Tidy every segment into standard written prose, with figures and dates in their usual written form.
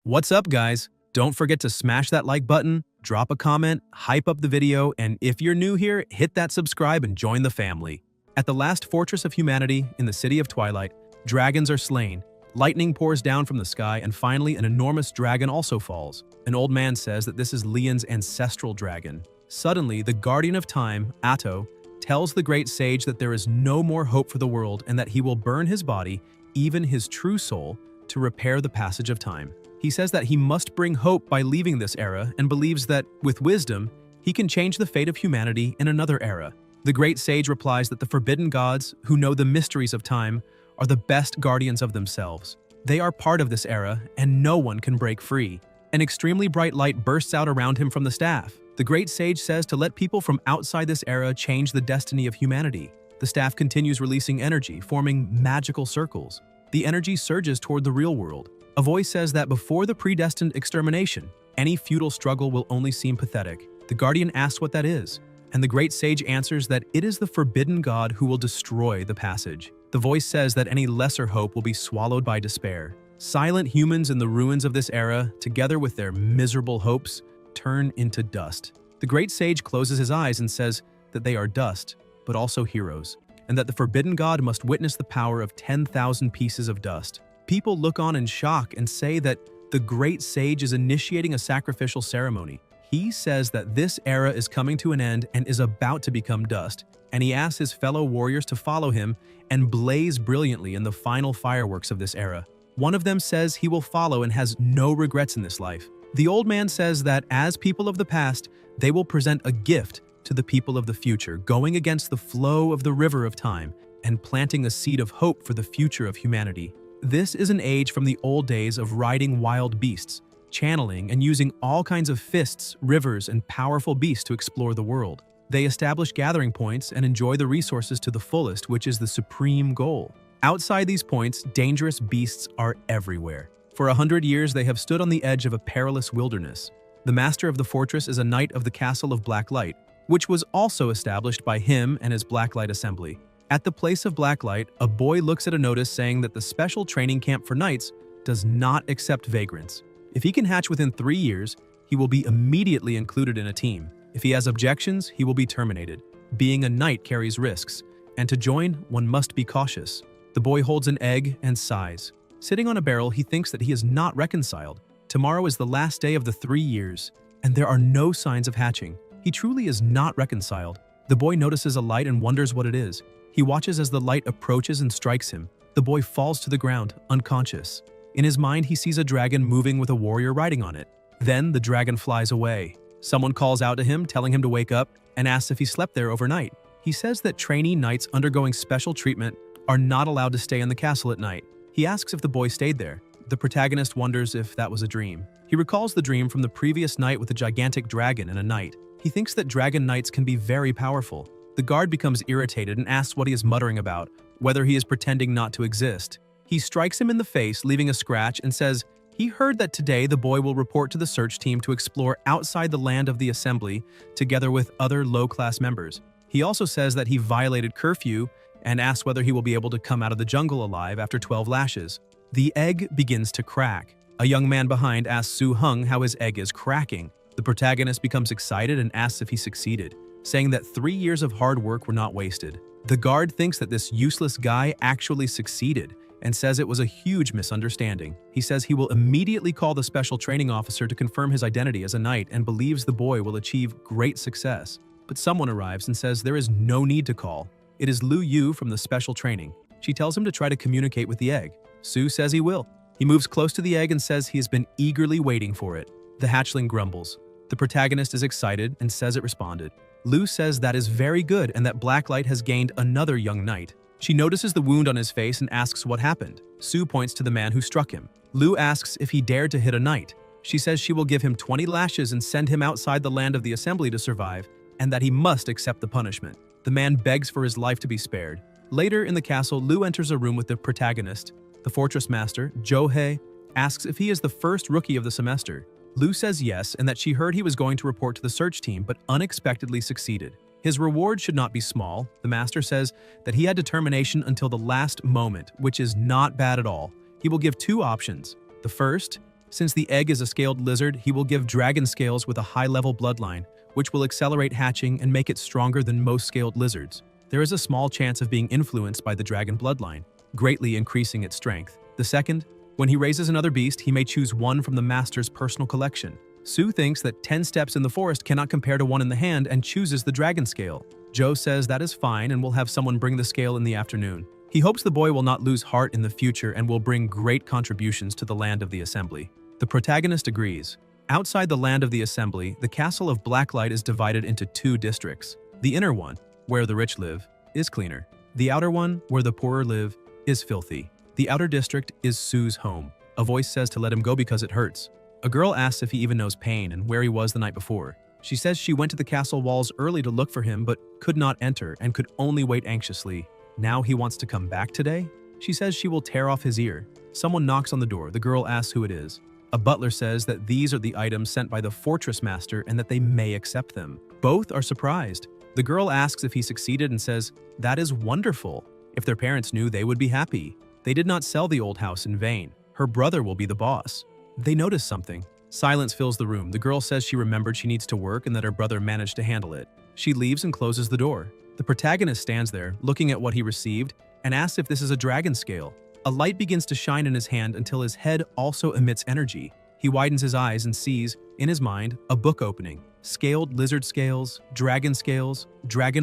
What's up, guys? Don't forget to smash that like button, drop a comment, hype up the video, and if you're new here, hit that subscribe and join the family. At the last fortress of humanity in the city of Twilight, dragons are slain, lightning pours down from the sky, and finally an enormous dragon also falls. An old man says that this is Leon's ancestral dragon. Suddenly, the guardian of time, Atto, tells the great sage that there is no more hope for the world and that he will burn his body, even his true soul, to repair the passage of time. He says that he must bring hope by leaving this era and believes that, with wisdom, he can change the fate of humanity in another era. The great sage replies that the forbidden gods, who know the mysteries of time, are the best guardians of themselves. They are part of this era, and no one can break free. An extremely bright light bursts out around him from the staff. The great sage says to let people from outside this era change the destiny of humanity. The staff continues releasing energy, forming magical circles. The energy surges toward the real world. A voice says that before the predestined extermination, any futile struggle will only seem pathetic. The guardian asks what that is, and the great sage answers that it is the forbidden god who will destroy the passage. The voice says that any lesser hope will be swallowed by despair. Silent humans in the ruins of this era, together with their miserable hopes, turn into dust. The great sage closes his eyes and says that they are dust, but also heroes, and that the forbidden god must witness the power of 10,000 pieces of dust. People look on in shock and say that the great sage is initiating a sacrificial ceremony. He says that this era is coming to an end and is about to become dust, and he asks his fellow warriors to follow him and blaze brilliantly in the final fireworks of this era. One of them says he will follow and has no regrets in this life. The old man says that as people of the past, they will present a gift to the people of the future, going against the flow of the river of time and planting a seed of hope for the future of humanity. This is an age from the old days of riding wild beasts, channeling and using all kinds of fists, rivers, and powerful beasts to explore the world. They establish gathering points and enjoy the resources to the fullest, which is the supreme goal. Outside these points, dangerous beasts are everywhere. For 100 years, they have stood on the edge of a perilous wilderness. The master of the fortress is a knight of the Castle of Blacklight, which was also established by him and his Blacklight Assembly. At the place of Blacklight, a boy looks at a notice saying that the special training camp for knights does not accept vagrants. If he can hatch within 3 years, he will be immediately included in a team. If he has objections, he will be terminated. Being a knight carries risks, and to join, one must be cautious. The boy holds an egg and sighs. Sitting on a barrel, he thinks that he is not reconciled. Tomorrow is the last day of the 3 years, and there are no signs of hatching. He truly is not reconciled. The boy notices a light and wonders what it is. He watches as the light approaches and strikes him. The boy falls to the ground, unconscious. In his mind, he sees a dragon moving with a warrior riding on it. Then the dragon flies away. Someone calls out to him, telling him to wake up, and asks if he slept there overnight. He says that trainee knights undergoing special treatment are not allowed to stay in the castle at night. He asks if the boy stayed there. The protagonist wonders if that was a dream. He recalls the dream from the previous night with a gigantic dragon and a knight. He thinks that dragon knights can be very powerful. The guard becomes irritated and asks what he is muttering about, whether he is pretending not to exist. He strikes him in the face, leaving a scratch, and says he heard that today the boy will report to the search team to explore outside the land of the assembly together with other low-class members. He also says that he violated curfew and asks whether he will be able to come out of the jungle alive after 12 lashes. The egg begins to crack. A young man behind asks Su Hung how his egg is cracking. The protagonist becomes excited and asks if he succeeded, saying that 3 years of hard work were not wasted. The guard thinks that this useless guy actually succeeded and says it was a huge misunderstanding. He says he will immediately call the special training officer to confirm his identity as a knight and believes the boy will achieve great success. But someone arrives and says there is no need to call. It is Lu Yu from the special training. She tells him to try to communicate with the egg. Su says he will. He moves close to the egg and says he has been eagerly waiting for it. The hatchling grumbles. The protagonist is excited and says it responded. Lu says that is very good and that Blacklight has gained another young knight. She notices the wound on his face and asks what happened. Su points to the man who struck him. Lu asks if he dared to hit a knight. She says she will give him 20 lashes and send him outside the land of the assembly to survive, and that he must accept the punishment. The man begs for his life to be spared. Later in the castle, Lu enters a room with the protagonist. The fortress master, Johei, asks if he is the first rookie of the semester. Lu says yes and that she heard he was going to report to the search team but unexpectedly succeeded. His reward should not be small. The master says that he had determination until the last moment, which is not bad at all. He will give 2 options. The first Since the egg is a scaled lizard, he will give dragon scales with a high-level bloodline, which will accelerate hatching and make it stronger than most scaled lizards. There is a small chance of being influenced by the dragon bloodline, greatly increasing its strength. The second, when he raises another beast, he may choose one from the master's personal collection. Sue thinks that 10 steps in the forest cannot compare to one in the hand and chooses the dragon scale. Joe says that is fine and will have someone bring the scale in the afternoon. He hopes the boy will not lose heart in the future and will bring great contributions to the land of the assembly. The protagonist agrees. Outside the land of the assembly, the castle of Blacklight is divided into 2 districts. The inner one, where the rich live, is cleaner. The outer one, where the poorer live, is filthy. The outer district is Sue's home. A voice says to let him go because it hurts. A girl asks if he even knows pain and where he was the night before. She says she went to the castle walls early to look for him but could not enter and could only wait anxiously. Now he wants to come back today? She says she will tear off his ear. Someone knocks on the door. The girl asks who it is. A butler says that these are the items sent by the fortress master and that they may accept them. Both are surprised. The girl asks if he succeeded and says, "That is wonderful. If their parents knew, they would be happy. They did not sell the old house in vain. Her brother will be the boss." They notice something. Silence fills the room. The girl says she remembered she needs to work and that her brother managed to handle it. She leaves and closes the door. The protagonist stands there, looking at what he received, and asks if this is a dragon scale. A light begins to shine in his hand until his head also emits energy. He widens his eyes and sees, in his mind, a book opening. Scaled lizard scales, dragon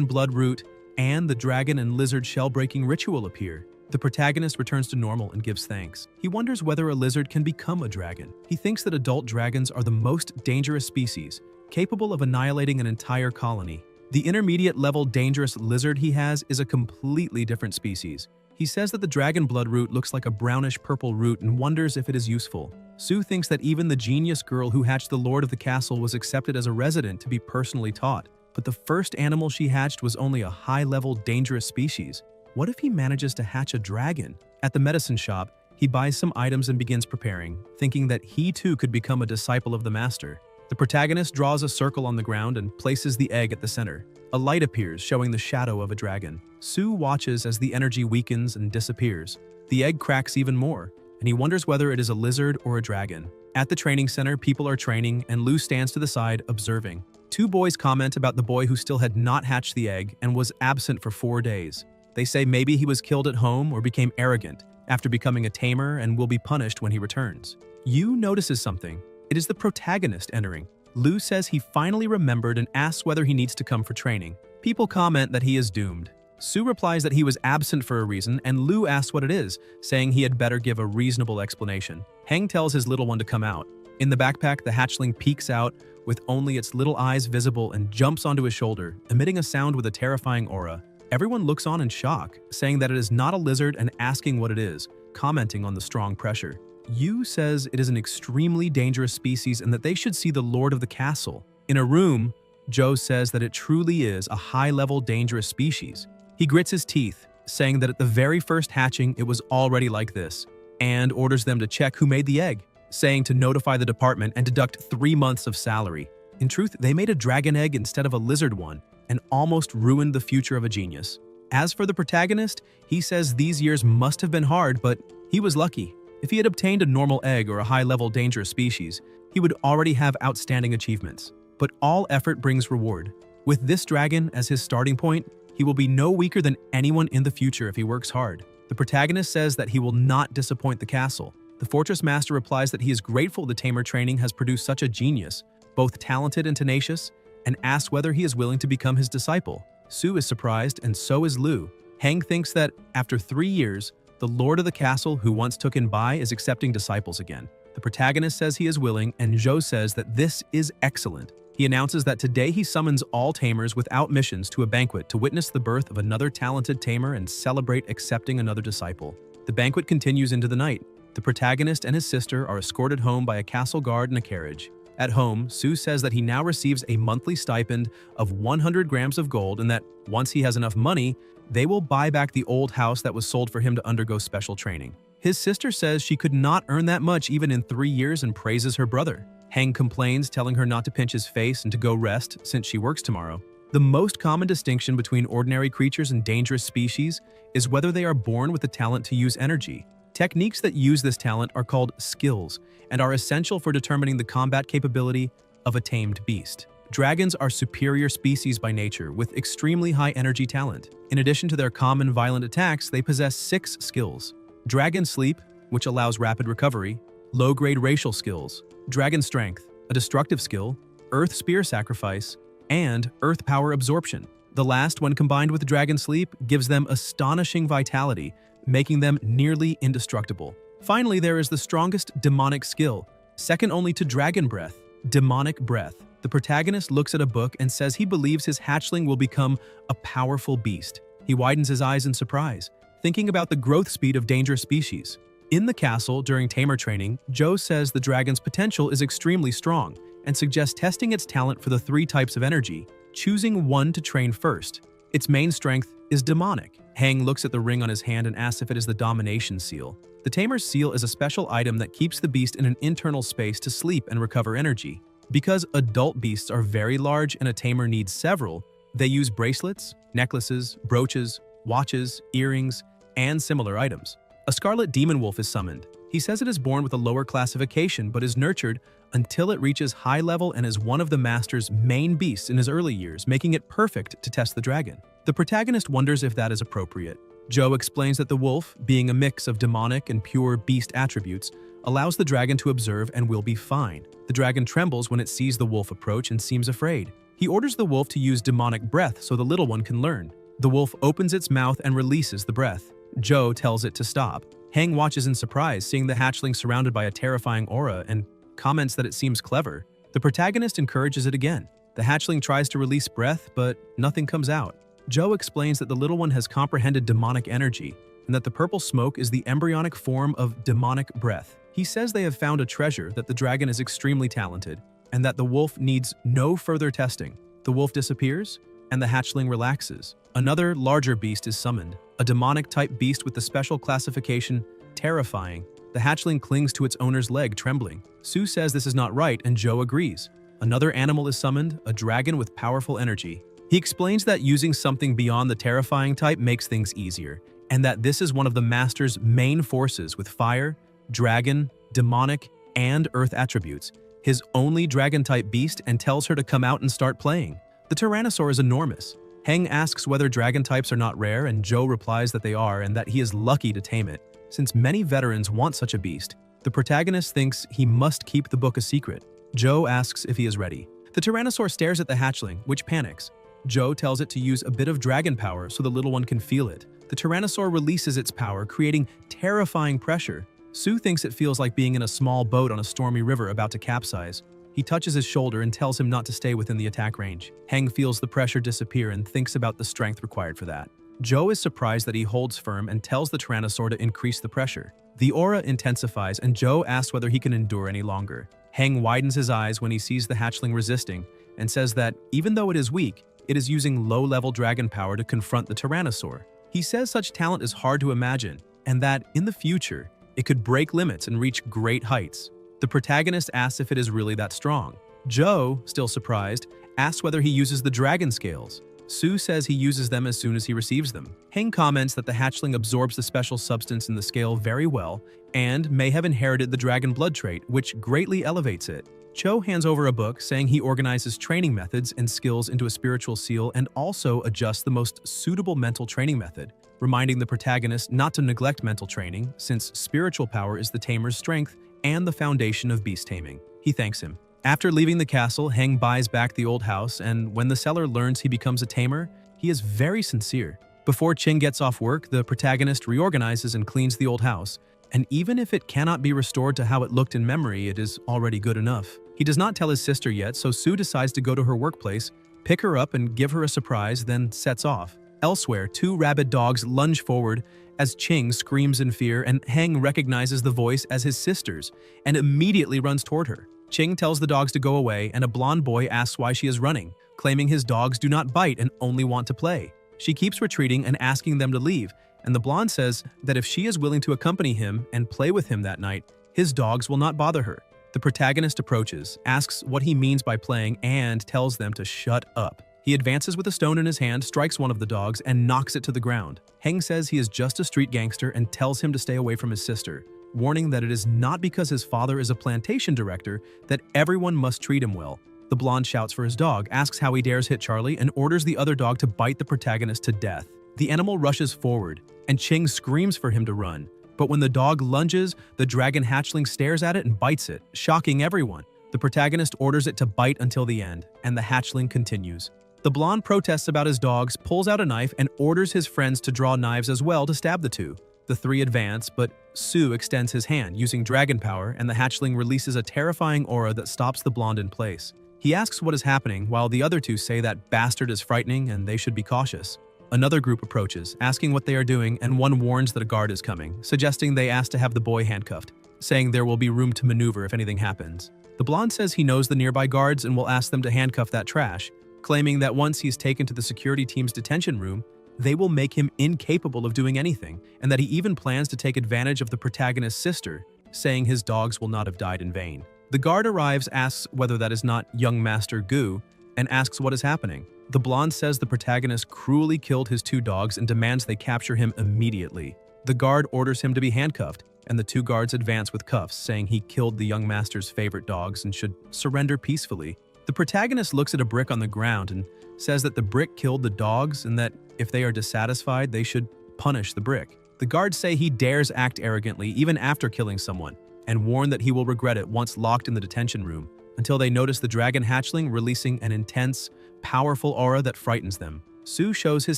blood root, and the dragon and lizard shell-breaking ritual appear. The protagonist returns to normal and gives thanks. He wonders whether a lizard can become a dragon. He thinks that adult dragons are the most dangerous species, capable of annihilating an entire colony. The intermediate-level dangerous lizard he has is a completely different species. He says that the dragon blood root looks like a brownish-purple root and wonders if it is useful. Sue thinks that even the genius girl who hatched the lord of the castle was accepted as a resident to be personally taught, but the first animal she hatched was only a high-level dangerous species. What if he manages to hatch a dragon? At the medicine shop, he buys some items and begins preparing, thinking that he too could become a disciple of the master. The protagonist draws a circle on the ground and places the egg at the center. A light appears, showing the shadow of a dragon. Sue watches as the energy weakens and disappears. The egg cracks even more, and he wonders whether it is a lizard or a dragon. At the training center, people are training, and Lou stands to the side, observing. 2 boys comment about the boy who still had not hatched the egg and was absent for 4 days. They say maybe he was killed at home or became arrogant after becoming a tamer and will be punished when he returns. Yu notices something. It is the protagonist entering. Lou says he finally remembered and asks whether he needs to come for training. People comment that he is doomed. Sue replies that he was absent for a reason, and Lou asks what it is, saying he had better give a reasonable explanation. Heng tells his little one to come out. In the backpack, the hatchling peeks out with only its little eyes visible and jumps onto his shoulder, emitting a sound with a terrifying aura. Everyone looks on in shock, saying that it is not a lizard and asking what it is, commenting on the strong pressure. Yu says it is an extremely dangerous species and that they should see the lord of the castle. In a room, Joe says that it truly is a high-level dangerous species. He grits his teeth, saying that at the very first hatching it was already like this, and orders them to check who made the egg, saying to notify the department and deduct 3 months of salary. In truth, they made a dragon egg instead of a lizard one, and almost ruined the future of a genius. As for the protagonist, he says these years must have been hard, but he was lucky. If he had obtained a normal egg or a high-level dangerous species, he would already have outstanding achievements. But all effort brings reward. With this dragon as his starting point, he will be no weaker than anyone in the future if he works hard. The protagonist says that he will not disappoint the castle. The fortress master replies that he is grateful the tamer training has produced such a genius, both talented and tenacious, and asks whether he is willing to become his disciple. Sue is surprised, and so is Lou. Heng thinks that, after 3 years, the lord of the castle who once took in Bai is accepting disciples again. The protagonist says he is willing, and Zhou says that this is excellent. He announces that today he summons all tamers without missions to a banquet to witness the birth of another talented tamer and celebrate accepting another disciple. The banquet continues into the night. The protagonist and his sister are escorted home by a castle guard in a carriage. At home, Sue says that he now receives a monthly stipend of 100 grams of gold and that, once he has enough money, they will buy back the old house that was sold for him to undergo special training. His sister says she could not earn that much even in 3 years and praises her brother. Heng complains, telling her not to pinch his face and to go rest since she works tomorrow. The most common distinction between ordinary creatures and dangerous species is whether they are born with the talent to use energy. Techniques that use this talent are called skills and are essential for determining the combat capability of a tamed beast. Dragons are superior species by nature with extremely high energy talent. In addition to their common violent attacks, they possess 6 skills. Dragon Sleep, which allows rapid recovery, low-grade racial skills, Dragon Strength, a destructive skill, Earth Spear Sacrifice, and Earth Power Absorption. The last, when combined with Dragon Sleep, gives them astonishing vitality, making them nearly indestructible. Finally, there is the strongest demonic skill, second only to Dragon Breath, Demonic Breath. The protagonist looks at a book and says he believes his hatchling will become a powerful beast. He widens his eyes in surprise, thinking about the growth speed of dangerous species. In the castle, during tamer training, Joe says the dragon's potential is extremely strong and suggests testing its talent for the 3 types of energy, choosing one to train first. Its main strength is demonic. Hang looks at the ring on his hand and asks if it is the domination seal. The tamer's seal is a special item that keeps the beast in an internal space to sleep and recover energy. Because adult beasts are very large and a tamer needs several, they use bracelets, necklaces, brooches, watches, earrings, and similar items. A scarlet demon wolf is summoned. He says it is born with a lower classification but is nurtured until it reaches high level and is one of the master's main beasts in his early years, making it perfect to test the dragon. The protagonist wonders if that is appropriate. Joe explains that the wolf, being a mix of demonic and pure beast attributes, allows the dragon to observe and will be fine. The dragon trembles when it sees the wolf approach and seems afraid. He orders the wolf to use demonic breath so the little one can learn. The wolf opens its mouth and releases the breath. Joe tells it to stop. Hang watches in surprise, seeing the hatchling surrounded by a terrifying aura, and comments that it seems clever. The protagonist encourages it again. The hatchling tries to release breath, but nothing comes out. Joe explains that the little one has comprehended demonic energy, and that the purple smoke is the embryonic form of demonic breath. He says they have found a treasure, that the dragon is extremely talented, and that the wolf needs no further testing. The wolf disappears, and the hatchling relaxes. Another, larger beast is summoned, a demonic-type beast with the special classification, Terrifying. The hatchling clings to its owner's leg, trembling. Sue says this is not right, and Joe agrees. Another animal is summoned, a dragon with powerful energy. He explains that using something beyond the terrifying type makes things easier, and that this is one of the master's main forces with fire, dragon, demonic, and earth attributes. His only dragon-type beast, and tells her to come out and start playing. The Tyrannosaur is enormous. Heng asks whether dragon types are not rare, and Joe replies that they are and that he is lucky to tame it, since many veterans want such a beast. The protagonist thinks he must keep the book a secret. Joe asks if he is ready. The Tyrannosaur stares at the hatchling, which panics. Joe tells it to use a bit of dragon power so the little one can feel it. The Tyrannosaur releases its power, creating terrifying pressure. Sue thinks it feels like being in a small boat on a stormy river about to capsize. He touches his shoulder and tells him not to stay within the attack range. Heng feels the pressure disappear and thinks about the strength required for that. Joe is surprised that he holds firm and tells the Tyrannosaur to increase the pressure. The aura intensifies, and Joe asks whether he can endure any longer. Heng widens his eyes when he sees the hatchling resisting and says that, even though it is weak, it is using low-level dragon power to confront the Tyrannosaur. He says such talent is hard to imagine, and that, in the future, it could break limits and reach great heights. The protagonist asks if it is really that strong. Joe, still surprised, asks whether he uses the dragon scales. Sue says he uses them as soon as he receives them. Heng comments that the hatchling absorbs the special substance in the scale very well and may have inherited the dragon blood trait, which greatly elevates it. Cho hands over a book saying he organizes training methods and skills into a spiritual seal and also adjusts the most suitable mental training method, reminding the protagonist not to neglect mental training, since spiritual power is the tamer's strength and the foundation of beast taming. He thanks him. After leaving the castle, Heng buys back the old house, and when the seller learns he becomes a tamer, he is very sincere. Before Ching gets off work, the protagonist reorganizes and cleans the old house, and even if it cannot be restored to how it looked in memory, it is already good enough. He does not tell his sister yet, so Sue decides to go to her workplace, pick her up and give her a surprise, then sets off. Elsewhere, 2 rabid dogs lunge forward as Ching screams in fear, and Heng recognizes the voice as his sister's and immediately runs toward her. Ching tells the dogs to go away, and a blonde boy asks why she is running, claiming his dogs do not bite and only want to play. She keeps retreating and asking them to leave, and the blonde says that if she is willing to accompany him and play with him that night, his dogs will not bother her. The protagonist approaches, asks what he means by playing, and tells them to shut up. He advances with a stone in his hand, strikes one of the dogs, and knocks it to the ground. Heng says he is just a street gangster and tells him to stay away from his sister, warning that it is not because his father is a plantation director that everyone must treat him well. The blonde shouts for his dog, asks how he dares hit Charlie, and orders the other dog to bite the protagonist to death. The animal rushes forward, and Ching screams for him to run. But when the dog lunges, the dragon hatchling stares at it and bites it, shocking everyone. The protagonist orders it to bite until the end, and the hatchling continues. The blonde protests about his dogs, pulls out a knife, and orders his friends to draw knives as well to stab the two. The three advance, but Su extends his hand using dragon power, and the hatchling releases a terrifying aura that stops the blonde in place. He asks what is happening, while the other two say that bastard is frightening and they should be cautious. Another group approaches, asking what they are doing, and one warns that a guard is coming, suggesting they ask to have the boy handcuffed, saying there will be room to maneuver if anything happens. The blonde says he knows the nearby guards and will ask them to handcuff that trash, claiming that once he's taken to the security team's detention room, they will make him incapable of doing anything, and that he even plans to take advantage of the protagonist's sister, saying his dogs will not have died in vain. The guard arrives, asks whether that is not young Master Gu, and asks what is happening. The blonde says the protagonist cruelly killed his two dogs and demands they capture him immediately. The guard orders him to be handcuffed, and the two guards advance with cuffs, saying he killed the young master's favorite dogs and should surrender peacefully. The protagonist looks at a brick on the ground and says that the brick killed the dogs and that if they are dissatisfied, they should punish the brick. The guards say he dares act arrogantly even after killing someone, and warn that he will regret it once locked in the detention room, until they notice the dragon hatchling releasing an intense, powerful aura that frightens them. Su shows his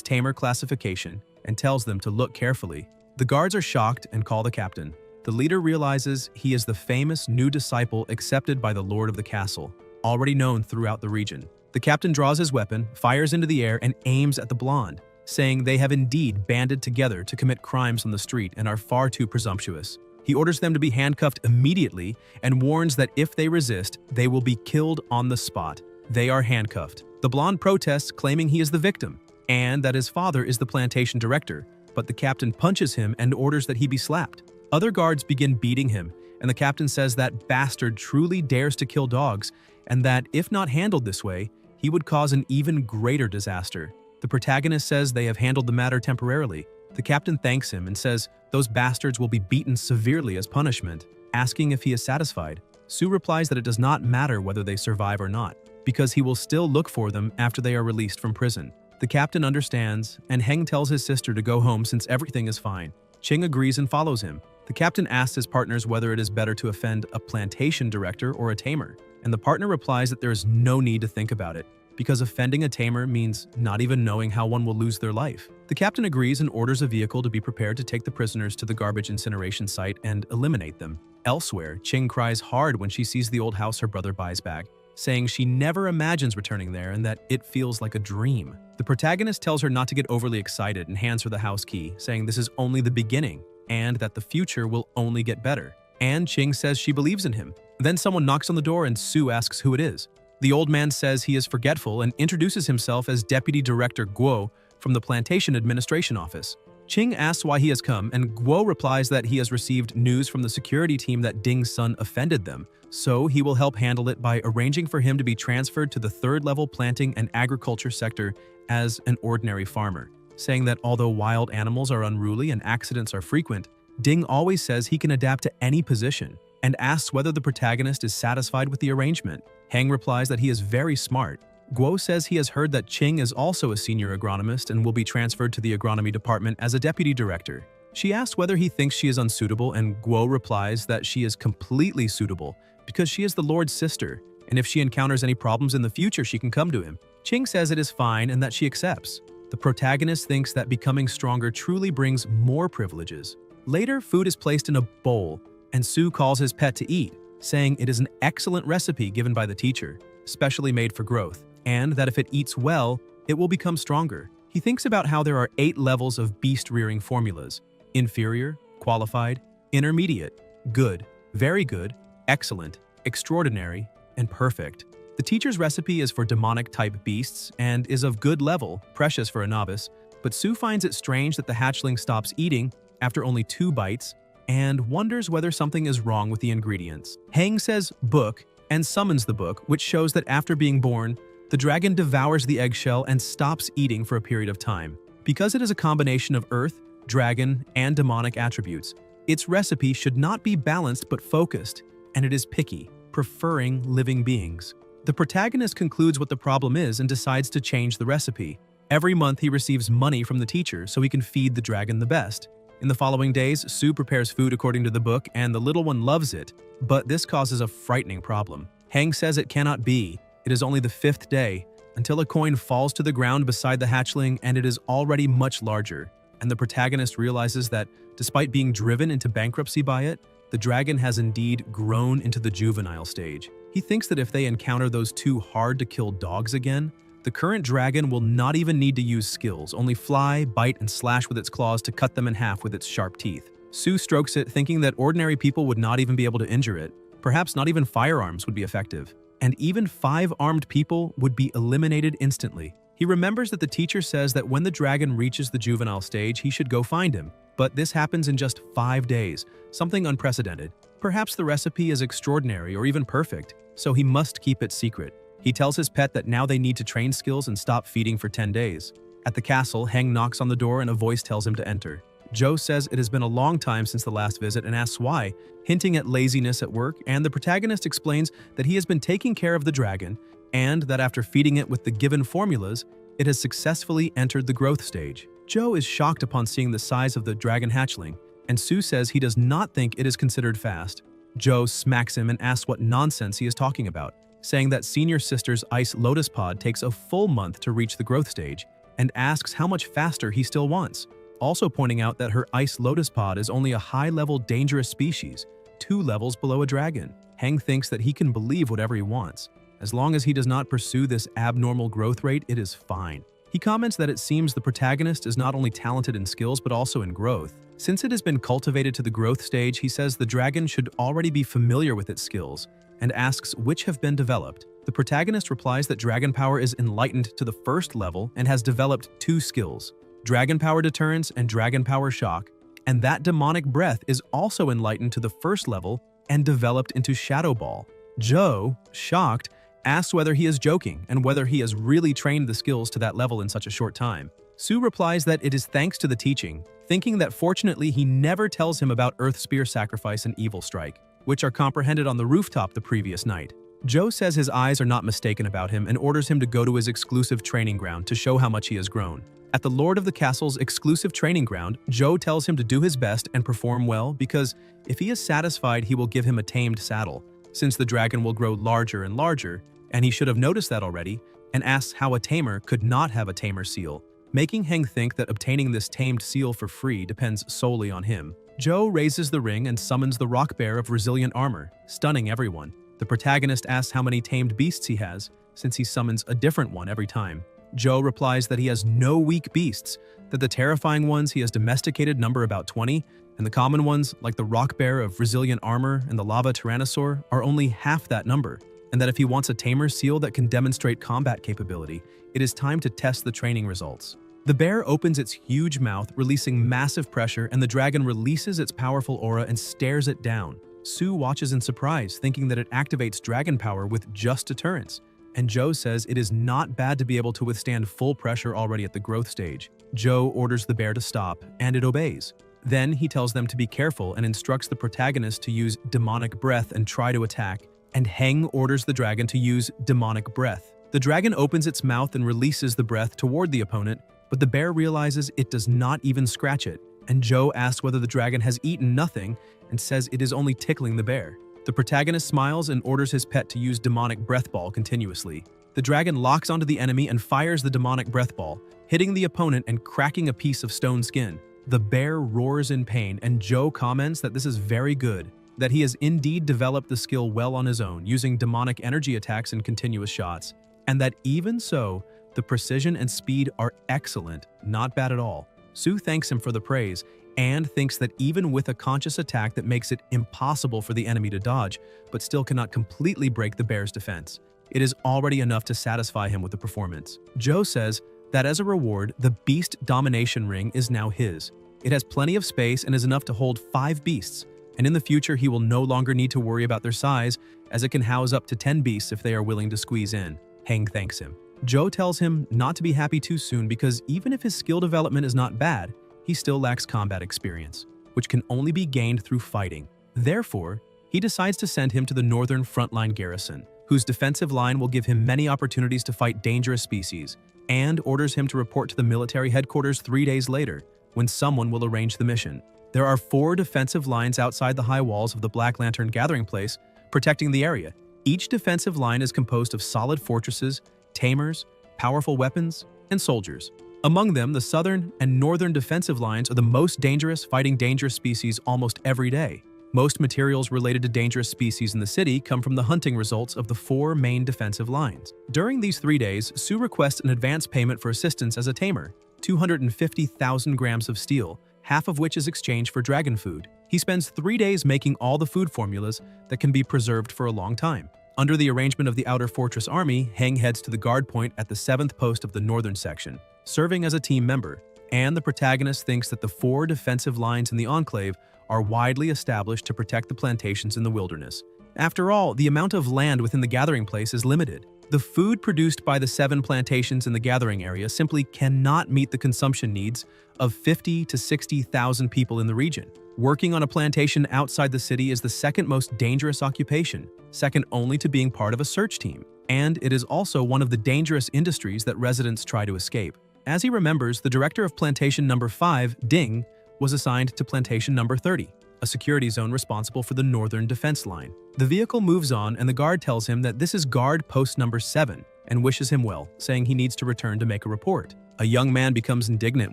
tamer classification and tells them to look carefully. The guards are shocked and call the captain. The leader realizes he is the famous new disciple accepted by the lord of the castle, already known throughout the region. The captain draws his weapon, fires into the air, and aims at the blonde, saying they have indeed banded together to commit crimes on the street and are far too presumptuous. He orders them to be handcuffed immediately and warns that if they resist, they will be killed on the spot. They are handcuffed. The blonde protests, claiming he is the victim, and that his father is the plantation director, but the captain punches him and orders that he be slapped. Other guards begin beating him, and the captain says that bastard truly dares to kill dogs, and that if not handled this way, he would cause an even greater disaster. The protagonist says they have handled the matter temporarily. The captain thanks him and says those bastards will be beaten severely as punishment, asking if he is satisfied. Su replies that it does not matter whether they survive or not, because he will still look for them after they are released from prison. The captain understands, and Heng tells his sister to go home since everything is fine. Ching agrees and follows him. The captain asks his partners whether it is better to offend a plantation director or a tamer, and the partner replies that there is no need to think about it, because offending a tamer means not even knowing how one will lose their life. The captain agrees and orders a vehicle to be prepared to take the prisoners to the garbage incineration site and eliminate them. Elsewhere, Ching cries hard when she sees the old house her brother buys back, saying she never imagines returning there and that it feels like a dream. The protagonist tells her not to get overly excited and hands her the house key, saying this is only the beginning and that the future will only get better. And Ching says she believes in him. Then someone knocks on the door and Su asks who it is. The old man says he is forgetful and introduces himself as Deputy Director Guo from the Plantation Administration Office. Ching asks why he has come, and Guo replies that he has received news from the security team that Ding's son offended them, so he will help handle it by arranging for him to be transferred to the third-level planting and agriculture sector as an ordinary farmer, saying that although wild animals are unruly and accidents are frequent, Ding always says he can adapt to any position, and asks whether the protagonist is satisfied with the arrangement. Heng replies that he is very smart. Guo says he has heard that Ching is also a senior agronomist and will be transferred to the agronomy department as a deputy director. She asks whether he thinks she is unsuitable, and Guo replies that she is completely suitable because she is the Lord's sister, and if she encounters any problems in the future, she can come to him. Ching says it is fine and that she accepts. The protagonist thinks that becoming stronger truly brings more privileges. Later, food is placed in a bowl, and Su calls his pet to eat, saying it is an excellent recipe given by the teacher, specially made for growth, and that if it eats well, it will become stronger. He thinks about how there are 8 levels of beast-rearing formulas: inferior, qualified, intermediate, good, very good, excellent, extraordinary, and perfect. The teacher's recipe is for demonic-type beasts and is of good level, precious for a novice, but Su finds it strange that the hatchling stops eating after only 2 bites and wonders whether something is wrong with the ingredients. Heng says book and summons the book, which shows that after being born, The dragon devours the eggshell and stops eating for a period of time. Because it is a combination of earth, dragon, and demonic attributes, its recipe should not be balanced but focused, and it is picky, preferring living beings. The protagonist concludes what the problem is and decides to change the recipe. Every month he receives money from the teacher so he can feed the dragon the best. In the following days, Sue prepares food according to the book and the little one loves it, but this causes a frightening problem. Hang says it cannot be. It is only the 5th day, until a coin falls to the ground beside the hatchling and it is already much larger, and the protagonist realizes that, despite being driven into bankruptcy by it, the dragon has indeed grown into the juvenile stage. He thinks that if they encounter those two hard-to-kill dogs again, the current dragon will not even need to use skills, only fly, bite, and slash with its claws to cut them in half with its sharp teeth. Sue strokes it, thinking that ordinary people would not even be able to injure it. Perhaps not even firearms would be effective. And even 5 armed people would be eliminated instantly. He remembers that the teacher says that when the dragon reaches the juvenile stage, he should go find him. But this happens in just 5 days, something unprecedented. Perhaps the recipe is extraordinary or even perfect, so he must keep it secret. He tells his pet that now they need to train skills and stop feeding for 10 days. At the castle, Hang knocks on the door and a voice tells him to enter. Joe says it has been a long time since the last visit and asks why, hinting at laziness at work, and the protagonist explains that he has been taking care of the dragon and that after feeding it with the given formulas, it has successfully entered the growth stage. Joe is shocked upon seeing the size of the dragon hatchling, and Sue says he does not think it is considered fast. Joe smacks him and asks what nonsense he is talking about, saying that senior sister's ice lotus pod takes a full month to reach the growth stage, and asks how much faster he still wants, also pointing out that her ice lotus pod is only a high-level dangerous species, 2 levels below a dragon. Hang thinks that he can believe whatever he wants. As long as he does not pursue this abnormal growth rate, it is fine. He comments that it seems the protagonist is not only talented in skills but also in growth. Since it has been cultivated to the growth stage, he says the dragon should already be familiar with its skills, and asks which have been developed. The protagonist replies that dragon power is enlightened to the 1st level and has developed 2 skills, dragon power deterrence and dragon power shock, and that demonic breath is also enlightened to the 1st level and developed into shadow ball. Joe, shocked, asks whether he is joking and whether he has really trained the skills to that level in such a short time. Sue replies that it is thanks to the teaching, thinking that fortunately he never tells him about Earth Spear Sacrifice and Evil Strike, which are comprehended on the rooftop the previous night. Joe says his eyes are not mistaken about him and orders him to go to his exclusive training ground to show how much he has grown. At the Lord of the Castle's exclusive training ground, Joe tells him to do his best and perform well because if he is satisfied, he will give him a tamed saddle, since the dragon will grow larger and larger, and he should have noticed that already, and asks how a tamer could not have a tamer seal, making Heng think that obtaining this tamed seal for free depends solely on him. Joe raises the ring and summons the rock bear of resilient armor, stunning everyone. The protagonist asks how many tamed beasts he has, since he summons a different one every time. Joe replies that he has no weak beasts, that the terrifying ones he has domesticated number about 20, and the common ones, like the rock bear of resilient armor and the lava tyrannosaur, are only half that number, and that if he wants a tamer seal that can demonstrate combat capability, it is time to test the training results. The bear opens its huge mouth, releasing massive pressure, and the dragon releases its powerful aura and stares it down. Sue watches in surprise, thinking that it activates dragon power with just deterrence, and Joe says it is not bad to be able to withstand full pressure already at the growth stage. Joe orders the bear to stop, and it obeys. Then he tells them to be careful and instructs the protagonist to use demonic breath and try to attack, and Heng orders the dragon to use demonic breath. The dragon opens its mouth and releases the breath toward the opponent, but the bear realizes it does not even scratch it, and Joe asks whether the dragon has eaten nothing and says it is only tickling the bear. The protagonist smiles and orders his pet to use demonic breath ball continuously. The dragon locks onto the enemy and fires the demonic breath ball, hitting the opponent and cracking a piece of stone skin. The bear roars in pain, and Joe comments that this is very good, that he has indeed developed the skill well on his own, using demonic energy attacks and continuous shots, and that even so, the precision and speed are excellent, not bad at all. Sue thanks him for the praise, and thinks that even with a conscious attack that makes it impossible for the enemy to dodge, but still cannot completely break the bear's defense, it is already enough to satisfy him with the performance. Joe says that as a reward, the Beast Domination Ring is now his. It has plenty of space and is enough to hold 5 beasts, and in the future he will no longer need to worry about their size, as it can house up to 10 beasts if they are willing to squeeze in. Heng thanks him. Joe tells him not to be happy too soon because even if his skill development is not bad, he still lacks combat experience, which can only be gained through fighting. Therefore, he decides to send him to the northern frontline garrison, whose defensive line will give him many opportunities to fight dangerous species, and orders him to report to the military headquarters 3 days later, when someone will arrange the mission. There are 4 defensive lines outside the high walls of the Black Lantern gathering place, protecting the area. Each defensive line is composed of solid fortresses, tamers, powerful weapons, and soldiers. Among them, the southern and northern defensive lines are the most dangerous, fighting dangerous species almost every day. Most materials related to dangerous species in the city come from the hunting results of the 4 main defensive lines. During these 3 days, Sue requests an advance payment for assistance as a tamer, 250,000 grams of steel, half of which is exchanged for dragon food. He spends 3 days making all the food formulas that can be preserved for a long time. Under the arrangement of the Outer Fortress Army, Heng heads to the guard point at the 7th post of the northern section, serving as a team member, and the protagonist thinks that the 4 defensive lines in the Enclave are widely established to protect the plantations in the wilderness. After all, the amount of land within the gathering place is limited. The food produced by the 7 plantations in the gathering area simply cannot meet the consumption needs of 50 to 60,000 people in the region. Working on a plantation outside the city is the second most dangerous occupation, second only to being part of a search team. And it is also one of the dangerous industries that residents try to escape. As he remembers, the director of Plantation Number 5, Ding, was assigned to Plantation Number 30, a security zone responsible for the northern defense line. The vehicle moves on and the guard tells him that this is guard post number 7 and wishes him well, saying he needs to return to make a report. A young man becomes indignant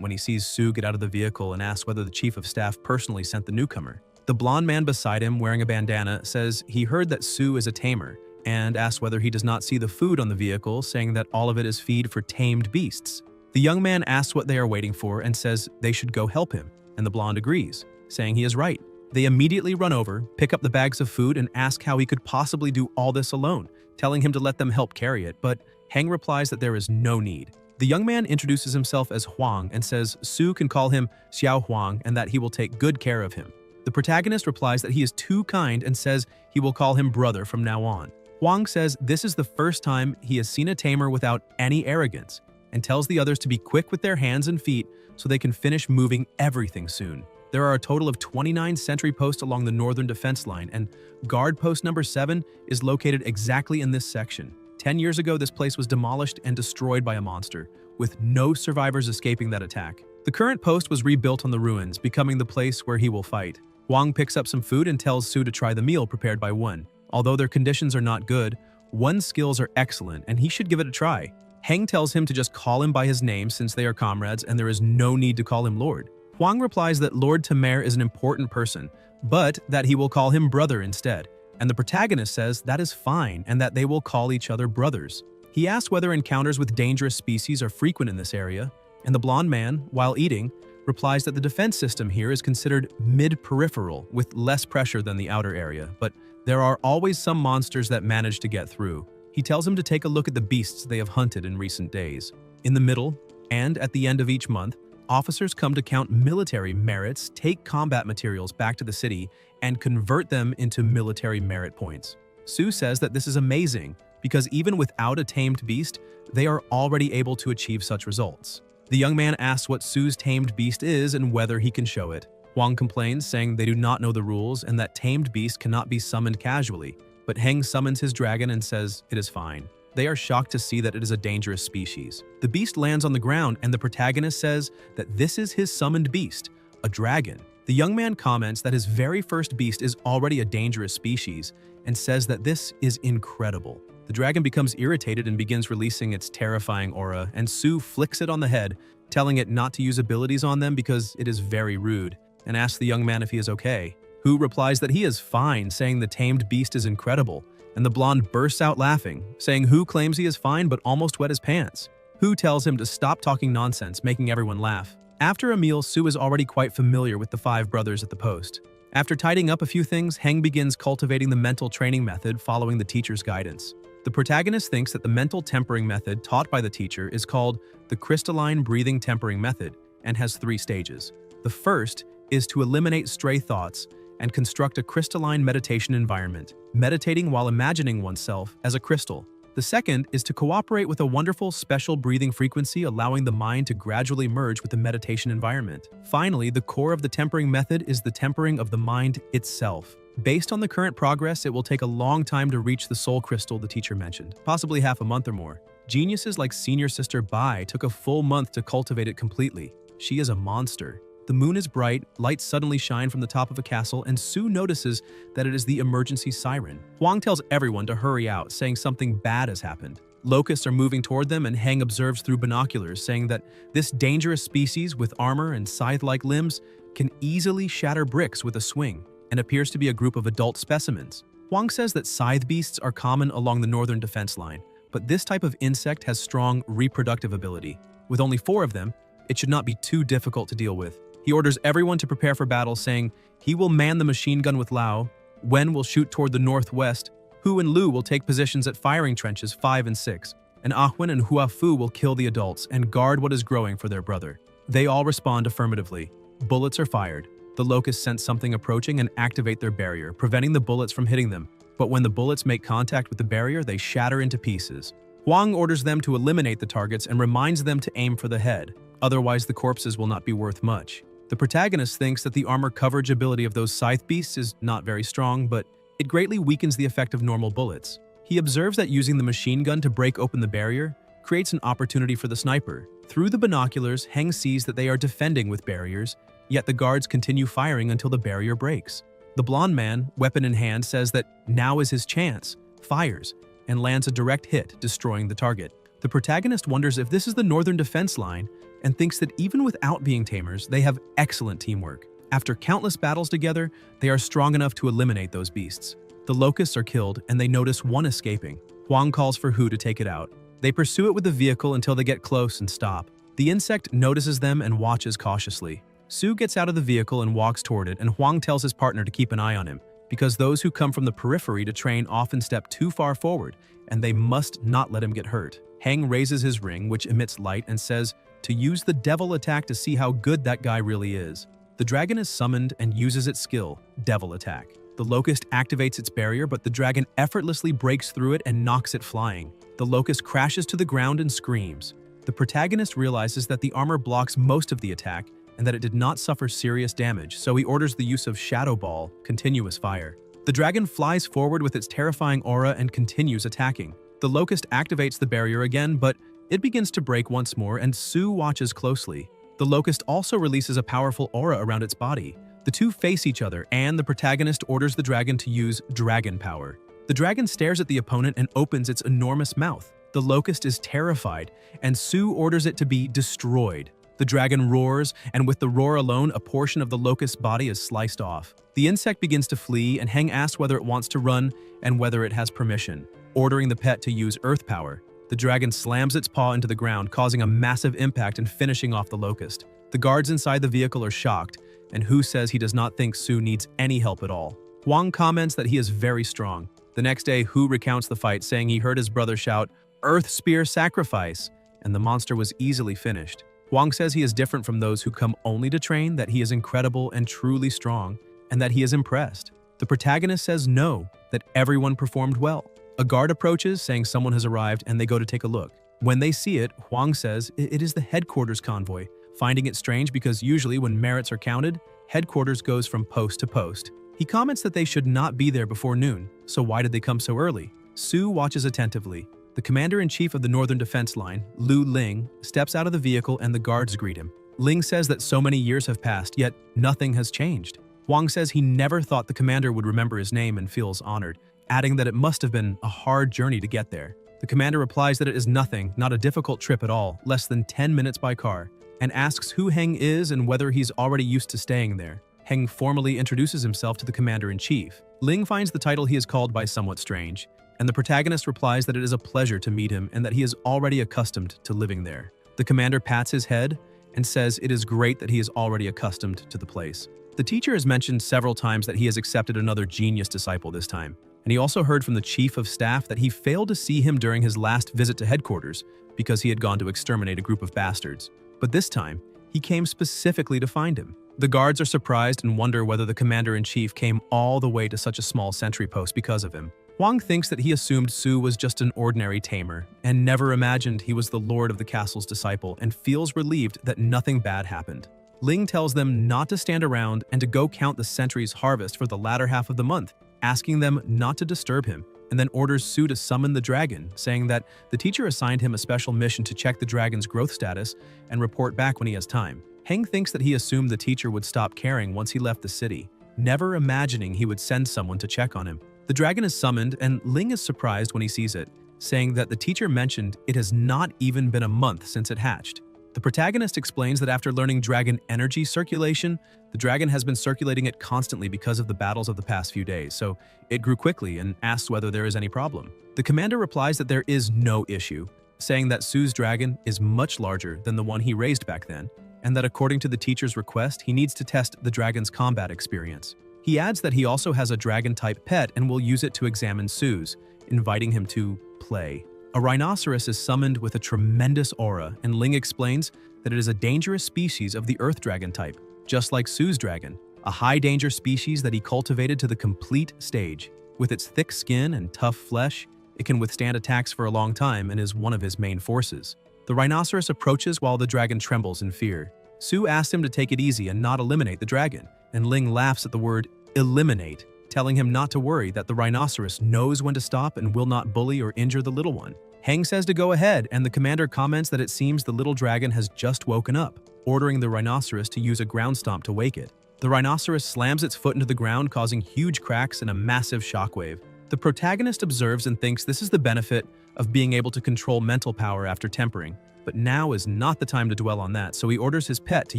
when he sees Sue get out of the vehicle and asks whether the chief of staff personally sent the newcomer. The blonde man beside him, wearing a bandana, says he heard that Sue is a tamer and asks whether he does not see the food on the vehicle, saying that all of it is feed for tamed beasts. The young man asks what they are waiting for and says they should go help him, and the blonde agrees, saying he is right. They immediately run over, pick up the bags of food, and ask how he could possibly do all this alone, telling him to let them help carry it, but Heng replies that there is no need. The young man introduces himself as Huang and says Sue can call him Xiao Huang and that he will take good care of him. The protagonist replies that he is too kind and says he will call him brother from now on. Huang says this is the first time he has seen a tamer without any arrogance, and tells the others to be quick with their hands and feet so they can finish moving everything soon. There are a total of 29 sentry posts along the northern defense line, and guard post number 7 is located exactly in this section. 10 years ago, this place was demolished and destroyed by a monster, with no survivors escaping that attack. The current post was rebuilt on the ruins, becoming the place where he will fight. Huang picks up some food and tells Sue to try the meal prepared by Wen. Although their conditions are not good, Wen's skills are excellent and he should give it a try. Heng tells him to just call him by his name since they are comrades and there is no need to call him Lord. Huang replies that Lord Tamer is an important person, but that he will call him brother instead, and the protagonist says that is fine and that they will call each other brothers. He asks whether encounters with dangerous species are frequent in this area, and the blonde man, while eating, replies that the defense system here is considered mid-peripheral with less pressure than the outer area, but there are always some monsters that manage to get through. He tells him to take a look at the beasts they have hunted in recent days. In the middle, and at the end of each month, officers come to count military merits, take combat materials back to the city, and convert them into military merit points. Sue says that this is amazing because even without a tamed beast, they are already able to achieve such results. The young man asks what Sue's tamed beast is and whether he can show it. Huang complains, saying they do not know the rules and that tamed beast cannot be summoned casually, but Heng summons his dragon and says it is fine. They are shocked to see that it is a dangerous species. The beast lands on the ground and the protagonist says that this is his summoned beast, a dragon. The young man comments that his very first beast is already a dangerous species and says that this is incredible. The dragon becomes irritated and begins releasing its terrifying aura, and Sue flicks it on the head, telling it not to use abilities on them because it is very rude, and asks the young man if he is okay. Hu replies that he is fine, saying the tamed beast is incredible, and the blonde bursts out laughing, saying Hu claims he is fine but almost wet his pants. Hu tells him to stop talking nonsense, making everyone laugh. After a meal, Sue is already quite familiar with the 5 brothers at the post. After tidying up a few things, Heng begins cultivating the mental training method following the teacher's guidance. The protagonist thinks that the mental tempering method taught by the teacher is called the crystalline breathing tempering method and has 3 stages. The first is to eliminate stray thoughts and construct a crystalline meditation environment, meditating while imagining oneself as a crystal. The second is to cooperate with a wonderful special breathing frequency, allowing the mind to gradually merge with the meditation environment. Finally, the core of the tempering method is the tempering of the mind itself. Based on the current progress, it will take a long time to reach the soul crystal the teacher mentioned, possibly half a month or more. Geniuses like senior sister Bai took a full month to cultivate it completely. She is a monster. The moon is bright, lights suddenly shine from the top of a castle, and Sue notices that it is the emergency siren. Huang tells everyone to hurry out, saying something bad has happened. Locusts are moving toward them, and Heng observes through binoculars, saying that this dangerous species with armor and scythe-like limbs can easily shatter bricks with a swing, and appears to be a group of adult specimens. Huang says that scythe beasts are common along the northern defense line, but this type of insect has strong reproductive ability. With only 4 of them, it should not be too difficult to deal with. He orders everyone to prepare for battle, saying he will man the machine gun with Lao, Wen will shoot toward the northwest, Hu and Lu will take positions at firing trenches 5 and 6, and Ahwen and Huafu will kill the adults and guard what is growing for their brother. They all respond affirmatively. Bullets are fired. The locusts sense something approaching and activate their barrier, preventing the bullets from hitting them. But when the bullets make contact with the barrier, they shatter into pieces. Huang orders them to eliminate the targets and reminds them to aim for the head. Otherwise, the corpses will not be worth much. The protagonist thinks that the armor coverage ability of those scythe beasts is not very strong, but it greatly weakens the effect of normal bullets. He observes that using the machine gun to break open the barrier creates an opportunity for the sniper. Through the binoculars, Heng sees that they are defending with barriers, yet the guards continue firing until the barrier breaks. The blonde man, weapon in hand, says that now is his chance, fires, and lands a direct hit, destroying the target. The protagonist wonders if this is the northern defense line and thinks that even without being tamers, they have excellent teamwork. After countless battles together, they are strong enough to eliminate those beasts. The locusts are killed, and they notice one escaping. Huang calls for Hu to take it out. They pursue it with the vehicle until they get close and stop. The insect notices them and watches cautiously. Sue gets out of the vehicle and walks toward it, and Huang tells his partner to keep an eye on him, because those who come from the periphery to train often step too far forward, and they must not let him get hurt. Heng raises his ring, which emits light, and says to use the devil attack to see how good that guy really is. The dragon is summoned and uses its skill, devil attack. The locust activates its barrier, but the dragon effortlessly breaks through it and knocks it flying. The locust crashes to the ground and screams. The protagonist realizes that the armor blocks most of the attack and that it did not suffer serious damage, so he orders the use of Shadow Ball, continuous fire. The dragon flies forward with its terrifying aura and continues attacking. The locust activates the barrier again, but it begins to break once more, and Sue watches closely. The locust also releases a powerful aura around its body. The two face each other, and the protagonist orders the dragon to use dragon power. The dragon stares at the opponent and opens its enormous mouth. The locust is terrified, and Sue orders it to be destroyed. The dragon roars, and with the roar alone, a portion of the locust's body is sliced off. The insect begins to flee, and Heng asks whether it wants to run and whether it has permission. Ordering the pet to use earth power, the dragon slams its paw into the ground, causing a massive impact and finishing off the locust. The guards inside the vehicle are shocked, and Hu says he does not think Sue needs any help at all. Huang comments that he is very strong. The next day, Hu recounts the fight, saying he heard his brother shout, "Earth Spear Sacrifice," and the monster was easily finished. Huang says he is different from those who come only to train, that he is incredible and truly strong, and that he is impressed. The protagonist says no, that everyone performed well. A guard approaches, saying someone has arrived, and they go to take a look. When they see it, Huang says it is the headquarters convoy, finding it strange because usually when merits are counted, headquarters goes from post to post. He comments that they should not be there before noon, so why did they come so early? Sue watches attentively. The commander-in-chief of the Northern Defense Line, Lu Ling, steps out of the vehicle and the guards greet him. Ling says that so many years have passed, yet nothing has changed. Huang says he never thought the commander would remember his name and feels honored, adding that it must have been a hard journey to get there. The commander replies that it is nothing, not a difficult trip at all, less than 10 minutes by car, and asks who Heng is and whether he's already used to staying there. Heng formally introduces himself to the commander-in-chief. Ling finds the title he is called by somewhat strange, and the protagonist replies that it is a pleasure to meet him and that he is already accustomed to living there. The commander pats his head and says it is great that he is already accustomed to the place. The teacher has mentioned several times that he has accepted another genius disciple this time, and he also heard from the chief of staff that he failed to see him during his last visit to headquarters because he had gone to exterminate a group of bastards. But this time, he came specifically to find him. The guards are surprised and wonder whether the commander-in-chief came all the way to such a small sentry post because of him. Huang thinks that he assumed Su was just an ordinary tamer and never imagined he was the lord of the castle's disciple and feels relieved that nothing bad happened. Ling tells them not to stand around and to go count the century's harvest for the latter half of the month, asking them not to disturb him, and then orders Su to summon the dragon, saying that the teacher assigned him a special mission to check the dragon's growth status and report back when he has time. Heng thinks that he assumed the teacher would stop caring once he left the city, never imagining he would send someone to check on him. The dragon is summoned, and Ling is surprised when he sees it, saying that the teacher mentioned it has not even been a month since it hatched. The protagonist explains that after learning dragon energy circulation, the dragon has been circulating it constantly because of the battles of the past few days, so it grew quickly and asks whether there is any problem. The commander replies that there is no issue, saying that Su's dragon is much larger than the one he raised back then, and that according to the teacher's request, he needs to test the dragon's combat experience. He adds that he also has a dragon-type pet and will use it to examine Su's, inviting him to play. A rhinoceros is summoned with a tremendous aura, and Ling explains that it is a dangerous species of the earth dragon type, just like Su's dragon, a high-danger species that he cultivated to the complete stage. With its thick skin and tough flesh, it can withstand attacks for a long time and is one of his main forces. The rhinoceros approaches while the dragon trembles in fear. Su asks him to take it easy and not eliminate the dragon, and Ling laughs at the word eliminate, telling him not to worry, that the rhinoceros knows when to stop and will not bully or injure the little one. Heng says to go ahead, and the commander comments that it seems the little dragon has just woken up, ordering the rhinoceros to use a ground stomp to wake it. The rhinoceros slams its foot into the ground, causing huge cracks and a massive shockwave. The protagonist observes and thinks this is the benefit of being able to control mental power after tempering, but now is not the time to dwell on that, so he orders his pet to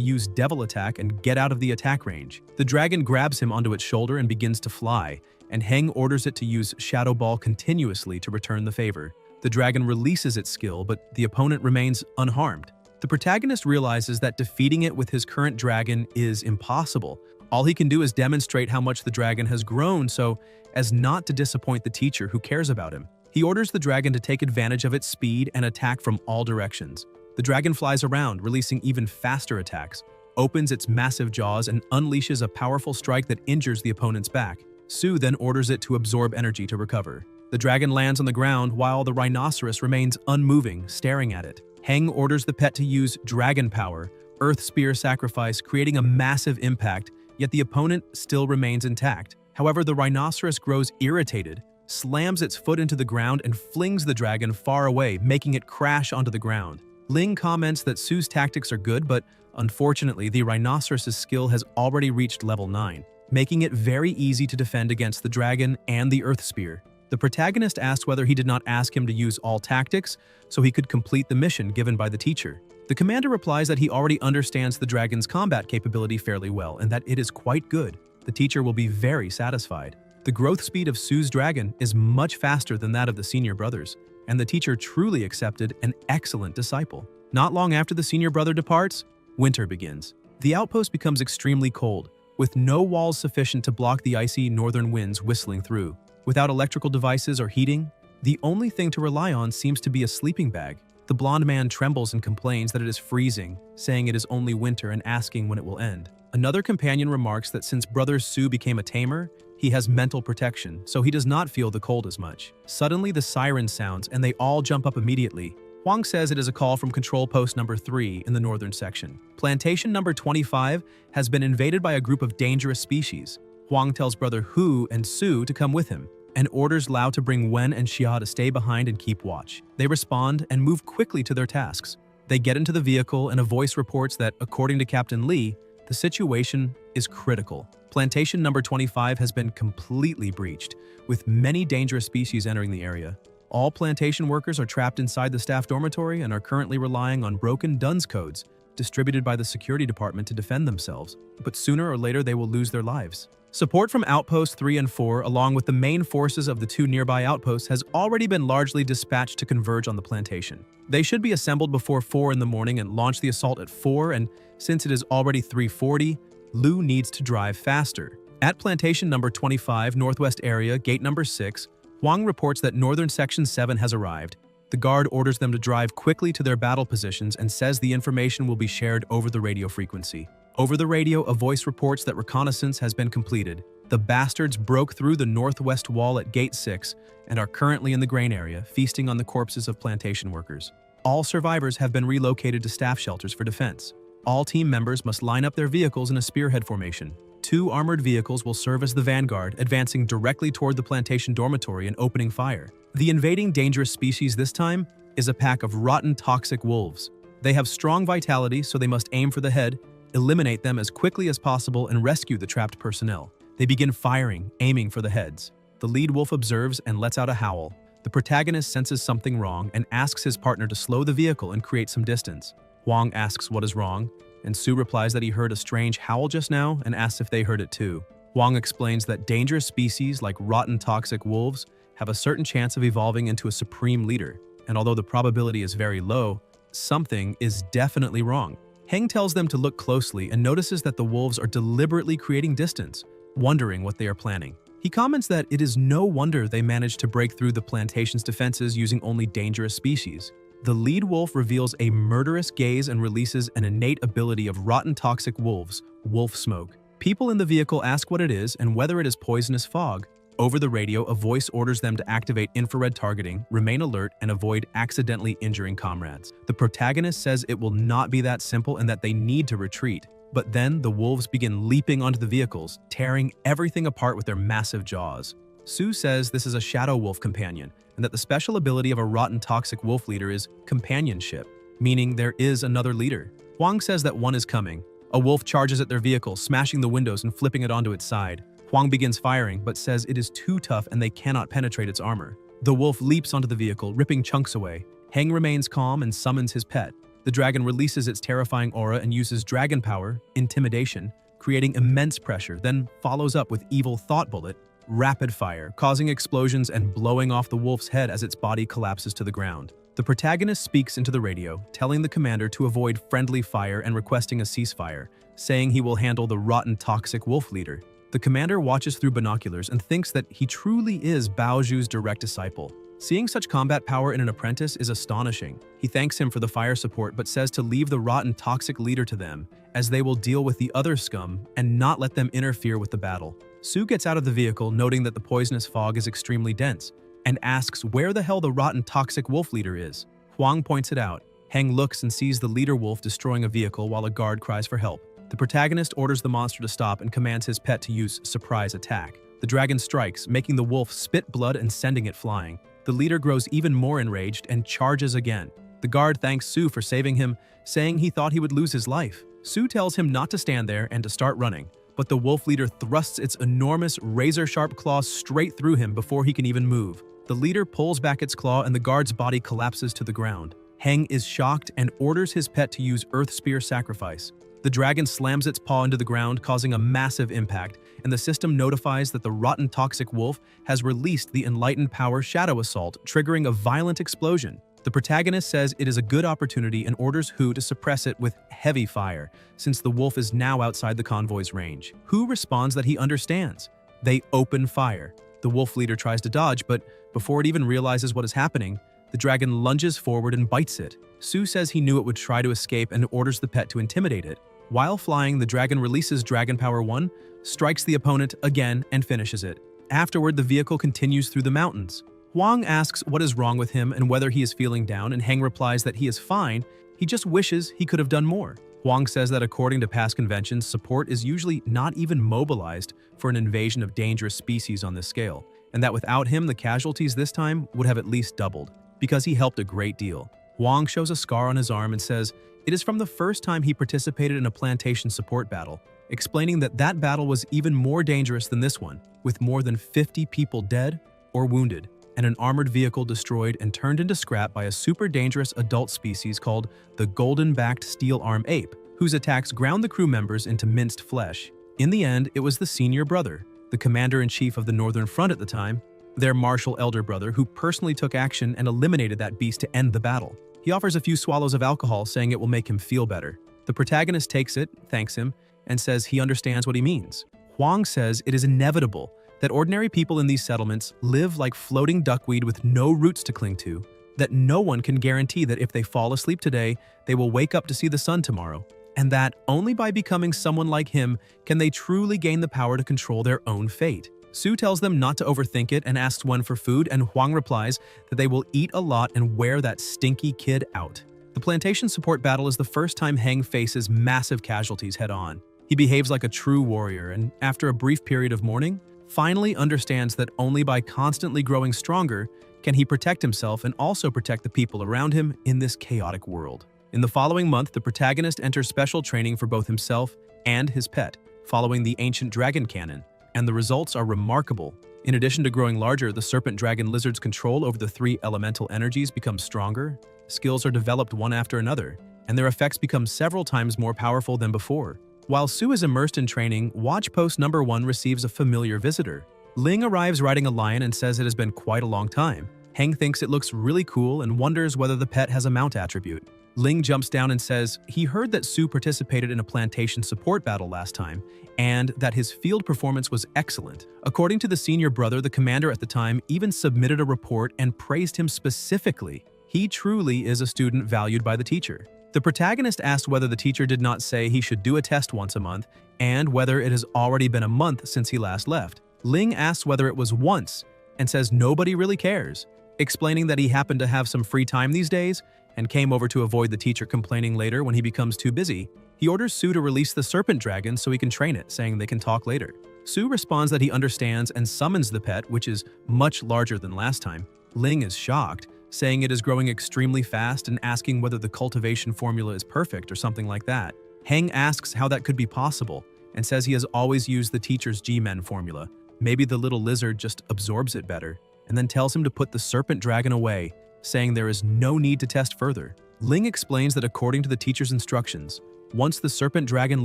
use Devil Attack and get out of the attack range. The dragon grabs him onto its shoulder and begins to fly, and Heng orders it to use Shadow Ball continuously to return the favor. The dragon releases its skill, but the opponent remains unharmed. The protagonist realizes that defeating it with his current dragon is impossible. All he can do is demonstrate how much the dragon has grown so as not to disappoint the teacher who cares about him. He orders the dragon to take advantage of its speed and attack from all directions. The dragon flies around, releasing even faster attacks, opens its massive jaws, and unleashes a powerful strike that injures the opponent's back. Su then orders it to absorb energy to recover. The dragon lands on the ground while the rhinoceros remains unmoving, staring at it. Heng orders the pet to use Dragon Power, Earth Spear Sacrifice, creating a massive impact, yet the opponent still remains intact. However, the rhinoceros grows irritated, slams its foot into the ground, and flings the dragon far away, making it crash onto the ground. Ling comments that Su's tactics are good, but unfortunately, the rhinoceros's skill has already reached level 9, making it very easy to defend against the dragon and the Earth Spear. The protagonist asks whether he did not ask him to use all tactics so he could complete the mission given by the teacher. The commander replies that he already understands the dragon's combat capability fairly well and that it is quite good. The teacher will be very satisfied. The growth speed of Su's dragon is much faster than that of the senior brothers, and the teacher truly accepted an excellent disciple. Not long after the senior brother departs, winter begins. The outpost becomes extremely cold, with no walls sufficient to block the icy northern winds whistling through. Without electrical devices or heating, the only thing to rely on seems to be a sleeping bag. The blonde man trembles and complains that it is freezing, saying it is only winter and asking when it will end. Another companion remarks that since brother Su became a tamer, he has mental protection, so he does not feel the cold as much. Suddenly, the siren sounds and they all jump up immediately. Huang says it is a call from control post number 3 in the northern section. Plantation number 25 has been invaded by a group of dangerous species. Huang tells brother Hu and Su to come with him, and orders Lao to bring Wen and Xia to stay behind and keep watch. They respond and move quickly to their tasks. They get into the vehicle, and a voice reports that, according to Captain Li, the situation is critical. Plantation number 25 has been completely breached, with many dangerous species entering the area. All plantation workers are trapped inside the staff dormitory and are currently relying on broken DUNS codes distributed by the security department to defend themselves, but sooner or later they will lose their lives. Support from Outposts 3 and 4, along with the main forces of the 2 nearby outposts, has already been largely dispatched to converge on the plantation. They should be assembled before 4 in the morning and launch the assault at 4, and since it is already 3:40, Lu needs to drive faster. At Plantation number 25, Northwest Area, Gate number 6, Huang reports that Northern Section 7 has arrived. The guard orders them to drive quickly to their battle positions and says the information will be shared over the radio frequency. Over the radio, a voice reports that reconnaissance has been completed. The bastards broke through the northwest wall at Gate 6 and are currently in the grain area, feasting on the corpses of plantation workers. All survivors have been relocated to staff shelters for defense. All team members must line up their vehicles in a spearhead formation. 2 armored vehicles will serve as the vanguard, advancing directly toward the plantation dormitory and opening fire. The invading dangerous species this time is a pack of rotten toxic wolves. They have strong vitality, so they must aim for the head, eliminate them as quickly as possible, and rescue the trapped personnel. They begin firing, aiming for the heads. The lead wolf observes and lets out a howl. The protagonist senses something wrong and asks his partner to slow the vehicle and create some distance. Huang asks what is wrong, and Su replies that he heard a strange howl just now and asks if they heard it too. Huang explains that dangerous species like rotten toxic wolves have a certain chance of evolving into a supreme leader, and although the probability is very low, something is definitely wrong. Heng tells them to look closely and notices that the wolves are deliberately creating distance, wondering what they are planning. He comments that it is no wonder they managed to break through the plantation's defenses using only dangerous species. The lead wolf reveals a murderous gaze and releases an innate ability of rotten toxic wolves, wolf smoke. People in the vehicle ask what it is and whether it is poisonous fog. Over the radio, a voice orders them to activate infrared targeting, remain alert, and avoid accidentally injuring comrades. The protagonist says it will not be that simple and that they need to retreat. But then the wolves begin leaping onto the vehicles, tearing everything apart with their massive jaws. Su says this is a shadow wolf companion, and that the special ability of a rotten toxic wolf leader is companionship, meaning there is another leader. Huang says that one is coming. A wolf charges at their vehicle, smashing the windows and flipping it onto its side. Huang begins firing, but says it is too tough and they cannot penetrate its armor. The wolf leaps onto the vehicle, ripping chunks away. Heng remains calm and summons his pet. The dragon releases its terrifying aura and uses dragon power, intimidation, creating immense pressure, then follows up with evil thought bullet, rapid fire, causing explosions and blowing off the wolf's head as its body collapses to the ground. The protagonist speaks into the radio, telling the commander to avoid friendly fire and requesting a ceasefire, saying he will handle the rotten toxic wolf leader. The commander watches through binoculars and thinks that he truly is Bao Zhu's direct disciple. Seeing such combat power in an apprentice is astonishing. He thanks him for the fire support but says to leave the rotten toxic leader to them, as they will deal with the other scum and not let them interfere with the battle. Su gets out of the vehicle, noting that the poisonous fog is extremely dense, and asks where the hell the rotten toxic wolf leader is. Huang points it out. Heng looks and sees the leader wolf destroying a vehicle while a guard cries for help. The protagonist orders the monster to stop and commands his pet to use surprise attack. The dragon strikes, making the wolf spit blood and sending it flying. The leader grows even more enraged and charges again. The guard thanks Su for saving him, saying he thought he would lose his life. Su tells him not to stand there and to start running, but the wolf leader thrusts its enormous razor-sharp claws straight through him before he can even move. The leader pulls back its claw and the guard's body collapses to the ground. Heng is shocked and orders his pet to use Earth Spear Sacrifice. The dragon slams its paw into the ground, causing a massive impact, and the system notifies that the rotten toxic wolf has released the enlightened power Shadow Assault, triggering a violent explosion. The protagonist says it is a good opportunity and orders Hu to suppress it with heavy fire, since the wolf is now outside the convoy's range. Hu responds that he understands. They open fire. The wolf leader tries to dodge, but before it even realizes what is happening, the dragon lunges forward and bites it. Su says he knew it would try to escape and orders the pet to intimidate it. While flying, the dragon releases Dragon Power 1, strikes the opponent again, and finishes it. Afterward, the vehicle continues through the mountains. Huang asks what is wrong with him and whether he is feeling down, and Heng replies that he is fine, he just wishes he could have done more. Huang says that according to past conventions, support is usually not even mobilized for an invasion of dangerous species on this scale, and that without him, the casualties this time would have at least doubled, because he helped a great deal. Huang shows a scar on his arm and says it is from the first time he participated in a plantation support battle, explaining that that battle was even more dangerous than this one, with more than 50 people dead or wounded, and an armored vehicle destroyed and turned into scrap by a super dangerous adult species called the golden-backed steel arm ape, whose attacks ground the crew members into minced flesh. In the end, it was the senior brother, the commander-in-chief of the Northern Front at the time, their martial elder brother, who personally took action and eliminated that beast to end the battle. He offers a few swallows of alcohol, saying it will make him feel better. The protagonist takes it, thanks him, and says he understands what he means. Huang says it is inevitable that ordinary people in these settlements live like floating duckweed with no roots to cling to, that no one can guarantee that if they fall asleep today, they will wake up to see the sun tomorrow. and that only by becoming someone like him can they truly gain the power to control their own fate. Su tells them not to overthink it and asks when for food, and Huang replies that they will eat a lot and wear that stinky kid out. The plantation support battle is the first time Heng faces massive casualties head-on. He behaves like a true warrior, and after a brief period of mourning, finally understands that only by constantly growing stronger can he protect himself and also protect the people around him in this chaotic world. In the following month, the protagonist enters special training for both himself and his pet, following the ancient dragon canon, and the results are remarkable. In addition to growing larger, the serpent dragon lizard's control over the three elemental energies becomes stronger, skills are developed one after another, and their effects become several times more powerful than before. While Su is immersed in training, Watch Post number 1 receives a familiar visitor. Ling arrives riding a lion and says it has been quite a long time. Heng thinks it looks really cool and wonders whether the pet has a mount attribute. Ling jumps down and says he heard that Su participated in a plantation support battle last time, and that his field performance was excellent. According to the senior brother, the commander at the time even submitted a report and praised him specifically. He truly is a student valued by the teacher. The protagonist asked whether the teacher did not say he should do a test once a month, and whether it has already been a month since he last left. Ling asks whether it was once, and says nobody really cares, explaining that he happened to have some free time these days and came over to avoid the teacher complaining later when he becomes too busy. He orders Su to release the serpent dragon so he can train it, saying they can talk later. Su responds that he understands and summons the pet, which is much larger than last time. Ling is shocked, saying it is growing extremely fast and asking whether the cultivation formula is perfect or something like that. Heng asks how that could be possible and says he has always used the teacher's G-Men formula. Maybe the little lizard just absorbs it better, and then tells him to put the serpent dragon away, saying there is no need to test further. Ling explains that according to the teacher's instructions, once the serpent dragon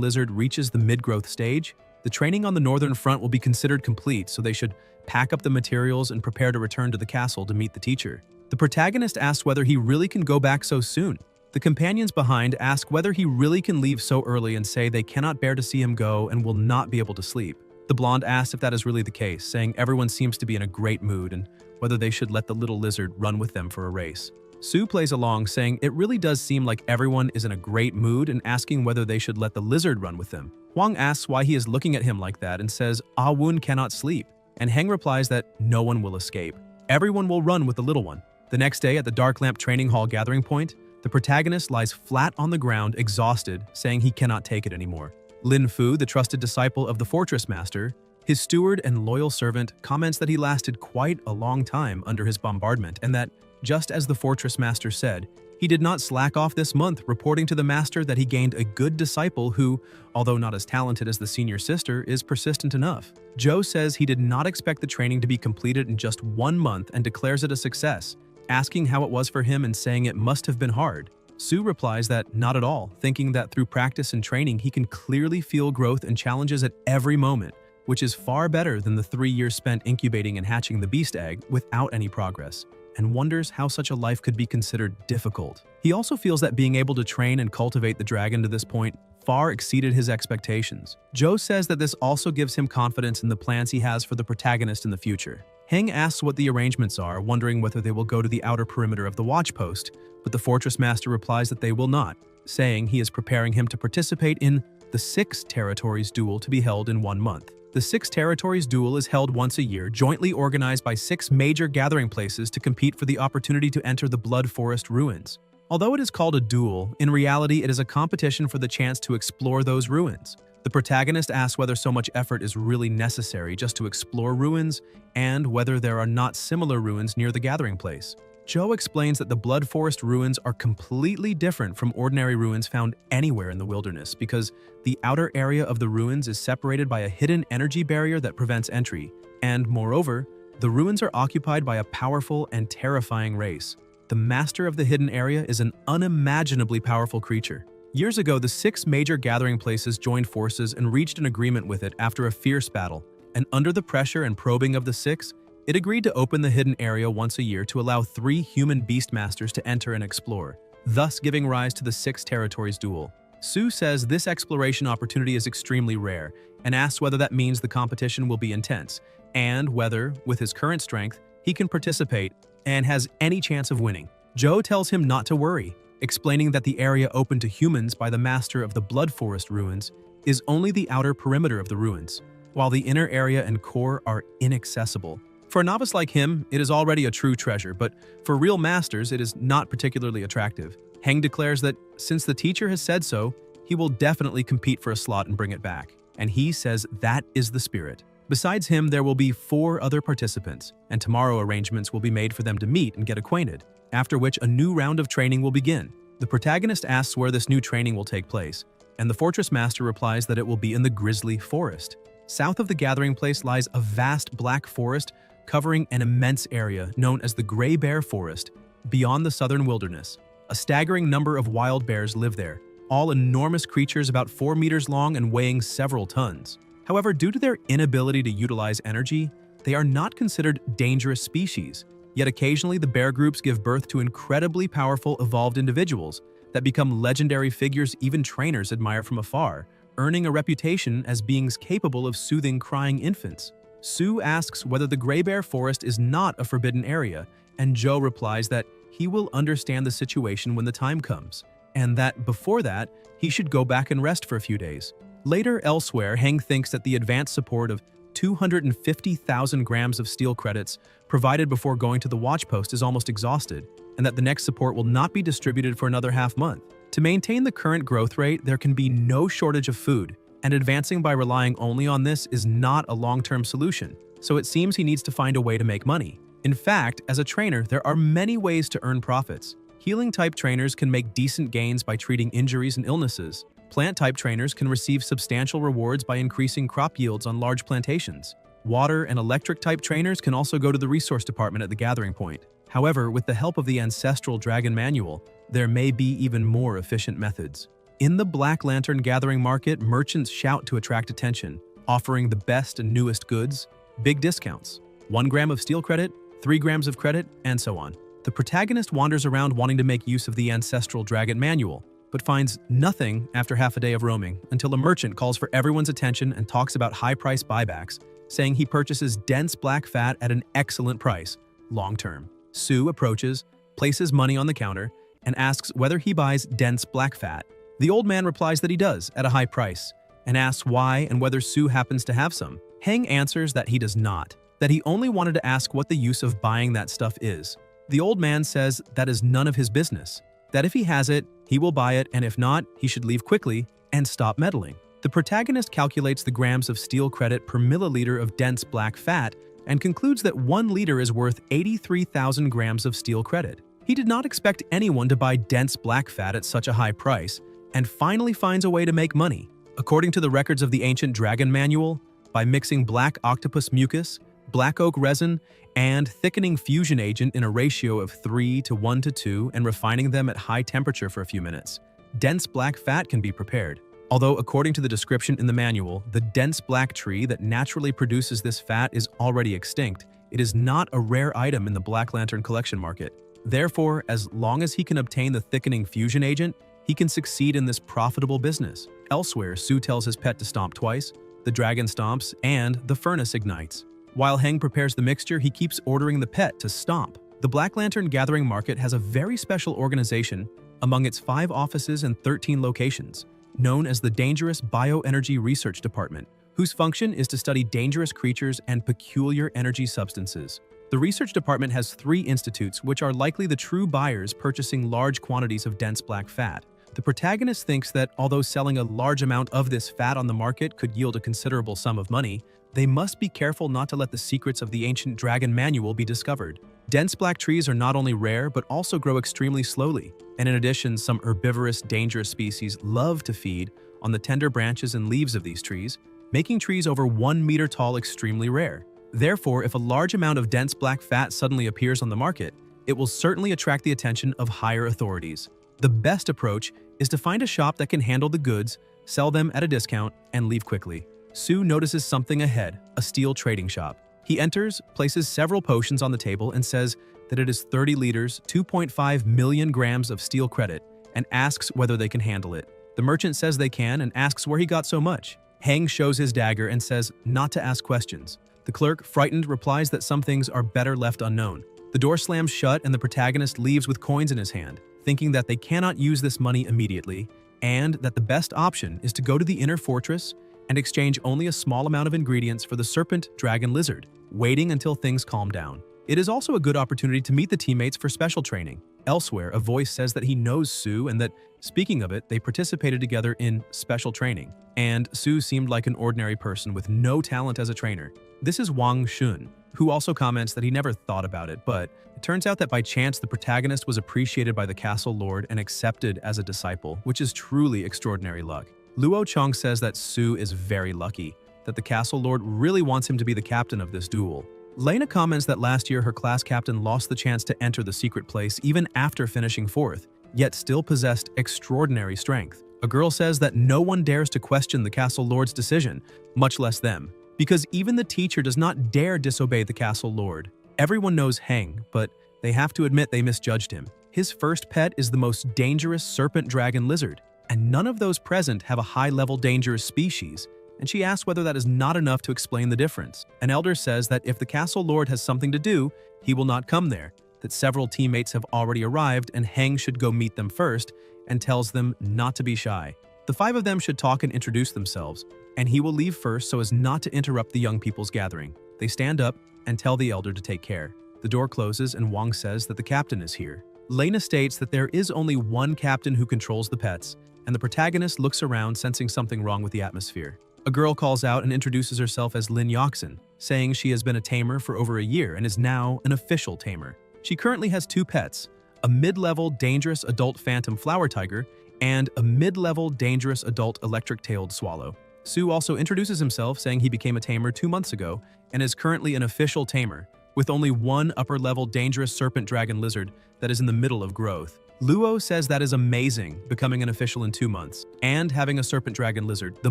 lizard reaches the mid-growth stage, the training on the northern front will be considered complete, so they should pack up the materials and prepare to return to the castle to meet the teacher. The protagonist asks whether he really can go back so soon. The companions behind ask whether he really can leave so early and say they cannot bear to see him go and will not be able to sleep. The blonde asks if that is really the case, saying everyone seems to be in a great mood and whether they should let the little lizard run with them for a race. Su plays along, saying it really does seem like everyone is in a great mood and asking whether they should let the lizard run with them. Huang asks why he is looking at him like that and says Awun cannot sleep, and Heng replies that no one will escape. Everyone will run with the little one. The next day at the Dark Lamp Training Hall gathering point, the protagonist lies flat on the ground, exhausted, saying he cannot take it anymore. Lin Fu, the trusted disciple of the Fortress Master, his steward and loyal servant, comments that he lasted quite a long time under his bombardment and that, just as the Fortress Master said, he did not slack off this month, reporting to the Master that he gained a good disciple who, although not as talented as the senior sister, is persistent enough. Zhou says he did not expect the training to be completed in just 1 month and declares it a success, asking how it was for him and saying it must have been hard. Su replies that not at all, thinking that through practice and training he can clearly feel growth and challenges at every moment, which is far better than the 3 years spent incubating and hatching the beast egg without any progress, and wonders how such a life could be considered difficult. He also feels that being able to train and cultivate the dragon to this point far exceeded his expectations. Zhou says that this also gives him confidence in the plans he has for the protagonist in the future. Heng asks what the arrangements are, wondering whether they will go to the outer perimeter of the watch post, but the Fortress Master replies that they will not, saying he is preparing him to participate in the 6 territories duel to be held in 1 month. The 6 territories duel is held once a year, jointly organized by 6 major gathering places to compete for the opportunity to enter the Blood Forest ruins. Although it is called a duel, in reality it is a competition for the chance to explore those ruins. The protagonist asks whether so much effort is really necessary just to explore ruins, and whether there are not similar ruins near the gathering place. Zhou explains that the Blood Forest ruins are completely different from ordinary ruins found anywhere in the wilderness because the outer area of the ruins is separated by a hidden energy barrier that prevents entry, and moreover, the ruins are occupied by a powerful and terrifying race. The Master of the Hidden Area is an unimaginably powerful creature. Years ago, the 6 major gathering places joined forces and reached an agreement with it after a fierce battle, and under the pressure and probing of the 6, it agreed to open the hidden area once a year to allow 3 human beastmasters to enter and explore, thus giving rise to the 6 territories duel. Su says this exploration opportunity is extremely rare and asks whether that means the competition will be intense, and whether, with his current strength, he can participate and has any chance of winning. Zhou tells him not to worry, explaining that the area opened to humans by the master of the Blood Forest ruins is only the outer perimeter of the ruins, while the inner area and core are inaccessible. For a novice like him, it is already a true treasure, but for real masters, it is not particularly attractive. Heng declares that since the teacher has said so, he will definitely compete for a slot and bring it back. And he says that is the spirit. Besides him, there will be 4 other participants, and tomorrow arrangements will be made for them to meet and get acquainted, after which a new round of training will begin. The protagonist asks where this new training will take place, and the fortress master replies that it will be in the Grizzly Forest. South of the gathering place lies a vast black forest covering an immense area known as the Gray Bear Forest, beyond the southern wilderness. A staggering number of wild bears live there, all enormous creatures about 4 meters long and weighing several tons. However, due to their inability to utilize energy, they are not considered dangerous species, yet occasionally the bear groups give birth to incredibly powerful evolved individuals that become legendary figures even trainers admire from afar, earning a reputation as beings capable of soothing crying infants. Sue asks whether the Gray Bear Forest is not a forbidden area, and Joe replies that he will understand the situation when the time comes, and that before that, he should go back and rest for a few days. Later, elsewhere, Heng thinks that the advanced support of 250,000 grams of steel credits provided before going to the watch post is almost exhausted, and that the next support will not be distributed for another half month. To maintain the current growth rate, there can be no shortage of food, and advancing by relying only on this is not a long-term solution, so it seems he needs to find a way to make money. In fact, as a trainer, there are many ways to earn profits. Healing-type trainers can make decent gains by treating injuries and illnesses. Plant-type trainers can receive substantial rewards by increasing crop yields on large plantations. Water and electric-type trainers can also go to the resource department at the gathering point. However, with the help of the ancestral dragon manual, there may be even more efficient methods. In the Black Lantern gathering market, merchants shout to attract attention, offering the best and newest goods, big discounts, 1 gram of steel credit, 3 grams of credit, and so on. The protagonist wanders around wanting to make use of the ancestral dragon manual, but finds nothing after half a day of roaming until a merchant calls for everyone's attention and talks about high-price buybacks, saying he purchases dense black fat at an excellent price, long-term. Sue approaches, places money on the counter, and asks whether he buys dense black fat. The old man replies that he does, at a high price, and asks why and whether Sue happens to have some. Heng answers that he does not, that he only wanted to ask what the use of buying that stuff is. The old man says that is none of his business, that if he has it, he will buy it, and if not, he should leave quickly and stop meddling. The protagonist calculates the grams of steel credit per milliliter of dense black fat and concludes that 1 liter is worth 83,000 grams of steel credit. He did not expect anyone to buy dense black fat at such a high price, and finally finds a way to make money. According to the records of the ancient dragon manual, by mixing black octopus mucus, black oak resin, and thickening fusion agent in a ratio of 3 to 1 to 2 and refining them at high temperature for a few minutes, dense black fat can be prepared. Although according to the description in the manual, the dense black tree that naturally produces this fat is already extinct, it is not a rare item in the Black Lantern collection market. Therefore, as long as he can obtain the thickening fusion agent, he can succeed in this profitable business. Elsewhere, Sue tells his pet to stomp twice, the dragon stomps, and the furnace ignites. While Heng prepares the mixture, he keeps ordering the pet to stomp. The Black Lantern Gathering Market has a very special organization among its 5 offices and 13 locations, known as the Dangerous Bioenergy Research Department, whose function is to study dangerous creatures and peculiar energy substances. The research department has 3 institutes which are likely the true buyers purchasing large quantities of dense black fat. The protagonist thinks that although selling a large amount of this fat on the market could yield a considerable sum of money, they must be careful not to let the secrets of the ancient dragon manual be discovered. Dense black trees are not only rare, but also grow extremely slowly, and in addition, some herbivorous, dangerous species love to feed on the tender branches and leaves of these trees, making trees over 1 meter tall extremely rare. Therefore, if a large amount of dense black fat suddenly appears on the market, it will certainly attract the attention of higher authorities. The best approach is to find a shop that can handle the goods, sell them at a discount, and leave quickly. Sue notices something ahead, a steel trading shop. He enters, places several potions on the table, and says that it is 30 liters, 2.5 million grams of steel credit, and asks whether they can handle it. The merchant says they can and asks where he got so much. Heng shows his dagger and says not to ask questions. The clerk, frightened, replies that some things are better left unknown. The door slams shut and the protagonist leaves with coins in his hand, thinking that they cannot use this money immediately, and that the best option is to go to the inner fortress and exchange only a small amount of ingredients for the serpent dragon lizard, waiting until things calm down. It is also a good opportunity to meet the teammates for special training. Elsewhere, a voice says that he knows Sue and that, speaking of it, they participated together in special training. And Sue seemed like an ordinary person with no talent as a trainer. This is Wang Shun, who also comments that he never thought about it, but it turns out that by chance the protagonist was appreciated by the castle lord and accepted as a disciple, which is truly extraordinary luck. Luo Chong says that Sue is very lucky, that the castle lord really wants him to be the captain of this duel. Lena comments that last year her class captain lost the chance to enter the secret place even after finishing 4th, yet still possessed extraordinary strength. A girl says that no one dares to question the castle lord's decision, much less them, because even the teacher does not dare disobey the castle lord. Everyone knows Heng, but they have to admit they misjudged him. His first pet is the most dangerous serpent dragon lizard, and none of those present have a high-level dangerous species, and she asks whether that is not enough to explain the difference. An elder says that if the castle lord has something to do, he will not come there, that several teammates have already arrived and Heng should go meet them first, and tells them not to be shy. The 5 of them should talk and introduce themselves, and he will leave first so as not to interrupt the young people's gathering. They stand up and tell the elder to take care. The door closes and Wang says that the captain is here. Lena states that there is only one captain who controls the pets, and the protagonist looks around sensing something wrong with the atmosphere. A girl calls out and introduces herself as Lin Yoxin, saying she has been a tamer for over a year and is now an official tamer. She currently has 2 pets, a mid-level dangerous adult phantom flower tiger and a mid-level dangerous adult electric-tailed swallow. Sue also introduces himself, saying he became a tamer 2 months ago and is currently an official tamer, with only one upper-level dangerous serpent dragon lizard that is in the middle of growth. Luo says that is amazing, becoming an official in 2 months, and having a serpent dragon lizard, the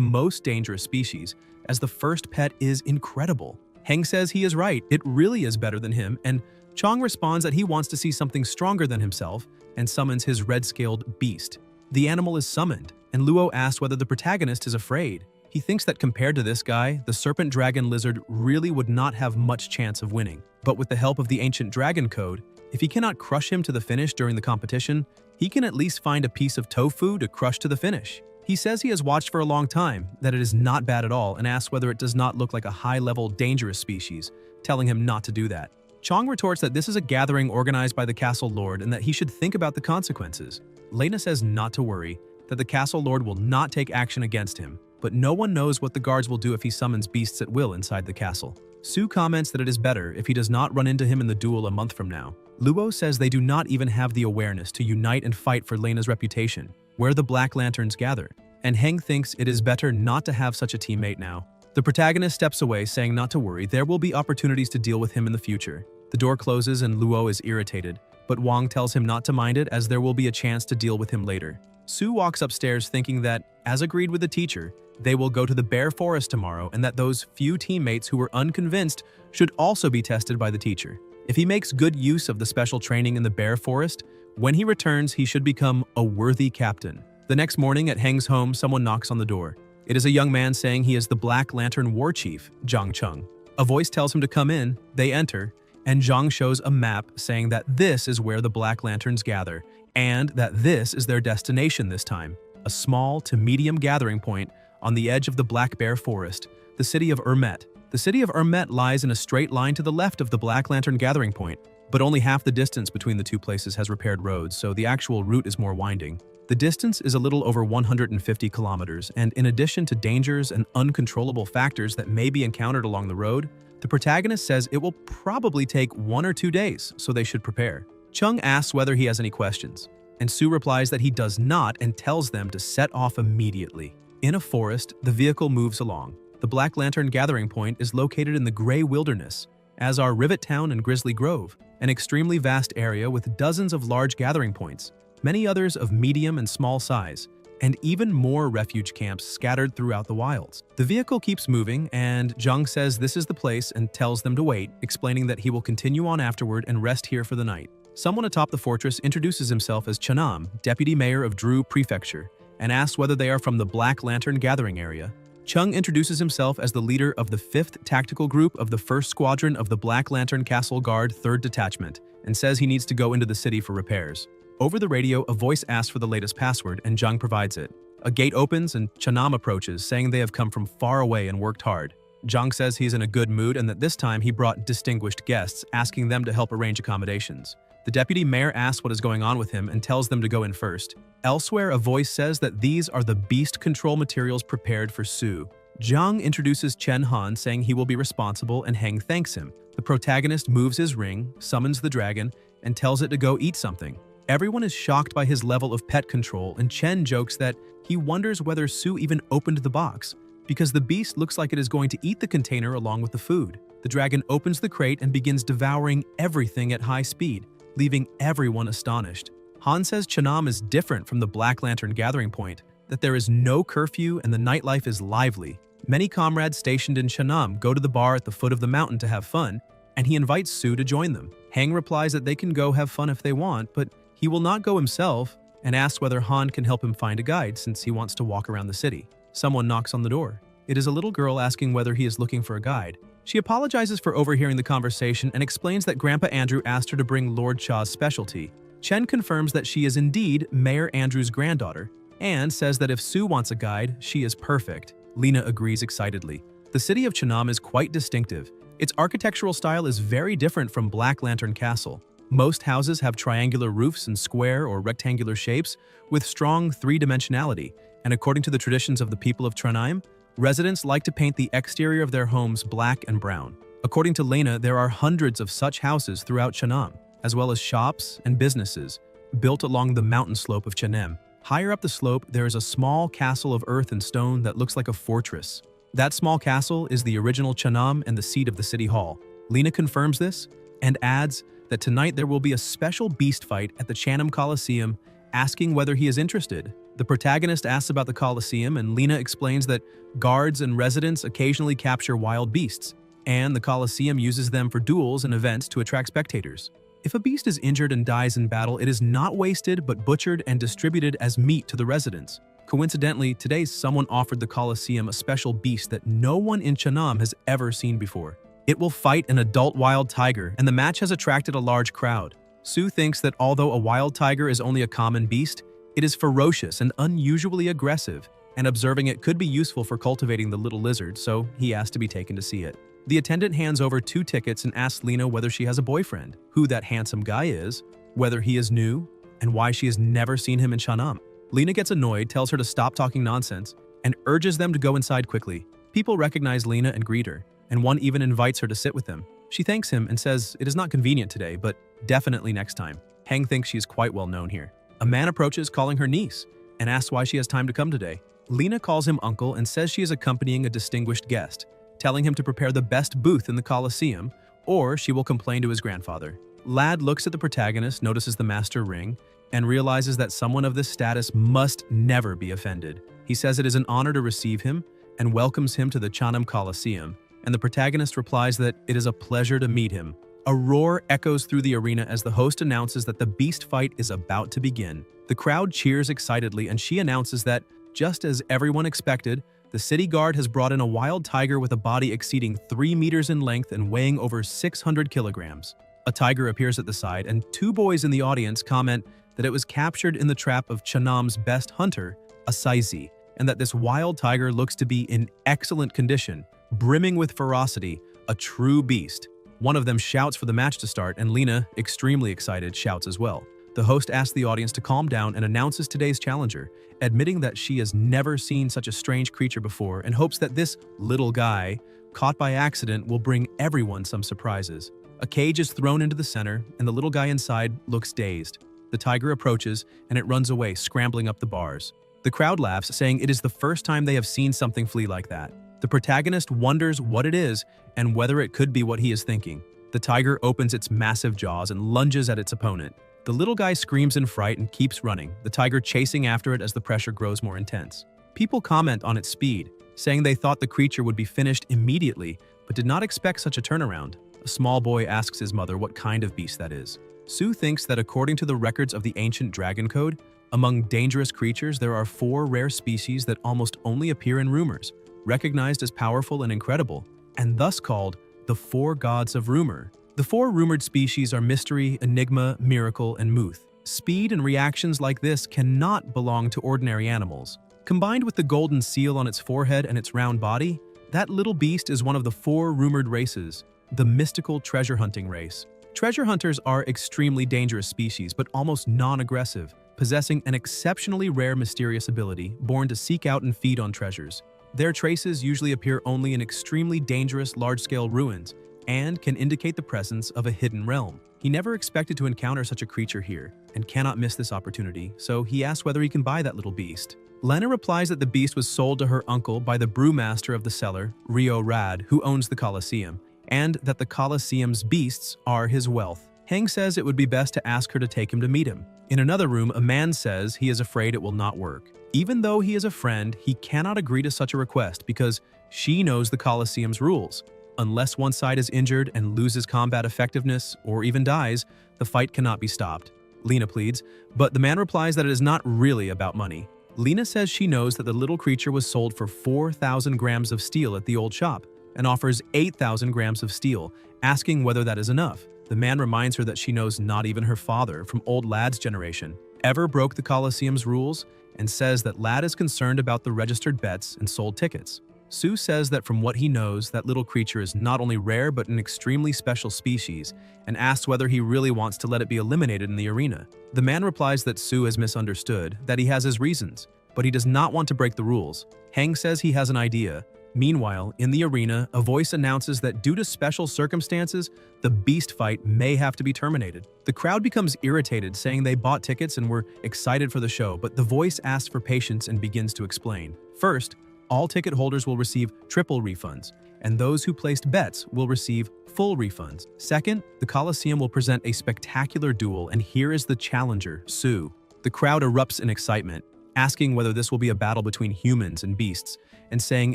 most dangerous species, as the first pet is incredible. Heng says he is right, it really is better than him, and Chong responds that he wants to see something stronger than himself and summons his red-scaled beast. The animal is summoned, and Luo asks whether the protagonist is afraid. He thinks that compared to this guy, the serpent dragon lizard really would not have much chance of winning. But with the help of the ancient dragon code, if he cannot crush him to the finish during the competition, he can at least find a piece of tofu to crush to the finish. He says he has watched for a long time, that it is not bad at all, and asks whether it does not look like a high-level dangerous species, telling him not to do that. Chong retorts that this is a gathering organized by the castle lord and that he should think about the consequences. Lena says not to worry, that the castle lord will not take action against him, but no one knows what the guards will do if he summons beasts at will inside the castle. Sue comments that it is better if he does not run into him in the duel a month from now. Luo says they do not even have the awareness to unite and fight for Lena's reputation, where the Black Lanterns gather, and Heng thinks it is better not to have such a teammate now. The protagonist steps away, saying not to worry, there will be opportunities to deal with him in the future. The door closes and Luo is irritated, but Wang tells him not to mind it as there will be a chance to deal with him later. Sue walks upstairs thinking that, as agreed with the teacher, they will go to the Bear Forest tomorrow and that those few teammates who were unconvinced should also be tested by the teacher. If he makes good use of the special training in the Bear Forest, when he returns he should become a worthy captain. The next morning at Heng's home, someone knocks on the door. It is a young man saying he is the Black Lantern War Chief, Zhang Cheng. A voice tells him to come in, they enter, and Zhang shows a map saying that this is where the Black Lanterns gather, and that this is their destination this time, a small to medium gathering point on the edge of the Black Bear Forest, the city of Ermet. The city of Ermet lies in a straight line to the left of the Black Lantern gathering point, but only half the distance between the two places has repaired roads, so the actual route is more winding. The distance is a little over 150 kilometers, and in addition to dangers and uncontrollable factors that may be encountered along the road, the protagonist says it will probably take 1 or 2 days, so they should prepare. Chung asks whether he has any questions, and Sue replies that he does not and tells them to set off immediately. In a forest, the vehicle moves along. The Black Lantern gathering point is located in the Gray Wilderness, as are Rivet Town and Grizzly Grove, an extremely vast area with dozens of large gathering points, many others of medium and small size, and even more refuge camps scattered throughout the wilds. The vehicle keeps moving, and Zhang says this is the place and tells them to wait, explaining that he will continue on afterward and rest here for the night. Someone atop the fortress introduces himself as Chanam, deputy mayor of Dru Prefecture, and asks whether they are from the Black Lantern gathering area. Chung introduces himself as the leader of the 5th Tactical Group of the 1st Squadron of the Black Lantern Castle Guard 3rd Detachment, and says he needs to go into the city for repairs. Over the radio, a voice asks for the latest password, and Jung provides it. A gate opens, and Chanam approaches, saying they have come from far away and worked hard. Jung says he's in a good mood and that this time he brought distinguished guests, asking them to help arrange accommodations. The deputy mayor asks what is going on with him and tells them to go in first. Elsewhere, a voice says that these are the beast control materials prepared for Su. Jung introduces Chen Han, saying he will be responsible, and Heng thanks him. The protagonist moves his ring, summons the dragon, and tells it to go eat something. Everyone is shocked by his level of pet control, and Chen jokes that he wonders whether Su even opened the box, because the beast looks like it is going to eat the container along with the food. The dragon opens the crate and begins devouring everything at high speed, leaving everyone astonished. Han says Chanam is different from the Black Lantern gathering point, that there is no curfew and the nightlife is lively. Many comrades stationed in Chanam go to the bar at the foot of the mountain to have fun, and he invites Su to join them. Heng replies that they can go have fun if they want, but he will not go himself, and asks whether Han can help him find a guide since he wants to walk around the city. Someone knocks on the door. It is a little girl asking whether he is looking for a guide. She apologizes for overhearing the conversation and explains that Grandpa Andrew asked her to bring Lord Cha's specialty. Chen confirms that she is indeed Mayor Andrew's granddaughter, and says that if Su wants a guide, she is perfect. Lena agrees excitedly. The city of Chanam is quite distinctive. Its architectural style is very different from Black Lantern Castle. Most houses have triangular roofs and square or rectangular shapes with strong three-dimensionality, and according to the traditions of the people of Trondheim, residents like to paint the exterior of their homes black and brown. According to Lena, there are hundreds of such houses throughout Chanam, as well as shops and businesses built along the mountain slope of Chenem. Higher up the slope, there is a small castle of earth and stone that looks like a fortress. That small castle is the original Chanam and the seat of the city hall. Lena confirms this and adds that tonight there will be a special beast fight at the Chanam Coliseum, asking whether he is interested. The protagonist asks about the Coliseum, and Lena explains that guards and residents occasionally capture wild beasts, and the Coliseum uses them for duels and events to attract spectators. If a beast is injured and dies in battle, it is not wasted but butchered and distributed as meat to the residents. Coincidentally, today someone offered the Coliseum a special beast that no one in Chanam has ever seen before. It will fight an adult wild tiger, and the match has attracted a large crowd. Su thinks that although a wild tiger is only a common beast, it is ferocious and unusually aggressive, and observing it could be useful for cultivating the little lizard, so he asked to be taken to see it. The attendant hands over 2 tickets and asks Lena whether she has a boyfriend, who that handsome guy is, whether he is new, and why she has never seen him in Chanam. Lena gets annoyed, tells her to stop talking nonsense, and urges them to go inside quickly. People recognize Lena and greet her, and one even invites her to sit with them. She thanks him and says it is not convenient today, but definitely next time. Heng thinks she is quite well known here. A man approaches, calling her niece, and asks why she has time to come today. Lena calls him uncle and says she is accompanying a distinguished guest, telling him to prepare the best booth in the Coliseum, or she will complain to his grandfather. Lad looks at the protagonist, notices the master ring, and realizes that someone of this status must never be offended. He says it is an honor to receive him and welcomes him to the Chanam Coliseum, and the protagonist replies that it is a pleasure to meet him. A roar echoes through the arena as the host announces that the beast fight is about to begin. The crowd cheers excitedly, and she announces that, just as everyone expected, the city guard has brought in a wild tiger with a body exceeding 3 meters in length and weighing over 600 kilograms. A tiger appears at the side, and 2 boys in the audience comment that it was captured in the trap of Chanam's best hunter, a Saizi, and that this wild tiger looks to be in excellent condition, brimming with ferocity, a true beast. One of them shouts for the match to start, and Lena, extremely excited, shouts as well. The host asks the audience to calm down and announces today's challenger, admitting that she has never seen such a strange creature before and hopes that this little guy, caught by accident, will bring everyone some surprises. A cage is thrown into the center, and the little guy inside looks dazed. The tiger approaches, and it runs away, scrambling up the bars. The crowd laughs, saying it is the first time they have seen something flee like that. The protagonist wonders what it is and whether it could be what he is thinking. The tiger opens its massive jaws and lunges at its opponent. The little guy screams in fright and keeps running, the tiger chasing after it as the pressure grows more intense. People comment on its speed, saying they thought the creature would be finished immediately, but did not expect such a turnaround. A small boy asks his mother what kind of beast that is. Su thinks that according to the records of the ancient Dragon Code, among dangerous creatures there are 4 rare species that almost only appear in rumors, recognized as powerful and incredible, and thus called the 4 gods of rumor. The 4 rumored species are Mystery, Enigma, Miracle, and Muth. Speed and reactions like this cannot belong to ordinary animals. Combined with the golden seal on its forehead and its round body, that little beast is one of the 4 rumored races, the mystical treasure hunting race. Treasure hunters are extremely dangerous species, but almost non-aggressive, possessing an exceptionally rare mysterious ability, born to seek out and feed on treasures. Their traces usually appear only in extremely dangerous large-scale ruins and can indicate the presence of a hidden realm. He never expected to encounter such a creature here and cannot miss this opportunity, so he asks whether he can buy that little beast. Lena replies that the beast was sold to her uncle by the brewmaster of the cellar, Rio Rad, who owns the Colosseum, and that the Colosseum's beasts are his wealth. Heng says it would be best to ask her to take him to meet him. In another room, a man says he is afraid it will not work. Even though he is a friend, he cannot agree to such a request because she knows the Colosseum's rules. Unless one side is injured and loses combat effectiveness or even dies, the fight cannot be stopped. Lena pleads, but the man replies that it is not really about money. Lena says she knows that the little creature was sold for 4,000 grams of steel at the old shop and offers 8,000 grams of steel, asking whether that is enough. The man reminds her that she knows not even her father, from old Lad's generation, ever broke the Colosseum's rules, and says that Lad is concerned about the registered bets and sold tickets. Sue says that from what he knows, that little creature is not only rare but an extremely special species, and asks whether he really wants to let it be eliminated in the arena. The man replies that Sue has misunderstood, that he has his reasons, but he does not want to break the rules. Heng says he has an idea. Meanwhile, in the arena, a voice announces that due to special circumstances, the beast fight may have to be terminated. The crowd becomes irritated, saying they bought tickets and were excited for the show, but the voice asks for patience and begins to explain. First, all ticket holders will receive triple refunds, and those who placed bets will receive full refunds. Second, the Colosseum will present a spectacular duel, and here is the challenger, Sue. The crowd erupts in excitement, asking whether this will be a battle between humans and beasts, and saying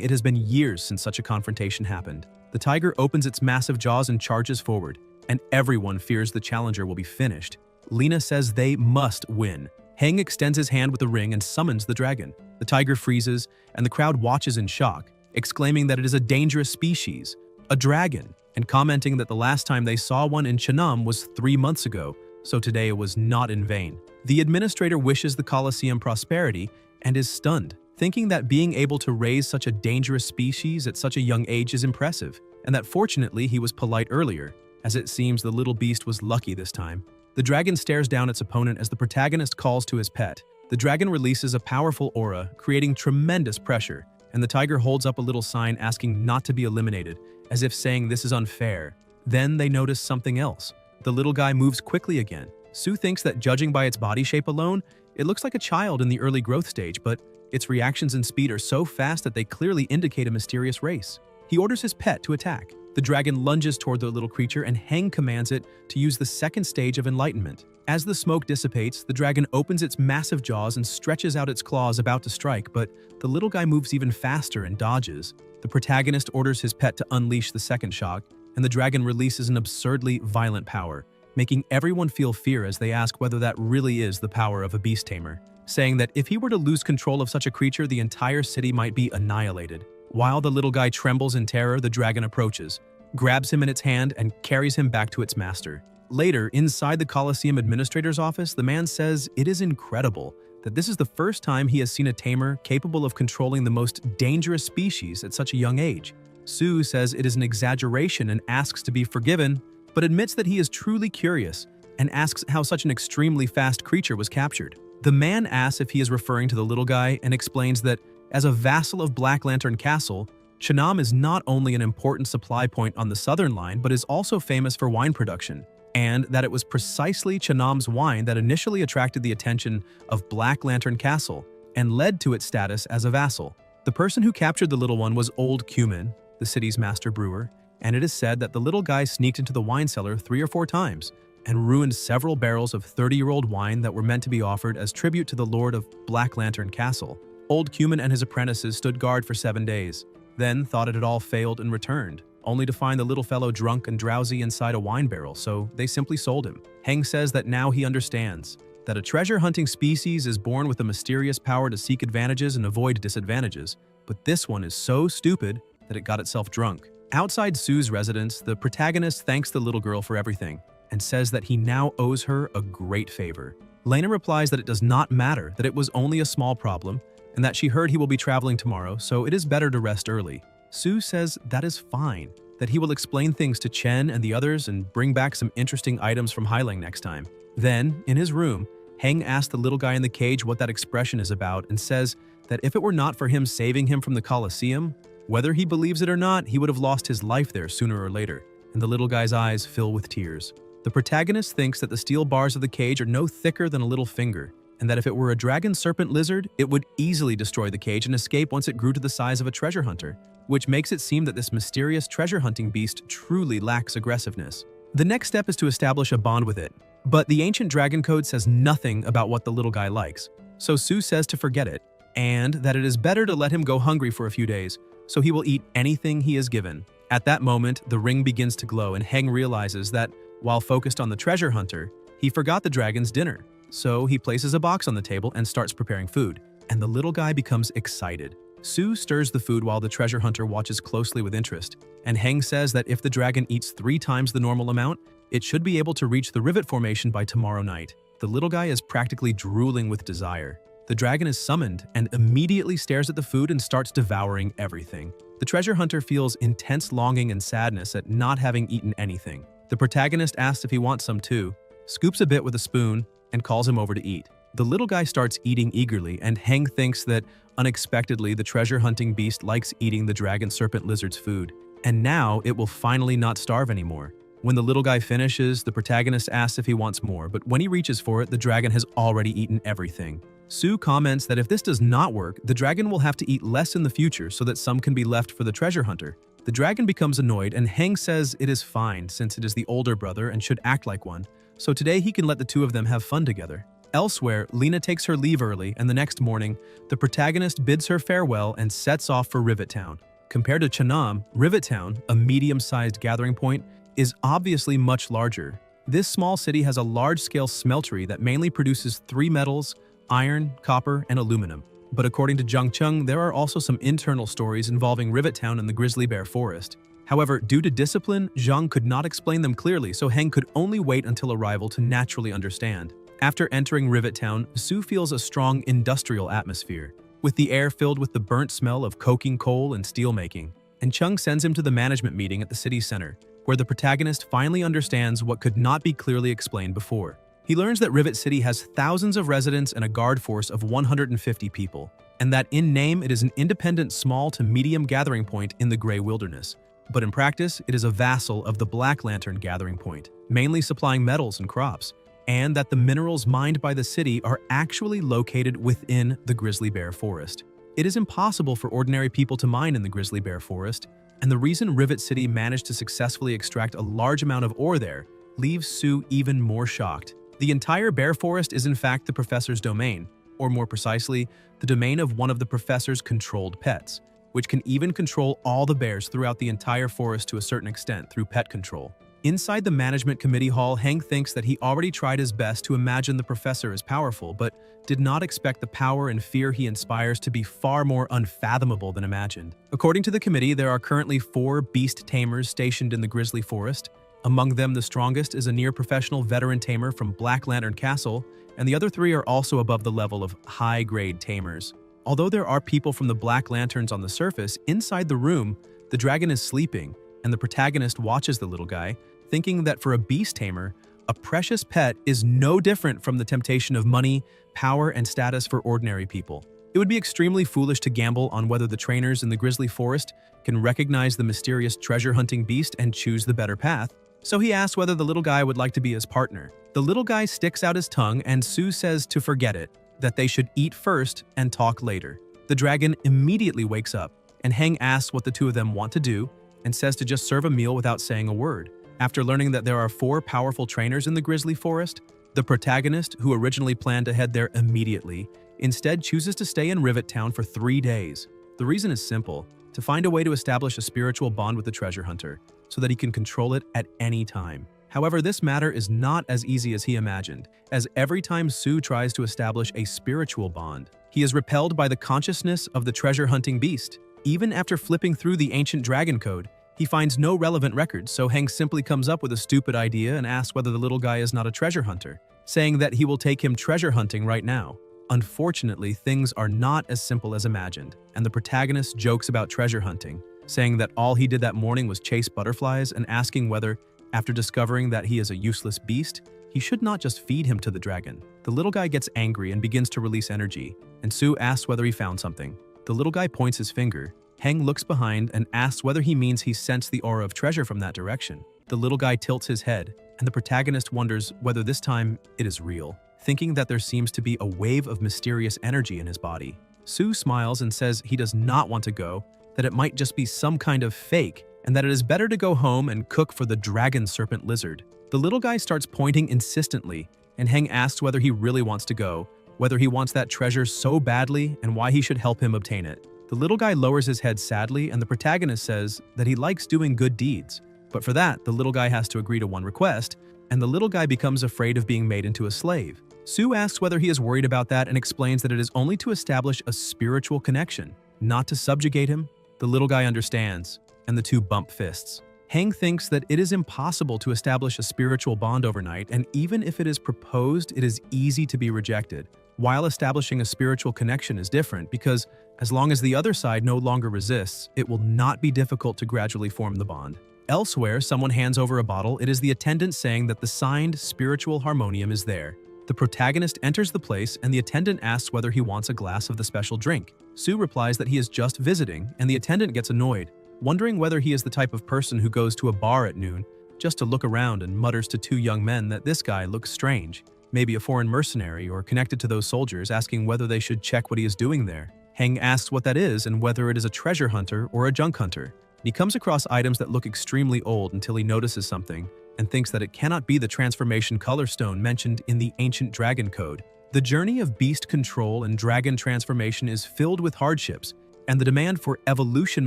it has been years since such a confrontation happened. The tiger opens its massive jaws and charges forward, and everyone fears the challenger will be finished. Lena says they must win. Heng extends his hand with the ring and summons the dragon. The tiger freezes, and the crowd watches in shock, exclaiming that it is a dangerous species, a dragon, and commenting that the last time they saw one in Chennam was 3 months ago, so today it was not in vain. The administrator wishes the Colosseum prosperity and is stunned, thinking that being able to raise such a dangerous species at such a young age is impressive, and that fortunately he was polite earlier, as it seems the little beast was lucky this time. The dragon stares down its opponent as the protagonist calls to his pet. The dragon releases a powerful aura, creating tremendous pressure, and the tiger holds up a little sign asking not to be eliminated, as if saying this is unfair. Then they notice something else. The little guy moves quickly again. Sue thinks that judging by its body shape alone, it looks like a child in the early growth stage, but its reactions and speed are so fast that they clearly indicate a mysterious race. He orders his pet to attack. The dragon lunges toward the little creature, and Heng commands it to use the second stage of enlightenment. As the smoke dissipates, the dragon opens its massive jaws and stretches out its claws about to strike, but the little guy moves even faster and dodges. The protagonist orders his pet to unleash the second shock, and the dragon releases an absurdly violent power, making everyone feel fear as they ask whether that really is the power of a beast tamer, saying that if he were to lose control of such a creature, the entire city might be annihilated. While the little guy trembles in terror, the dragon approaches, grabs him in its hand, and carries him back to its master. Later, inside the Colosseum administrator's office, the man says it is incredible that this is the first time he has seen a tamer capable of controlling the most dangerous species at such a young age. Sue says it is an exaggeration and asks to be forgiven, but admits that he is truly curious and asks how such an extremely fast creature was captured. The man asks if he is referring to the little guy and explains that as a vassal of Black Lantern Castle, Chennam is not only an important supply point on the Southern Line, but is also famous for wine production, and that it was precisely Chennam's wine that initially attracted the attention of Black Lantern Castle and led to its status as a vassal. The person who captured the little one was Old Cumin, the city's master brewer, and it is said that the little guy sneaked into the wine cellar 3 or 4 times and ruined several barrels of 30-year-old wine that were meant to be offered as tribute to the Lord of Black Lantern Castle. Old Cumin and his apprentices stood guard for 7 days, then thought it had all failed and returned, only to find the little fellow drunk and drowsy inside a wine barrel, so they simply sold him. Heng says that now he understands that a treasure-hunting species is born with a mysterious power to seek advantages and avoid disadvantages, but this one is so stupid that it got itself drunk. Outside Sue's residence, the protagonist thanks the little girl for everything and says that he now owes her a great favor. Lena replies that it does not matter, that it was only a small problem, and that she heard he will be traveling tomorrow, so it is better to rest early. Sue says that is fine, that he will explain things to Chen and the others and bring back some interesting items from Hailing next time. Then, in his room, Heng asks the little guy in the cage what that expression is about and says that if it were not for him saving him from the Colosseum, whether he believes it or not, he would have lost his life there sooner or later, and the little guy's eyes fill with tears. The protagonist thinks that the steel bars of the cage are no thicker than a little finger, and that if it were a dragon serpent lizard, it would easily destroy the cage and escape once it grew to the size of a treasure hunter, which makes it seem that this mysterious treasure hunting beast truly lacks aggressiveness. The next step is to establish a bond with it, but the ancient dragon code says nothing about what the little guy likes, so Sue says to forget it, and that it is better to let him go hungry for a few days, so he will eat anything he is given. At that moment, the ring begins to glow and Heng realizes that, while focused on the treasure hunter, he forgot the dragon's dinner. So he places a box on the table and starts preparing food, and the little guy becomes excited. Sue stirs the food while the treasure hunter watches closely with interest, and Heng says that if the dragon eats 3 times the normal amount, it should be able to reach the rivet formation by tomorrow night. The little guy is practically drooling with desire. The dragon is summoned and immediately stares at the food and starts devouring everything. The treasure hunter feels intense longing and sadness at not having eaten anything. The protagonist asks if he wants some too, scoops a bit with a spoon, and calls him over to eat. The little guy starts eating eagerly, and Heng thinks that, unexpectedly, the treasure-hunting beast likes eating the dragon serpent lizard's food, and now it will finally not starve anymore. When the little guy finishes, the protagonist asks if he wants more, but when he reaches for it, the dragon has already eaten everything. Sue comments that if this does not work, the dragon will have to eat less in the future so that some can be left for the treasure hunter. The dragon becomes annoyed, and Heng says it is fine since it is the older brother and should act like one, so today he can let the two of them have fun together. Elsewhere, Lena takes her leave early, and the next morning, the protagonist bids her farewell and sets off for Rivet Town. Compared to Chanam, Rivet Town, a medium-sized gathering point, is obviously much larger. This small city has a large-scale smeltery that mainly produces 3 metals, iron, copper, and aluminum. But according to Zhang Cheng, there are also some internal stories involving Rivet Town and the Grizzly Bear Forest. However, due to discipline, Zhang could not explain them clearly, so Heng could only wait until arrival to naturally understand. After entering Rivet Town, Sue feels a strong industrial atmosphere, with the air filled with the burnt smell of coking coal and steelmaking. And Chung sends him to the management meeting at the city center, where the protagonist finally understands what could not be clearly explained before. He learns that Rivet City has thousands of residents and a guard force of 150 people, and that in name it is an independent small to medium gathering point in the Grey Wilderness. But in practice, it is a vassal of the Black Lantern gathering point, mainly supplying metals and crops, and that the minerals mined by the city are actually located within the Grizzly Bear Forest. It is impossible for ordinary people to mine in the Grizzly Bear Forest, and the reason Rivet City managed to successfully extract a large amount of ore there leaves Sue even more shocked. The entire bear forest is in fact the professor's domain, or more precisely, the domain of one of the professor's controlled pets, which can even control all the bears throughout the entire forest to a certain extent through pet control. Inside the management committee hall, Hank thinks that he already tried his best to imagine the professor as powerful, but did not expect the power and fear he inspires to be far more unfathomable than imagined. According to the committee, there are currently 4 beast tamers stationed in the Grizzly Forest. Among them, the strongest is a near-professional veteran tamer from Black Lantern Castle, and the other 3 are also above the level of high-grade tamers. Although there are people from the Black Lanterns on the surface, inside the room, the dragon is sleeping, and the protagonist watches the little guy, thinking that for a beast tamer, a precious pet is no different from the temptation of money, power, and status for ordinary people. It would be extremely foolish to gamble on whether the trainers in the Grizzly Forest can recognize the mysterious treasure-hunting beast and choose the better path, so he asks whether the little guy would like to be his partner. The little guy sticks out his tongue, and Sue says to forget it, that they should eat first and talk later. The dragon immediately wakes up, and Heng asks what the two of them want to do, and says to just serve a meal without saying a word. After learning that there are 4 powerful trainers in the Grizzly Forest, the protagonist, who originally planned to head there immediately, instead chooses to stay in Rivet Town for 3 days. The reason is simple: to find a way to establish a spiritual bond with the treasure hunter, so that he can control it at any time. However, this matter is not as easy as he imagined, as every time Sue tries to establish a spiritual bond, he is repelled by the consciousness of the treasure-hunting beast. Even after flipping through the ancient dragon code, he finds no relevant records, so Heng simply comes up with a stupid idea and asks whether the little guy is not a treasure hunter. saying that he will take him treasure hunting right now. Unfortunately, things are not as simple as imagined, and the protagonist jokes about treasure hunting, saying that all he did that morning was chase butterflies and asking whether, after discovering that he is a useless beast, he should not just feed him to the dragon. The little guy gets angry and begins to release energy, and Sue asks whether he found something. The little guy points his finger. Heng looks behind and asks whether he means he sensed the aura of treasure from that direction. The little guy tilts his head, and the protagonist wonders whether this time it is real, thinking that there seems to be a wave of mysterious energy in his body. Sue smiles and says he does not want to go, that it might just be some kind of fake, and that it is better to go home and cook for the dragon serpent lizard. The little guy starts pointing insistently, and Heng asks whether he really wants to go, whether he wants that treasure so badly, and why he should help him obtain it. The little guy lowers his head sadly, and the protagonist says that he likes doing good deeds. But for that, the little guy has to agree to one request, and the little guy becomes afraid of being made into a slave. Sue asks whether he is worried about that and explains that it is only to establish a spiritual connection, not to subjugate him. The little guy understands, and the two bump fists. Heng thinks that it is impossible to establish a spiritual bond overnight, and even if it is proposed, it is easy to be rejected. While establishing a spiritual connection is different because as long as the other side no longer resists, it will not be difficult to gradually form the bond. Elsewhere, someone hands over a bottle. It is the attendant saying that the signed spiritual harmonium is there. The protagonist enters the place, and the attendant asks whether he wants a glass of the special drink. Sue replies that he is just visiting, and the attendant gets annoyed, wondering whether he is the type of person who goes to a bar at noon just to look around and mutters to two young men that this guy looks strange, maybe a foreign mercenary or connected to those soldiers, asking whether they should check what he is doing there. Heng asks what that is and whether it is a treasure hunter or a junk hunter. He comes across items that look extremely old until he notices something and thinks that it cannot be the transformation color stone mentioned in the ancient dragon code. The journey of beast control and dragon transformation is filled with hardships, and the demand for evolution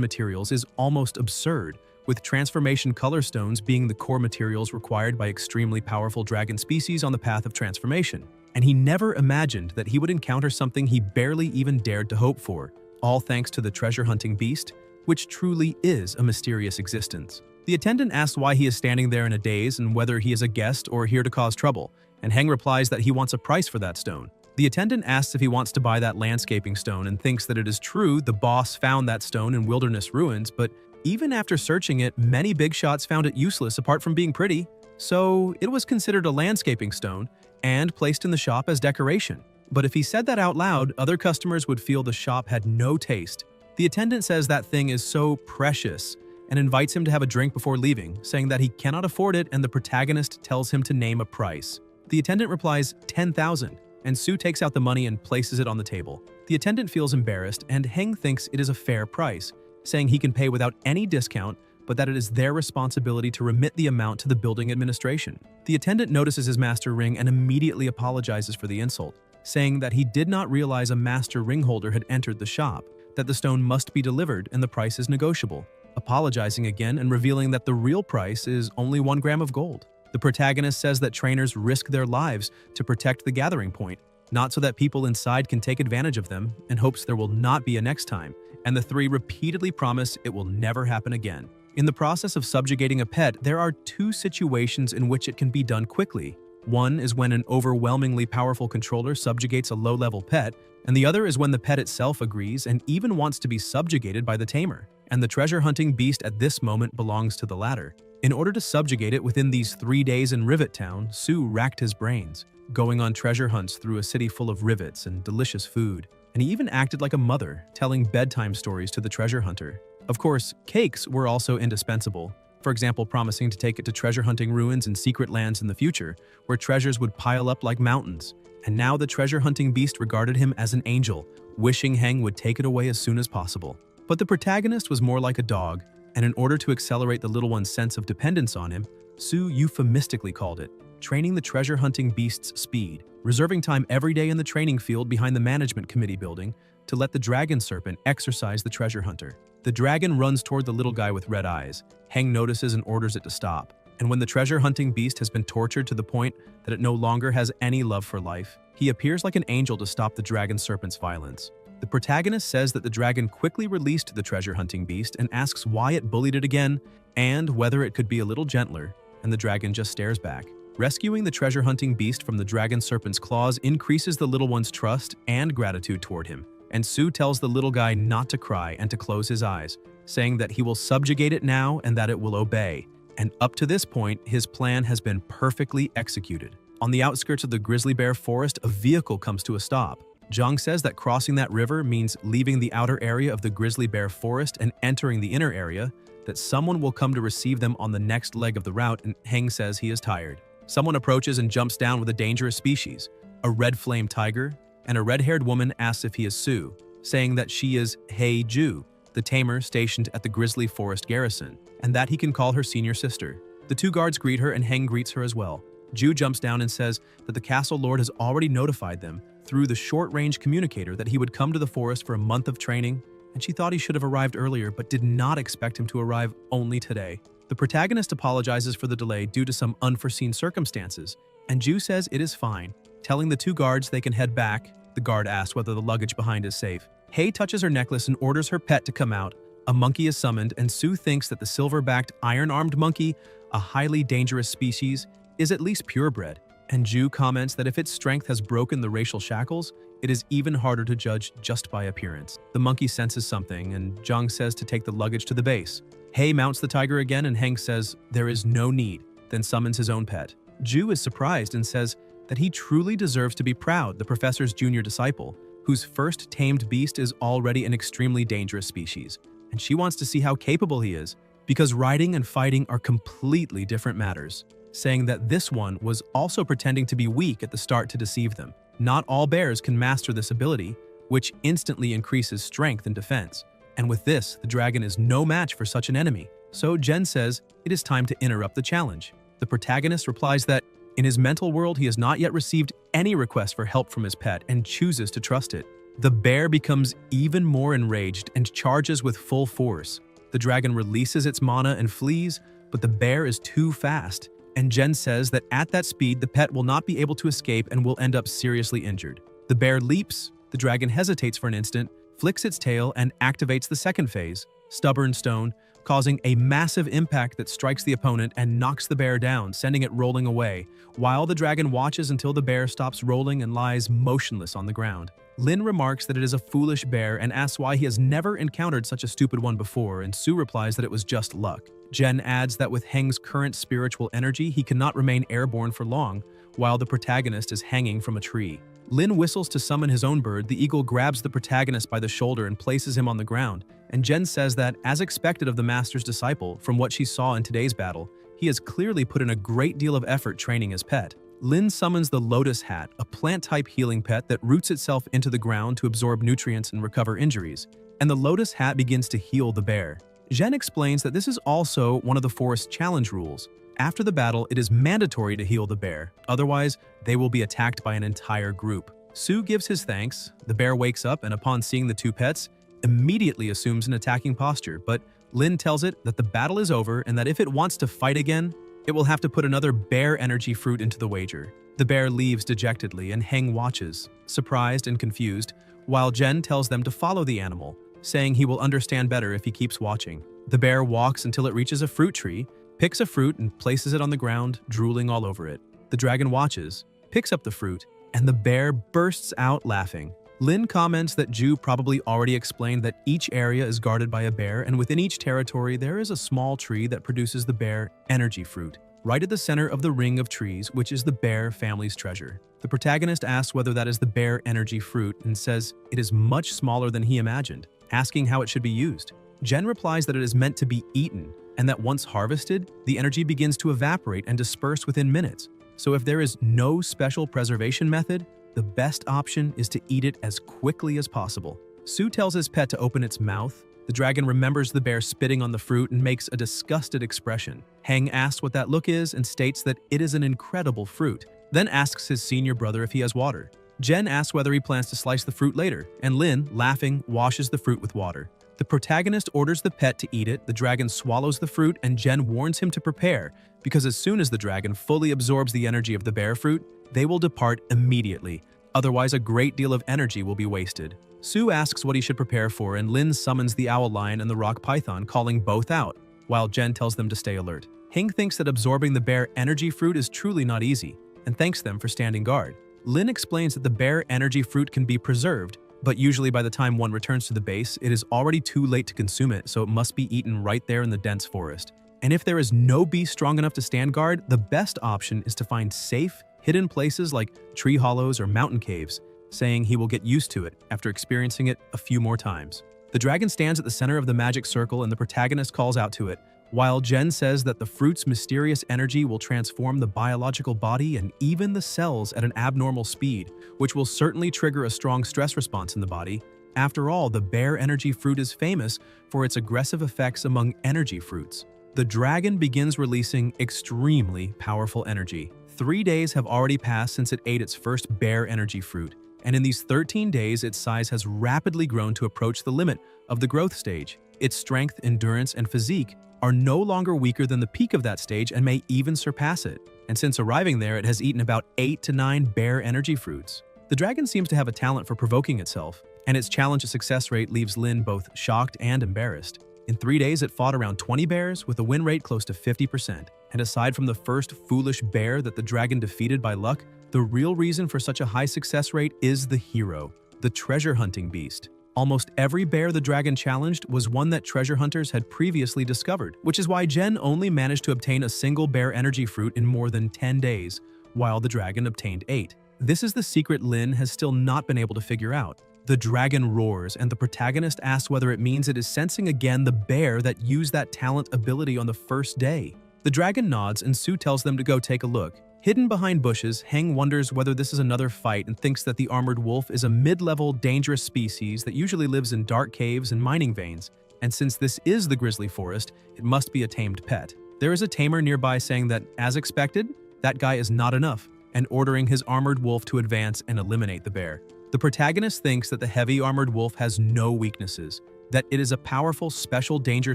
materials is almost absurd, with transformation color stones being the core materials required by extremely powerful dragon species on the path of transformation. And he never imagined that he would encounter something he barely even dared to hope for, all thanks to the treasure hunting beast, which truly is a mysterious existence. The attendant asks why he is standing there in a daze and whether he is a guest or here to cause trouble, and Heng replies that he wants a price for that stone. The attendant asks if he wants to buy that landscaping stone and thinks that it is true the boss found that stone in wilderness ruins, but even after searching it, many big shots found it useless apart from being pretty, so it was considered a landscaping stone and placed in the shop as decoration. But if he said that out loud, other customers would feel the shop had no taste. The attendant says that thing is so precious and invites him to have a drink before leaving, saying that he cannot afford it, and the protagonist tells him to name a price. The attendant replies 10,000, and Sue takes out the money and places it on the table. The attendant feels embarrassed, and Heng thinks it is a fair price, saying he can pay without any discount, but that it is their responsibility to remit the amount to the building administration. The attendant notices his master ring and immediately apologizes for the insult, saying that he did not realize a master ring holder had entered the shop, that the stone must be delivered and the price is negotiable, apologizing again and revealing that the real price is only 1 gram of gold. The protagonist says that trainers risk their lives to protect the gathering point, not so that people inside can take advantage of them, and hopes there will not be a next time, and the three repeatedly promise it will never happen again. In the process of subjugating a pet, there are 2 situations in which it can be done quickly. One is when an overwhelmingly powerful controller subjugates a low-level pet, and the other is when the pet itself agrees and even wants to be subjugated by the tamer. And the treasure hunting beast at this moment belongs to the latter. In order to subjugate it within these 3 days in Rivet Town, Sue racked his brains, going on treasure hunts through a city full of rivets and delicious food. And he even acted like a mother, telling bedtime stories to the treasure hunter. Of course, cakes were also indispensable. For example, promising to take it to treasure hunting ruins and secret lands in the future, where treasures would pile up like mountains. And now the treasure hunting beast regarded him as an angel, wishing Heng would take it away as soon as possible. But the protagonist was more like a dog, and in order to accelerate the little one's sense of dependence on him, Sue euphemistically called it, training the treasure hunting beast's speed, reserving time every day in the training field behind the management committee building to let the dragon serpent exercise the treasure hunter. The dragon runs toward the little guy with red eyes. Heng notices and orders it to stop. And when the treasure hunting beast has been tortured to the point that it no longer has any love for life, he appears like an angel to stop the dragon serpent's violence. The protagonist says that the dragon quickly released the treasure hunting beast and asks why it bullied it again and whether it could be a little gentler, and the dragon just stares back. Rescuing the treasure-hunting beast from the dragon serpent's claws increases the little one's trust and gratitude toward him, and Sue tells the little guy not to cry and to close his eyes, saying that he will subjugate it now and that it will obey. And up to this point, his plan has been perfectly executed. On the outskirts of the grizzly bear forest, a vehicle comes to a stop. Jung says that crossing that river means leaving the outer area of the grizzly bear forest and entering the inner area, that someone will come to receive them on the next leg of the route, and Heng says he is tired. Someone approaches and jumps down with a dangerous species, a red-flame tiger, and a red-haired woman asks if he is Sue, saying that she is Hei Ju, the tamer stationed at the grizzly forest garrison, and that he can call her senior sister. The two guards greet her and Heng greets her as well. Ju jumps down and says that the castle lord has already notified them through the short-range communicator that he would come to the forest for a month of training, and she thought he should have arrived earlier but did not expect him to arrive only today. The protagonist apologizes for the delay due to some unforeseen circumstances, and Ju says it is fine, telling the two guards they can head back. The guard asks whether the luggage behind is safe. Hei touches her necklace and orders her pet to come out. A monkey is summoned, and Sue thinks that the silver-backed, iron-armed monkey, a highly dangerous species, is at least purebred, and Ju comments that if its strength has broken the racial shackles, it is even harder to judge just by appearance. The monkey senses something, and Jung says to take the luggage to the base. Hei mounts the tiger again, and Hank says there is no need, then summons his own pet. Ju is surprised and says that he truly deserves to be proud, the professor's junior disciple, whose first tamed beast is already an extremely dangerous species, and she wants to see how capable he is, because riding and fighting are completely different matters, saying that this one was also pretending to be weak at the start to deceive them. Not all bears can master this ability, which instantly increases strength and defense. And with this, the dragon is no match for such an enemy. So Jen says it is time to interrupt the challenge. The protagonist replies that in his mental world he has not yet received any request for help from his pet and chooses to trust it. The bear becomes even more enraged and charges with full force. The dragon releases its mana and flees, but the bear is too fast, and Jen says that at that speed the pet will not be able to escape and will end up seriously injured. The bear leaps, the dragon hesitates for an instant, flicks its tail, and activates the second phase, Stubborn Stone, causing a massive impact that strikes the opponent and knocks the bear down, sending it rolling away, while the dragon watches until the bear stops rolling and lies motionless on the ground. Lin remarks that it is a foolish bear and asks why he has never encountered such a stupid one before, and Sue replies that it was just luck. Jen adds that with Heng's current spiritual energy, he cannot remain airborne for long, while the protagonist is hanging from a tree. Lin whistles to summon his own bird. The eagle grabs the protagonist by the shoulder and places him on the ground, and Jen says that, as expected of the master's disciple, from what she saw in today's battle, he has clearly put in a great deal of effort training his pet. Lin summons the lotus hat, a plant-type healing pet that roots itself into the ground to absorb nutrients and recover injuries, and the lotus hat begins to heal the bear. Jen explains that this is also one of the forest's challenge rules. After the battle, it is mandatory to heal the bear, otherwise they will be attacked by an entire group. Sue gives his thanks, the bear wakes up and upon seeing the two pets, immediately assumes an attacking posture, but Lin tells it that the battle is over and that if it wants to fight again, it will have to put another bear energy fruit into the wager. The bear leaves dejectedly and Heng watches, surprised and confused, while Jen tells them to follow the animal, saying he will understand better if he keeps watching. The bear walks until it reaches a fruit tree, picks a fruit and places it on the ground, drooling all over it. The dragon watches, picks up the fruit, and the bear bursts out laughing. Lin comments that Ju probably already explained that each area is guarded by a bear, and within each territory there is a small tree that produces the bear energy fruit, right at the center of the ring of trees, which is the bear family's treasure. The protagonist asks whether that is the bear energy fruit and says it is much smaller than he imagined, asking how it should be used. Jen replies that it is meant to be eaten, and that once harvested, the energy begins to evaporate and disperse within minutes. So if there is no special preservation method, the best option is to eat it as quickly as possible. Sue tells his pet to open its mouth. The dragon remembers the bear spitting on the fruit and makes a disgusted expression. Heng asks what that look is and states that it is an incredible fruit, then asks his senior brother if he has water. Jen asks whether he plans to slice the fruit later, and Lin, laughing, washes the fruit with water. The protagonist orders the pet to eat it, the dragon swallows the fruit, and Jen warns him to prepare, because as soon as the dragon fully absorbs the energy of the bear fruit, they will depart immediately, otherwise a great deal of energy will be wasted. Sue asks what he should prepare for, and Lin summons the owl lion and the rock python, calling both out, while Jen tells them to stay alert. Heng thinks that absorbing the bear energy fruit is truly not easy, and thanks them for standing guard. Lin explains that the bear energy fruit can be preserved, but usually by the time one returns to the base, it is already too late to consume it, so it must be eaten right there in the dense forest. And if there is no beast strong enough to stand guard, the best option is to find safe, hidden places like tree hollows or mountain caves, saying he will get used to it after experiencing it a few more times. The dragon stands at the center of the magic circle and the protagonist calls out to it, while Jen says that the fruit's mysterious energy will transform the biological body and even the cells at an abnormal speed, which will certainly trigger a strong stress response in the body. After all, the bear energy fruit is famous for its aggressive effects among energy fruits. The dragon begins releasing extremely powerful energy. 3 days have already passed since it ate its first bear energy fruit, and in these 13 days its size has rapidly grown to approach the limit of the growth stage. Its strength, endurance, and physique are no longer weaker than the peak of that stage and may even surpass it. And since arriving there, it has eaten about 8 to 9 bear energy fruits. The dragon seems to have a talent for provoking itself, and its challenge to success rate leaves Lin both shocked and embarrassed. In 3 days, it fought around 20 bears with a win rate close to 50%. And aside from the first foolish bear that the dragon defeated by luck, the real reason for such a high success rate is the hero, the treasure hunting beast. Almost every bear the dragon challenged was one that treasure hunters had previously discovered, which is why Jen only managed to obtain a single bear energy fruit in more than 10 days, while the dragon obtained 8. This is the secret Lin has still not been able to figure out. The dragon roars, and the protagonist asks whether it means it is sensing again the bear that used that talent ability on the first day. The dragon nods, and Sue tells them to go take a look. Hidden behind bushes, Heng wonders whether this is another fight and thinks that the armored wolf is a mid-level, dangerous species that usually lives in dark caves and mining veins, and since this is the grizzly forest, it must be a tamed pet. There is a tamer nearby saying that, as expected, that guy is not enough, and ordering his armored wolf to advance and eliminate the bear. The protagonist thinks that the heavy armored wolf has no weaknesses, that it is a powerful special danger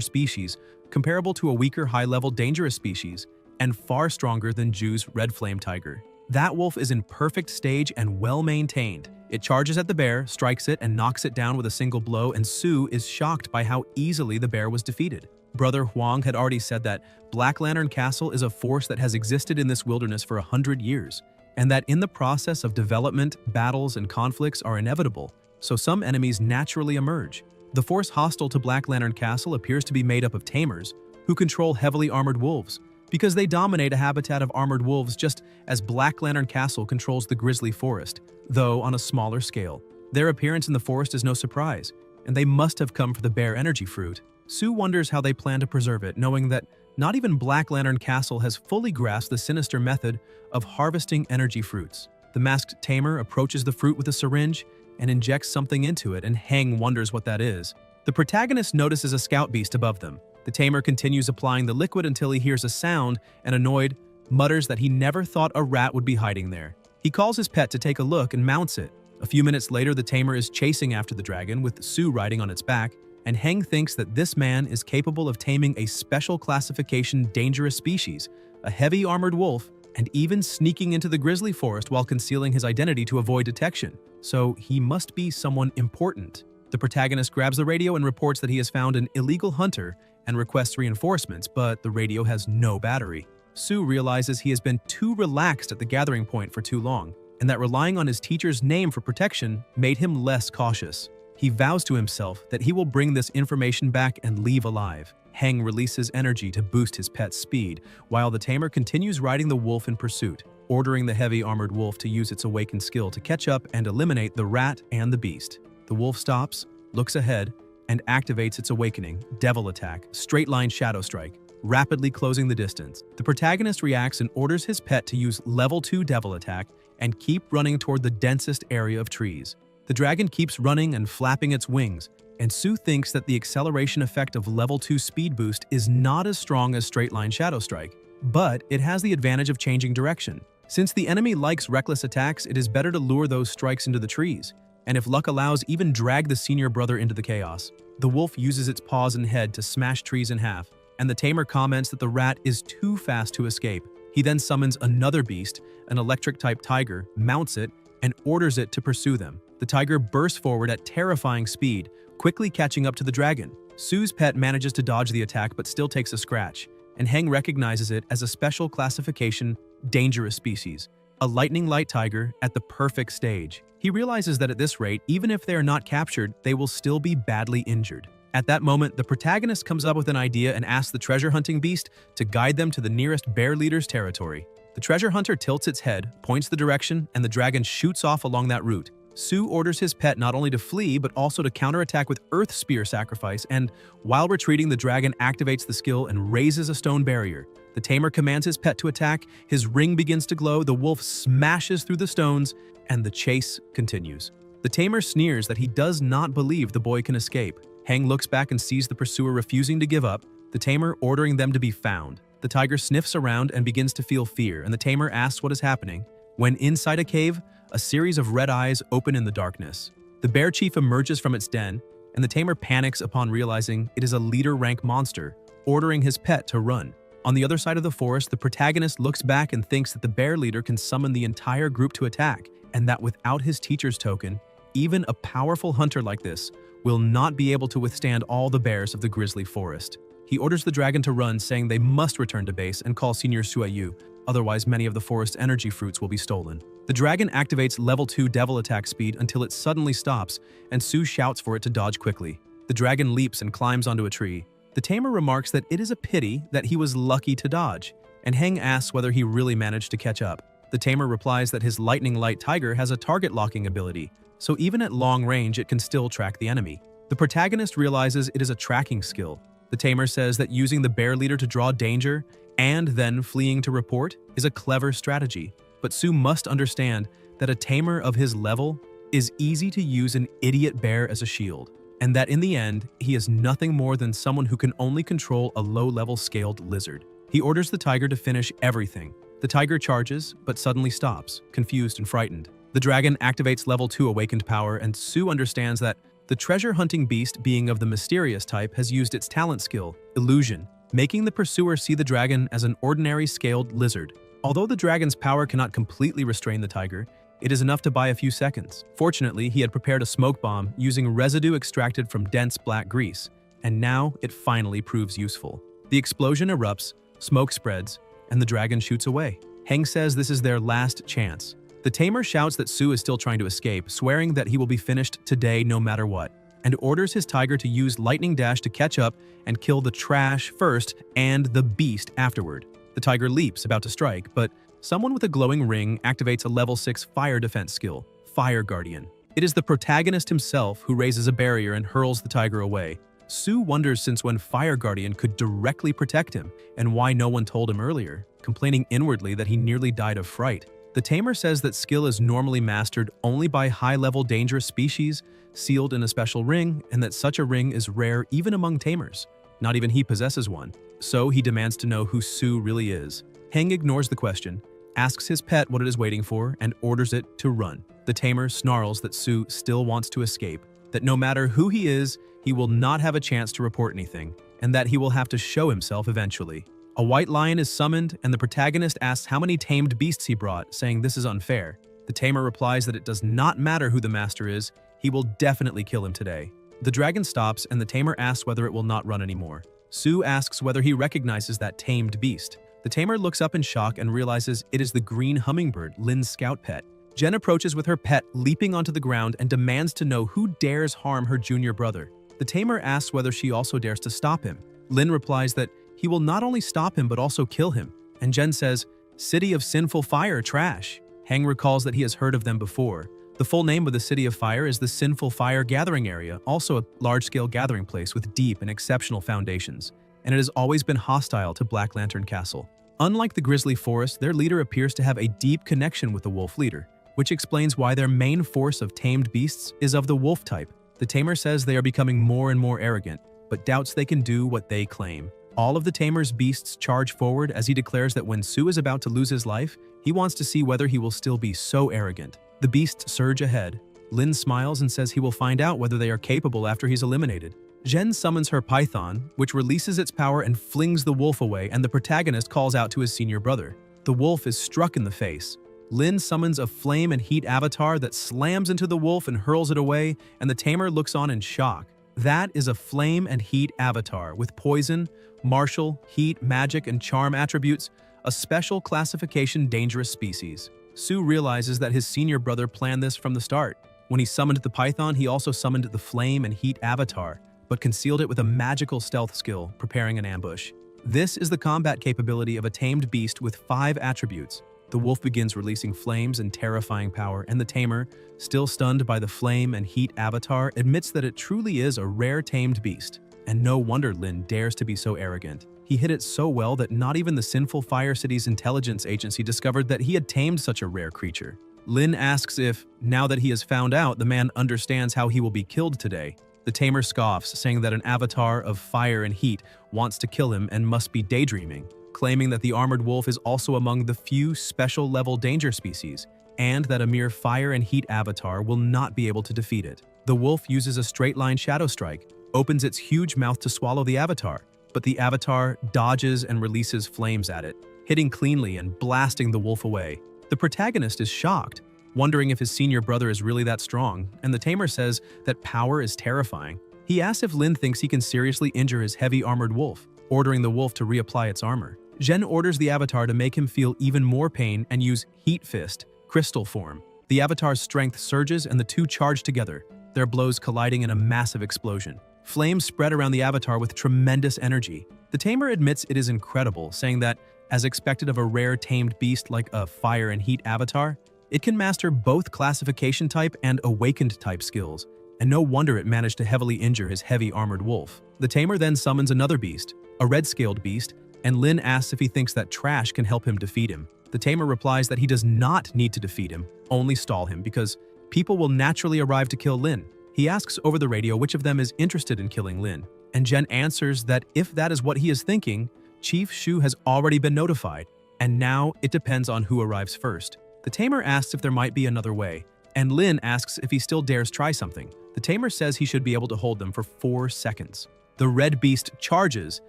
species, comparable to a weaker high-level dangerous species, and far stronger than Ju's red flame tiger. That wolf is in perfect stage and well-maintained. It charges at the bear, strikes it, and knocks it down with a single blow, and Sue is shocked by how easily the bear was defeated. Brother Huang had already said that Black Lantern Castle is a force that has existed in this wilderness for 100 years, and that in the process of development, battles and conflicts are inevitable, so some enemies naturally emerge. The force hostile to Black Lantern Castle appears to be made up of tamers, who control heavily armored wolves, because they dominate a habitat of armored wolves just as Black Lantern Castle controls the grizzly forest, though on a smaller scale. Their appearance in the forest is no surprise, and they must have come for the bear energy fruit. Sue wonders how they plan to preserve it, knowing that not even Black Lantern Castle has fully grasped the sinister method of harvesting energy fruits. The masked tamer approaches the fruit with a syringe and injects something into it, and Heng wonders what that is. The protagonist notices a scout beast above them. The tamer continues applying the liquid until he hears a sound and, annoyed, mutters that he never thought a rat would be hiding there. He calls his pet to take a look and mounts it. A few minutes later, the tamer is chasing after the dragon with Sue riding on its back, and Heng thinks that this man is capable of taming a special classification dangerous species, a heavy armored wolf, and even sneaking into the grizzly forest while concealing his identity to avoid detection. So he must be someone important. The protagonist grabs the radio and reports that he has found an illegal hunter and requests reinforcements, but the radio has no battery. Sue realizes he has been too relaxed at the gathering point for too long, and that relying on his teacher's name for protection made him less cautious. He vows to himself that he will bring this information back and leave alive. Heng releases energy to boost his pet's speed, while the tamer continues riding the wolf in pursuit, ordering the heavy armored wolf to use its awakened skill to catch up and eliminate the rat and the beast. The wolf stops, looks ahead, and activates its awakening, Devil Attack, Straight Line Shadow Strike, rapidly closing the distance. The protagonist reacts and orders his pet to use Level 2 Devil Attack and keep running toward the densest area of trees. The dragon keeps running and flapping its wings, and Sue thinks that the acceleration effect of Level 2 Speed Boost is not as strong as Straight Line Shadow Strike, but it has the advantage of changing direction. Since the enemy likes reckless attacks, it is better to lure those strikes into the trees, and if luck allows, even drag the senior brother into the chaos. The wolf uses its paws and head to smash trees in half, and the tamer comments that the rat is too fast to escape. He then summons another beast, an electric-type tiger, mounts it, and orders it to pursue them. The tiger bursts forward at terrifying speed, quickly catching up to the dragon. Sue's pet manages to dodge the attack but still takes a scratch. and Heng recognizes it as a special classification, dangerous species, a lightning light tiger at the perfect stage. He realizes that at this rate, even if they are not captured, they will still be badly injured. At that moment, the protagonist comes up with an idea and asks the treasure hunting beast to guide them to the nearest bear leader's territory. The treasure hunter tilts its head, points the direction, and the dragon shoots off along that route. Su orders his pet not only to flee, but also to counterattack with Earth Spear sacrifice, and while retreating, the dragon activates the skill and raises a stone barrier. The tamer commands his pet to attack, his ring begins to glow, the wolf smashes through the stones, and the chase continues. The tamer sneers that he does not believe the boy can escape. Heng looks back and sees the pursuer refusing to give up, the tamer ordering them to be found. The tiger sniffs around and begins to feel fear, and the tamer asks what is happening. When inside a cave, a series of red eyes open in the darkness. The bear chief emerges from its den, and the tamer panics upon realizing it is a leader-rank monster, ordering his pet to run. On the other side of the forest, the protagonist looks back and thinks that the bear leader can summon the entire group to attack, and that without his teacher's token, even a powerful hunter like this will not be able to withstand all the bears of the grizzly forest. He orders the dragon to run, saying they must return to base and call Senior Suayu, otherwise many of the forest's energy fruits will be stolen. The dragon activates level 2 devil attack speed until it suddenly stops, and Su shouts for it to dodge quickly. The dragon leaps and climbs onto a tree. The tamer remarks that it is a pity that he was lucky to dodge, and Heng asks whether he really managed to catch up. The tamer replies that his lightning light tiger has a target locking ability, so even at long range it can still track the enemy. The protagonist realizes it is a tracking skill. The tamer says that using the bear leader to draw danger and then fleeing to report is a clever strategy. But Su must understand that a tamer of his level is easy to use an idiot bear as a shield, and that in the end, he is nothing more than someone who can only control a low-level scaled lizard. He orders the tiger to finish everything. The tiger charges, but suddenly stops, confused and frightened. The dragon activates level 2 awakened power, and Su understands that the treasure-hunting beast, being of the mysterious type, has used its talent skill, illusion, making the pursuer see the dragon as an ordinary scaled lizard. Although the dragon's power cannot completely restrain the tiger, it is enough to buy a few seconds. Fortunately, he had prepared a smoke bomb using residue extracted from dense black grease, and now it finally proves useful. The explosion erupts, smoke spreads, and the dragon shoots away. Heng says this is their last chance. The tamer shouts that Su is still trying to escape, swearing that he will be finished today no matter what, and orders his tiger to use lightning dash to catch up and kill the trash first and the beast afterward. The tiger leaps, about to strike, but someone with a glowing ring activates a level 6 fire defense skill, Fire Guardian. It is the protagonist himself who raises a barrier and hurls the tiger away. Su wonders since when Fire Guardian could directly protect him and why no one told him earlier, complaining inwardly that he nearly died of fright. The tamer says that skill is normally mastered only by high-level dangerous species sealed in a special ring, and that such a ring is rare even among tamers. Not even he possesses one, so he demands to know who Su really is. Heng ignores the question, asks his pet what it is waiting for, and orders it to run. The tamer snarls that Su still wants to escape, that no matter who he is, he will not have a chance to report anything, and that he will have to show himself eventually. A white lion is summoned, and the protagonist asks how many tamed beasts he brought, saying this is unfair. The tamer replies that it does not matter who the master is, he will definitely kill him today. The dragon stops, and the tamer asks whether it will not run anymore. Su asks whether he recognizes that tamed beast. The tamer looks up in shock and realizes it is the green hummingbird, Lin's scout pet. Jen approaches with her pet, leaping onto the ground, and demands to know who dares harm her junior brother. The tamer asks whether she also dares to stop him. Lin replies that he will not only stop him but also kill him, and Jen says, "City of Sinful Fire, trash." Heng recalls that he has heard of them before. The full name of the City of Fire is the Sinful Fire Gathering Area, also a large-scale gathering place with deep and exceptional foundations, and it has always been hostile to Black Lantern Castle. Unlike the Grizzly Forest, their leader appears to have a deep connection with the wolf leader, which explains why their main force of tamed beasts is of the wolf type. The tamer says they are becoming more and more arrogant, but doubts they can do what they claim. All of the tamer's beasts charge forward as he declares that when Su is about to lose his life, he wants to see whether he will still be so arrogant. The beasts surge ahead. Lin smiles and says he will find out whether they are capable after he's eliminated. Jen summons her python, which releases its power and flings the wolf away, and the protagonist calls out to his senior brother. The wolf is struck in the face. Lin summons a flame and heat avatar that slams into the wolf and hurls it away, and the tamer looks on in shock. That is a flame and heat avatar with poison, martial, heat, magic, and charm attributes, a special classification dangerous species. Su realizes that his senior brother planned this from the start. When he summoned the python, he also summoned the flame and heat avatar, but concealed it with a magical stealth skill, preparing an ambush. This is the combat capability of a tamed beast with 5 attributes. The wolf begins releasing flames and terrifying power, and the tamer, still stunned by the flame and heat avatar, admits that it truly is a rare tamed beast. And no wonder Lin dares to be so arrogant. He hid it so well that not even the sinful Fire City's intelligence agency discovered that he had tamed such a rare creature. Lin asks if, now that he has found out, the man understands how he will be killed today. The tamer scoffs, saying that an avatar of fire and heat wants to kill him and must be daydreaming, claiming that the armored wolf is also among the few special-level danger species, and that a mere fire and heat avatar will not be able to defeat it. The wolf uses a straight-line shadow strike, opens its huge mouth to swallow the avatar, but the avatar dodges and releases flames at it, hitting cleanly and blasting the wolf away. The protagonist is shocked, wondering if his senior brother is really that strong, and the tamer says that power is terrifying. He asks if Lin thinks he can seriously injure his heavy armored wolf, ordering the wolf to reapply its armor. Zhen orders the avatar to make him feel even more pain and use Heat Fist, crystal form. The avatar's strength surges and the two charge together, their blows colliding in a massive explosion. Flames spread around the avatar with tremendous energy. The tamer admits it is incredible, saying that, as expected of a rare tamed beast like a fire and heat avatar, it can master both classification type and awakened type skills, and no wonder it managed to heavily injure his heavy armored wolf. The tamer then summons another beast, a red-scaled beast, and Lin asks if he thinks that trash can help him defeat him. The tamer replies that he does not need to defeat him, only stall him, because people will naturally arrive to kill Lin. He asks over the radio which of them is interested in killing Lin, and Zhen answers that if that is what he is thinking, Chief Shu has already been notified, and now it depends on who arrives first. The tamer asks if there might be another way, and Lin asks if he still dares try something. The tamer says he should be able to hold them for 4 seconds. The red beast charges,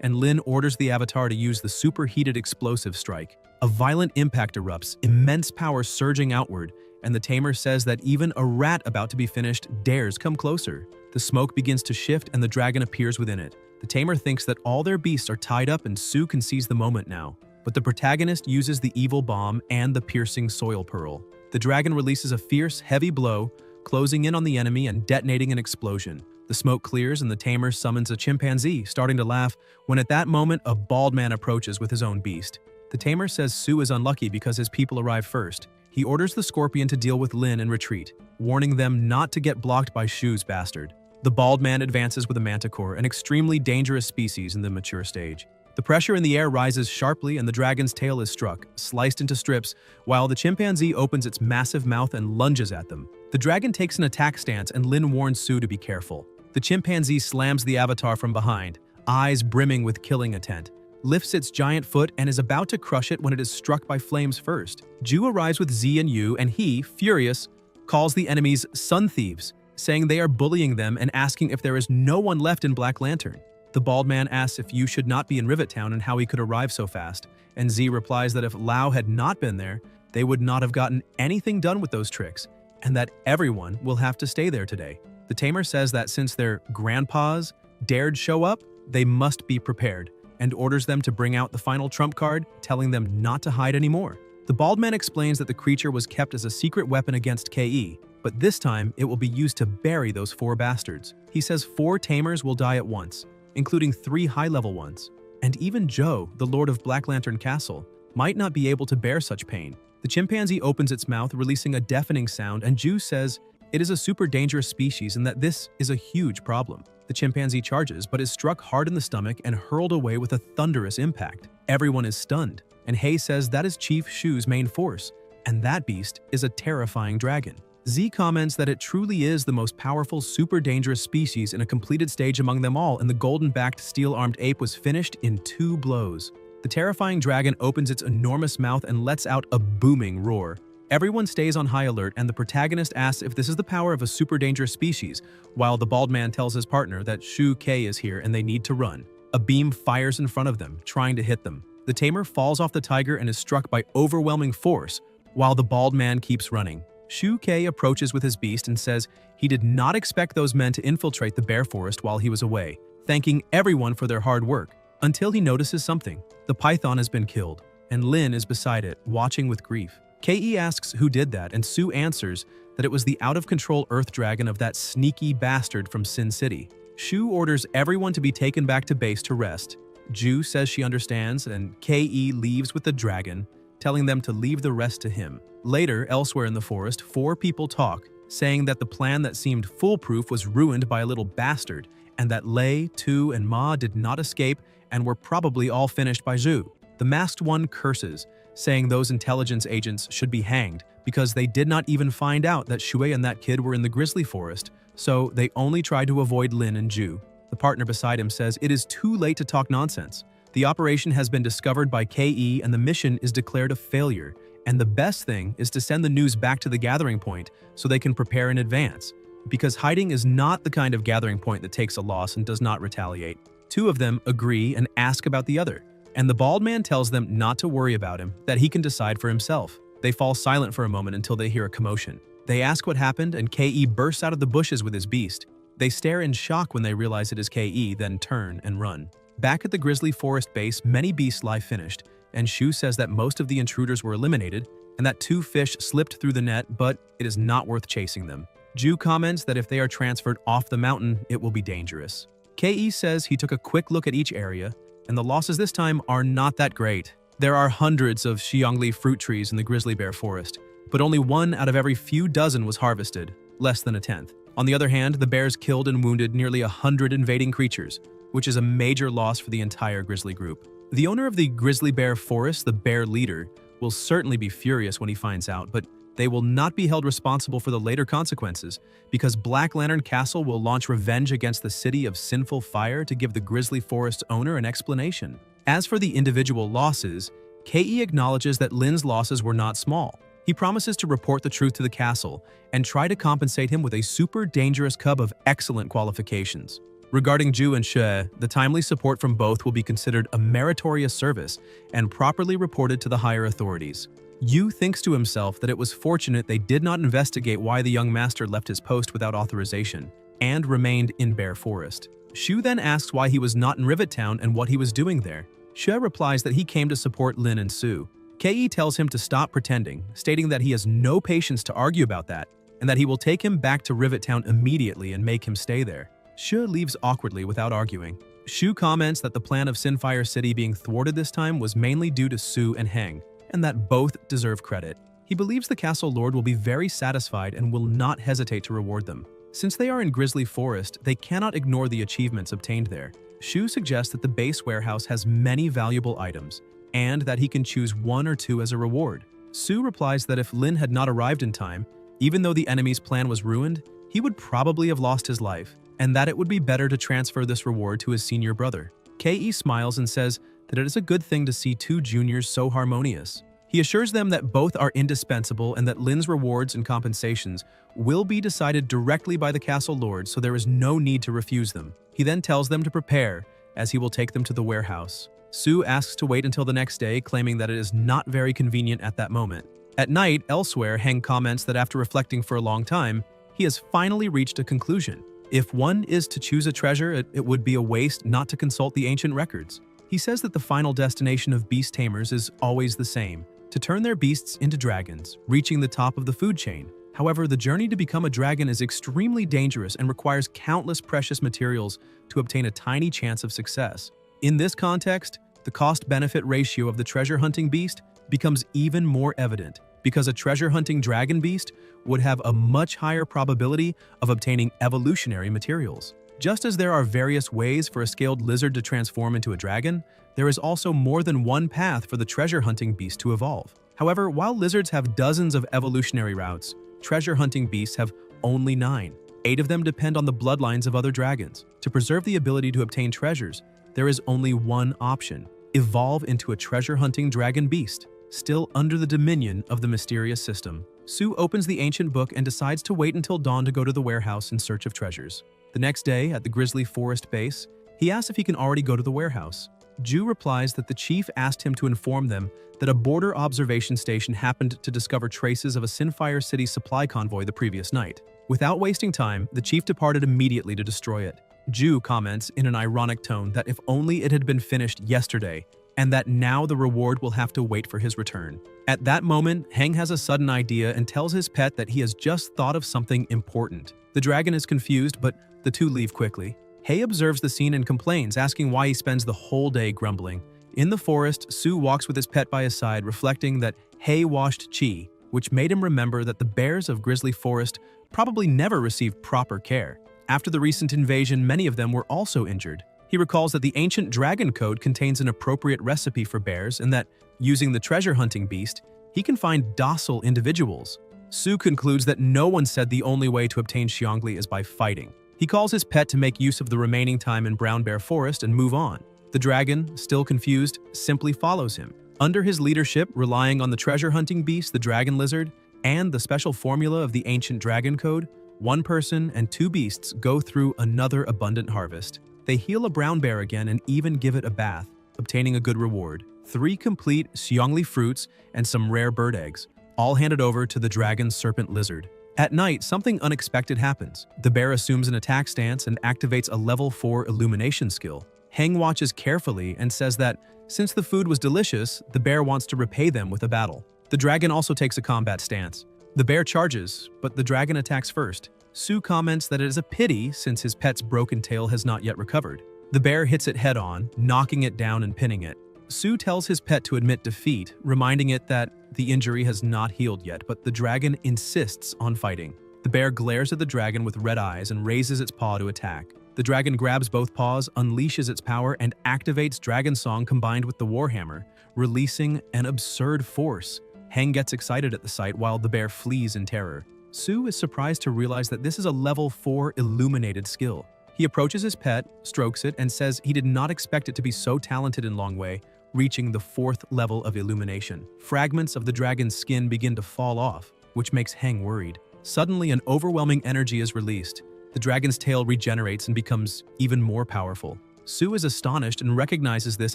and Lin orders the avatar to use the superheated explosive strike. A violent impact erupts, immense power surging outward, and the tamer says that even a rat about to be finished dares come closer. The smoke begins to shift and the dragon appears within it. The tamer thinks that all their beasts are tied up and Su can seize the moment now. But the protagonist uses the evil bomb and the piercing soil pearl. The dragon releases a fierce, heavy blow, closing in on the enemy and detonating an explosion. The smoke clears and the tamer summons a chimpanzee, starting to laugh, when at that moment a bald man approaches with his own beast. The tamer says Su is unlucky because his people arrive first. He orders the scorpion to deal with Lin and retreat, warning them not to get blocked by Shu's bastard. The bald man advances with a manticore, an extremely dangerous species in the mature stage. The pressure in the air rises sharply and the dragon's tail is struck, sliced into strips, while the chimpanzee opens its massive mouth and lunges at them. The dragon takes an attack stance and Lin warns Su to be careful. The chimpanzee slams the avatar from behind, eyes brimming with killing intent, lifts its giant foot and is about to crush it when it is struck by flames first. Ju arrives with Z and Yu, and he, furious, calls the enemies sun thieves, saying they are bullying them and asking if there is no one left in Black Lantern. The bald man asks if Yu should not be in Rivet Town and how he could arrive so fast, and Z replies that if Lao had not been there, they would not have gotten anything done with those tricks, and that everyone will have to stay there today. The tamer says that since their grandpas dared show up, they must be prepared, and orders them to bring out the final trump card, telling them not to hide anymore. The bald man explains that the creature was kept as a secret weapon against KE, but this time it will be used to bury those 4 bastards. He says 4 tamers will die at once, including 3 high-level ones. And even Joe, the Lord of Black Lantern Castle, might not be able to bear such pain. The chimpanzee opens its mouth, releasing a deafening sound, and Ju says it is a super dangerous species and that this is a huge problem. The chimpanzee charges, but is struck hard in the stomach and hurled away with a thunderous impact. Everyone is stunned, and Hay says that is Chief Shu's main force, and that beast is a terrifying dragon. Z comments that it truly is the most powerful, super dangerous species in a completed stage among them all, and the golden-backed, steel-armed ape was finished in 2 blows. The terrifying dragon opens its enormous mouth and lets out a booming roar. Everyone stays on high alert, and the protagonist asks if this is the power of a super dangerous species, while the bald man tells his partner that Shu K is here and they need to run. A beam fires in front of them, trying to hit them. The tamer falls off the tiger and is struck by overwhelming force, while the bald man keeps running. Shu Ke approaches with his beast and says he did not expect those men to infiltrate the bear forest while he was away, thanking everyone for their hard work, until he notices something. The python has been killed, and Lin is beside it, watching with grief. Ke asks who did that, and Su answers that it was the out-of-control earth dragon of that sneaky bastard from Sin City. Shu orders everyone to be taken back to base to rest. Ju says she understands, and Ke leaves with the dragon, telling them to leave the rest to him. Later, elsewhere in the forest, 4 people talk, saying that the plan that seemed foolproof was ruined by a little bastard, and that Lei, Tu, and Ma did not escape and were probably all finished by Zhu. The masked one curses, saying those intelligence agents should be hanged because they did not even find out that Shui and that kid were in the grizzly forest, so they only tried to avoid Lin and Ju. The partner beside him says it is too late to talk nonsense. The operation has been discovered by Ke and the mission is declared a failure, and the best thing is to send the news back to the gathering point so they can prepare in advance, because hiding is not the kind of gathering point that takes a loss and does not retaliate. 2 of them agree and ask about the other, and the bald man tells them not to worry about him, that he can decide for himself. They fall silent for a moment until they hear a commotion. They ask what happened, and Ke bursts out of the bushes with his beast. They stare in shock when they realize it is Ke, then turn and run. Back at the grizzly forest base, many beasts lie finished, and Shu says that most of the intruders were eliminated, and that 2 fish slipped through the net, but it is not worth chasing them. Ju comments that if they are transferred off the mountain, it will be dangerous. Ke says he took a quick look at each area, and the losses this time are not that great. There are hundreds of Xiangli fruit trees in the grizzly bear forest, but only 1 out of every few dozen was harvested, less than a tenth. On the other hand, the bears killed and wounded nearly 100 invading creatures, which is a major loss for the entire grizzly group. The owner of the grizzly bear forest, the bear leader, will certainly be furious when he finds out, but they will not be held responsible for the later consequences, because Black Lantern Castle will launch revenge against the City of Sinful Fire to give the grizzly forest's owner an explanation. As for the individual losses, Ke acknowledges that Lin's losses were not small. He promises to report the truth to the castle and try to compensate him with a super dangerous cub of excellent qualifications. Regarding Ju and Xue, the timely support from both will be considered a meritorious service and properly reported to the higher authorities. Yu thinks to himself that it was fortunate they did not investigate why the young master left his post without authorization and remained in Bear Forest. Shu then asks why he was not in Rivet Town and what he was doing there. Xue replies that he came to support Lin and Su. Ke tells him to stop pretending, stating that he has no patience to argue about that, and that he will take him back to Rivet Town immediately and make him stay there. Xue leaves awkwardly without arguing. Shu comments that the plan of Sinfire City being thwarted this time was mainly due to Su and Heng, and that both deserve credit. He believes the castle lord will be very satisfied and will not hesitate to reward them. Since they are in Grizzly Forest, they cannot ignore the achievements obtained there. Shu suggests that the base warehouse has many valuable items, and that he can choose 1 or 2 as a reward. Su replies that if Lin had not arrived in time, even though the enemy's plan was ruined, he would probably have lost his life, and that it would be better to transfer this reward to his senior brother. Ke smiles and says that it is a good thing to see 2 juniors so harmonious. He assures them that both are indispensable and that Lin's rewards and compensations will be decided directly by the castle lord, so there is no need to refuse them. He then tells them to prepare, as he will take them to the warehouse. Su asks to wait until the next day, claiming that it is not very convenient at that moment. At night, elsewhere, Heng comments that after reflecting for a long time, he has finally reached a conclusion. If one is to choose a treasure, it would be a waste not to consult the ancient records. He says that the final destination of beast tamers is always the same, to turn their beasts into dragons, reaching the top of the food chain. However, the journey to become a dragon is extremely dangerous and requires countless precious materials to obtain a tiny chance of success. In this context, the cost-benefit ratio of the treasure-hunting beast becomes even more evident, because a treasure-hunting dragon beast would have a much higher probability of obtaining evolutionary materials. Just as there are various ways for a scaled lizard to transform into a dragon, there is also more than one path for the treasure-hunting beast to evolve. However, while lizards have dozens of evolutionary routes, treasure-hunting beasts have only 9. 8 of them depend on the bloodlines of other dragons. To preserve the ability to obtain treasures, there is only one option: evolve into a treasure-hunting dragon beast, still under the dominion of the mysterious system. Su opens the ancient book and decides to wait until dawn to go to the warehouse in search of treasures. The next day, at the Grizzly Forest base, he asks if he can already go to the warehouse. Ju replies that the chief asked him to inform them that a border observation station happened to discover traces of a Sinfire City supply convoy the previous night. Without wasting time, the chief departed immediately to destroy it. Ju comments in an ironic tone that if only it had been finished yesterday, and that now the reward will have to wait for his return. At that moment, Heng has a sudden idea and tells his pet that he has just thought of something important. The dragon is confused, but the two leave quickly. Hei observes the scene and complains, asking why he spends the whole day grumbling. In the forest, Su walks with his pet by his side, reflecting that Hei washed Chi, which made him remember that the bears of Grizzly Forest probably never received proper care. After the recent invasion, many of them were also injured. He recalls that the ancient dragon code contains an appropriate recipe for bears and that, using the treasure hunting beast, he can find docile individuals. Su concludes that no one said the only way to obtain Xiongli is by fighting. He calls his pet to make use of the remaining time in Brown Bear Forest and move on. The dragon, still confused, simply follows him. Under his leadership, relying on the treasure hunting beast, the dragon lizard, and the special formula of the ancient dragon code, one person and two beasts go through another abundant harvest. They heal a brown bear again and even give it a bath, obtaining a good reward. 3 complete Xiongli fruits and some rare bird eggs, all handed over to the dragon's serpent lizard. At night, something unexpected happens. The bear assumes an attack stance and activates a level 4 illumination skill. Heng watches carefully and says that, since the food was delicious, the bear wants to repay them with a battle. The dragon also takes a combat stance. The bear charges, but the dragon attacks first. Su comments that it is a pity since his pet's broken tail has not yet recovered. The bear hits it head-on, knocking it down and pinning it. Su tells his pet to admit defeat, reminding it that the injury has not healed yet, but the dragon insists on fighting. The bear glares at the dragon with red eyes and raises its paw to attack. The dragon grabs both paws, unleashes its power, and activates Dragon Song combined with the Warhammer, releasing an absurd force. Heng gets excited at the sight while the bear flees in terror. Su is surprised to realize that this is a level 4 illuminated skill. He approaches his pet, strokes it, and says he did not expect it to be so talented in Long Wei, reaching the 4th level of illumination. Fragments of the dragon's skin begin to fall off, which makes Heng worried. Suddenly, an overwhelming energy is released. The dragon's tail regenerates and becomes even more powerful. Su is astonished and recognizes this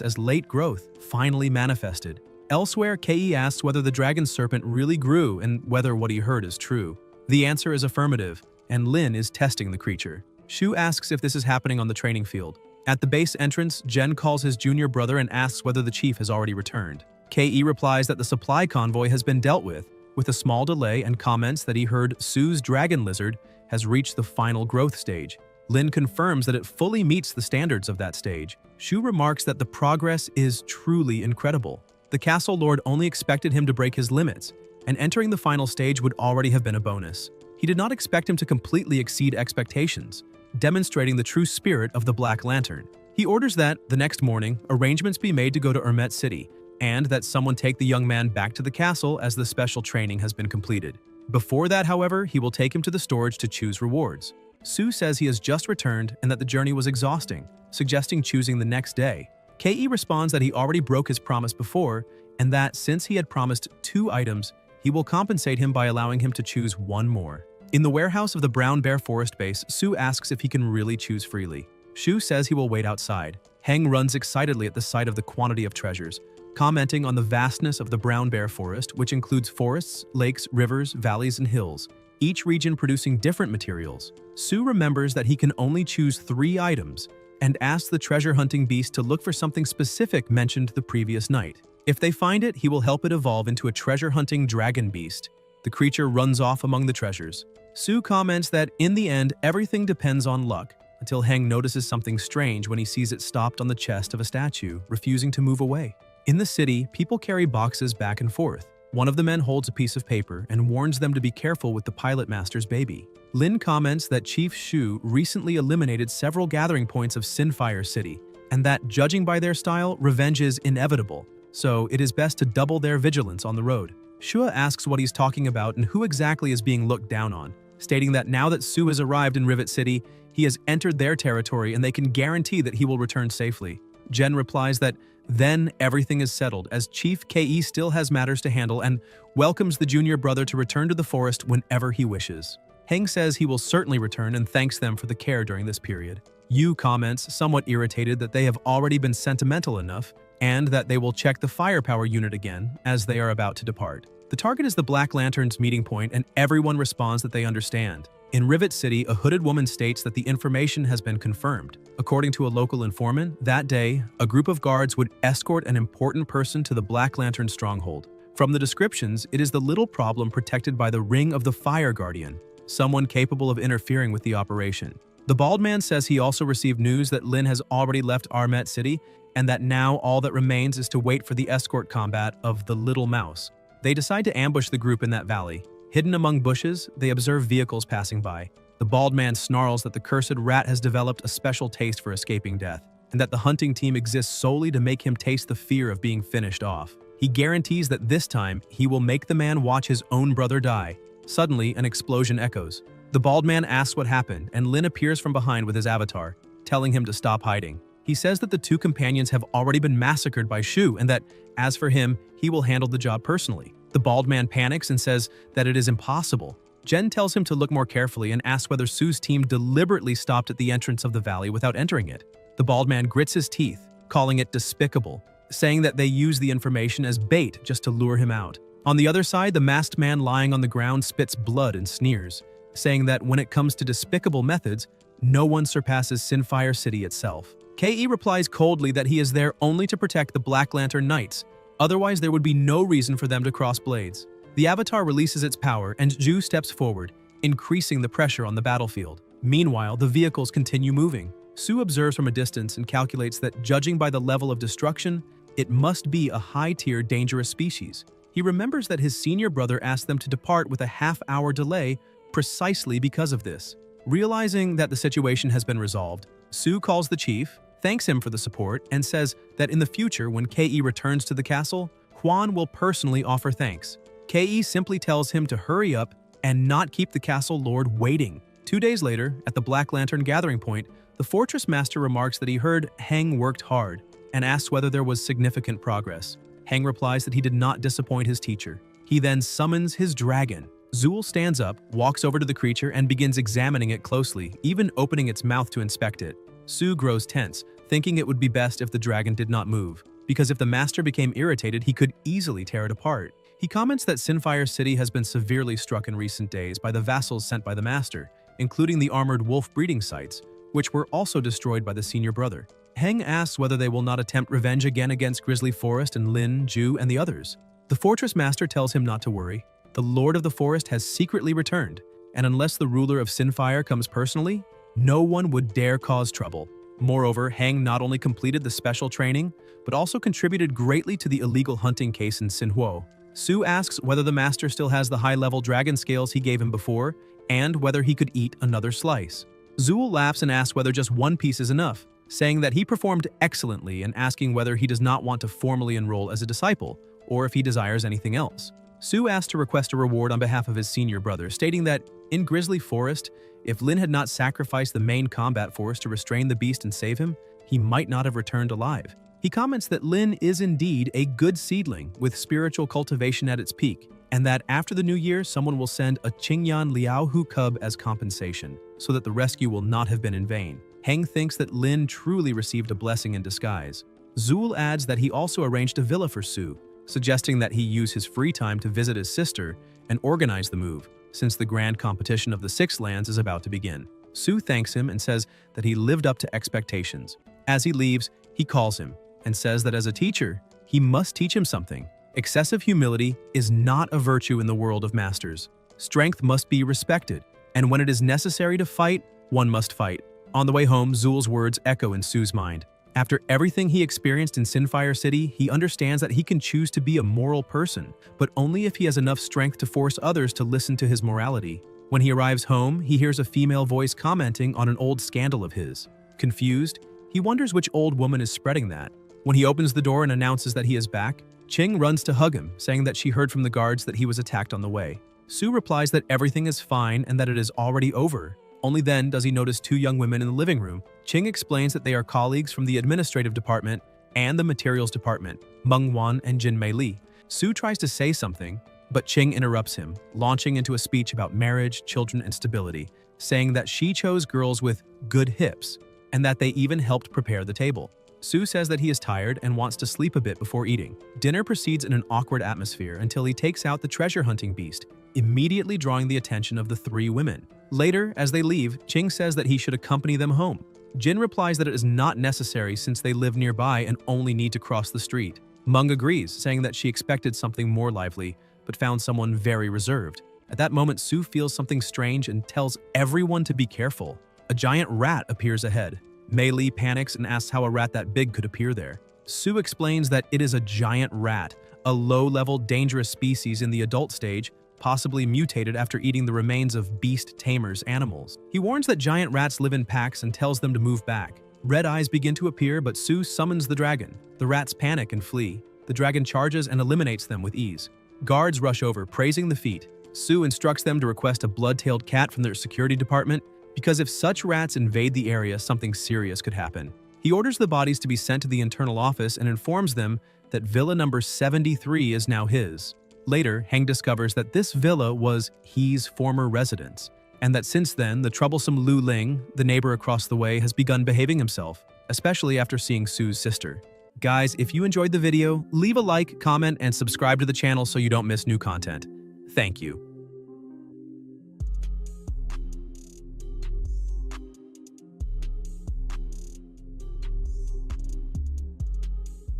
as late growth, finally manifested. Elsewhere, Kei asks whether the dragon serpent really grew and whether what he heard is true. The answer is affirmative, and Lin is testing the creature. Shu asks if this is happening on the training field. At the base entrance, Jen calls his junior brother and asks whether the chief has already returned. Kei replies that the supply convoy has been dealt with a small delay, and comments that he heard Su's dragon lizard has reached the final growth stage. Lin confirms that it fully meets the standards of that stage. Shu remarks that the progress is truly incredible. The castle lord only expected him to break his limits, and entering the final stage would already have been a bonus. He did not expect him to completely exceed expectations, demonstrating the true spirit of the Black Lantern. He orders that, the next morning, arrangements be made to go to Ermet City, and that someone take the young man back to the castle as the special training has been completed. Before that, however, he will take him to the storage to choose rewards. Su says he has just returned and that the journey was exhausting, suggesting choosing the next day. Kei responds that he already broke his promise before, and that since he had promised 2 items, he will compensate him by allowing him to choose 1 more. In the warehouse of the Brown Bear Forest base, Su asks if he can really choose freely. Shu says he will wait outside. Heng runs excitedly at the sight of the quantity of treasures, commenting on the vastness of the Brown Bear Forest, which includes forests, lakes, rivers, valleys, and hills, each region producing different materials. Su remembers that he can only choose 3 items, and asks the treasure hunting beast to look for something specific mentioned the previous night. If they find it, he will help it evolve into a treasure hunting dragon beast. The creature runs off among the treasures. Su comments that in the end, everything depends on luck, until Heng notices something strange when he sees it stopped on the chest of a statue, refusing to move away. In the city, people carry boxes back and forth. One of the men holds a piece of paper and warns them to be careful with the pilot master's baby. Lin comments that Chief Shu recently eliminated several gathering points of Sinfire City, and that, judging by their style, revenge is inevitable, so it is best to double their vigilance on the road. Shua asks what he's talking about and who exactly is being looked down on, stating that now that Su has arrived in Rivet City, he has entered their territory and they can guarantee that he will return safely. Jen replies that then everything is settled, as Chief Kei still has matters to handle and welcomes the junior brother to return to the forest whenever he wishes. Heng says he will certainly return and thanks them for the care during this period. Yu comments, somewhat irritated, that they have already been sentimental enough and that they will check the firepower unit again as they are about to depart. The target is the Black Lantern's meeting point, and everyone responds that they understand. In Rivet City, a hooded woman states that the information has been confirmed. According to a local informant, that day, a group of guards would escort an important person to the Black Lantern stronghold. From the descriptions, it is the little problem protected by the Ring of the Fire Guardian, someone capable of interfering with the operation. The bald man says he also received news that Lin has already left Armet City and that now all that remains is to wait for the escort combat of the Little Mouse. They decide to ambush the group in that valley. Hidden among bushes, they observe vehicles passing by. The bald man snarls that the cursed rat has developed a special taste for escaping death, and that the hunting team exists solely to make him taste the fear of being finished off. He guarantees that this time, he will make the man watch his own brother die. Suddenly, an explosion echoes. The bald man asks what happened, and Lin appears from behind with his avatar, telling him to stop hiding. He says that the two companions have already been massacred by Shu, and that, as for him, he will handle the job personally. The bald man panics and says that it is impossible. Jen tells him to look more carefully and asks whether Su's team deliberately stopped at the entrance of the valley without entering it. The bald man grits his teeth, calling it despicable, saying that they use the information as bait just to lure him out. On the other side, the masked man lying on the ground spits blood and sneers, saying that when it comes to despicable methods, no one surpasses Sinfire City itself. Ke replies coldly that he is there only to protect the Black Lantern Knights, otherwise there would be no reason for them to cross blades. The avatar releases its power and Ju steps forward, increasing the pressure on the battlefield. Meanwhile, the vehicles continue moving. Su observes from a distance and calculates that, judging by the level of destruction, it must be a high-tier dangerous species. He remembers that his senior brother asked them to depart with a half-hour delay precisely because of this. Realizing that the situation has been resolved, Su calls the chief, thanks him for the support, and says that in the future, when Ke returns to the castle, Huan will personally offer thanks. Ke simply tells him to hurry up and not keep the castle lord waiting. 2 days later, at the Black Lantern gathering point, the fortress master remarks that he heard Heng worked hard and asks whether there was significant progress. Heng replies that he did not disappoint his teacher. He then summons his dragon. Zul stands up, walks over to the creature, and begins examining it closely, even opening its mouth to inspect it. Su grows tense, thinking it would be best if the dragon did not move, because if the master became irritated, he could easily tear it apart. He comments that Sinfire City has been severely struck in recent days by the vassals sent by the master, including the armored wolf breeding sites, which were also destroyed by the senior brother. Heng asks whether they will not attempt revenge again against Grizzly Forest and Lin, Ju, and the others. The fortress master tells him not to worry. The Lord of the Forest has secretly returned, and unless the ruler of Sinfire comes personally, no one would dare cause trouble. Moreover, Heng not only completed the special training, but also contributed greatly to the illegal hunting case in Sinhuo. Su asks whether the master still has the high-level dragon scales he gave him before, and whether he could eat another slice. Zul laughs and asks whether just one piece is enough, saying that he performed excellently and asking whether he does not want to formally enroll as a disciple, or if he desires anything else. Su asks to request a reward on behalf of his senior brother, stating that, in Grizzly Forest, if Lin had not sacrificed the main combat force to restrain the beast and save him, he might not have returned alive. He comments that Lin is indeed a good seedling with spiritual cultivation at its peak, and that after the new year, someone will send a Qingyan Liaohu cub as compensation, so that the rescue will not have been in vain. Heng thinks that Lin truly received a blessing in disguise. Zul adds that he also arranged a villa for Su, suggesting that he use his free time to visit his sister and organize the move, since the grand competition of the Six Lands is about to begin. Su thanks him and says that he lived up to expectations. As he leaves, he calls him and says that as a teacher, he must teach him something. Excessive humility is not a virtue in the world of masters. Strength must be respected, and when it is necessary to fight, one must fight. On the way home, Zul's words echo in Su's mind. After everything he experienced in Sinfire City, he understands that he can choose to be a moral person, but only if he has enough strength to force others to listen to his morality. When he arrives home, he hears a female voice commenting on an old scandal of his. Confused, he wonders which old woman is spreading that. When he opens the door and announces that he is back, Qing runs to hug him, saying that she heard from the guards that he was attacked on the way. Su replies that everything is fine and that it is already over. Only then does he notice two young women in the living room. Qing explains that they are colleagues from the administrative department and the materials department, Manhwa and Jinmei Li. Su tries to say something, but Qing interrupts him, launching into a speech about marriage, children, and stability, saying that she chose girls with good hips. and that they even helped prepare the table. Sue says that he is tired and wants to sleep a bit before eating. Dinner proceeds in an awkward atmosphere until he takes out the treasure-hunting beast, immediately drawing the attention of the three women. Later, as they leave, Ching says that he should accompany them home. Jin replies that it is not necessary since they live nearby and only need to cross the street. Mung agrees, saying that she expected something more lively, but found someone very reserved. At that moment, Sue feels something strange and tells everyone to be careful. A giant rat appears ahead. Mei Li panics and asks how a rat that big could appear there. Sue explains that it is a giant rat, a low-level dangerous species in the adult stage, possibly mutated after eating the remains of beast tamers animals. He warns that giant rats live in packs and tells them to move back. Red eyes begin to appear, but Sue summons the dragon. The rats panic and flee. The dragon charges and eliminates them with ease. Guards rush over, praising the feat. Sue instructs them to request a blood-tailed cat from their security department, because if such rats invade the area, something serious could happen. He orders the bodies to be sent to the internal office and informs them that villa number 73 is now his. Later, Heng discovers that this villa was He's former residence, and that since then, the troublesome Lu Ling, the neighbor across the way, has begun behaving himself, especially after seeing Sue's sister. Guys, if you enjoyed the video, leave a like, comment, and subscribe to the channel so you don't miss new content. Thank you.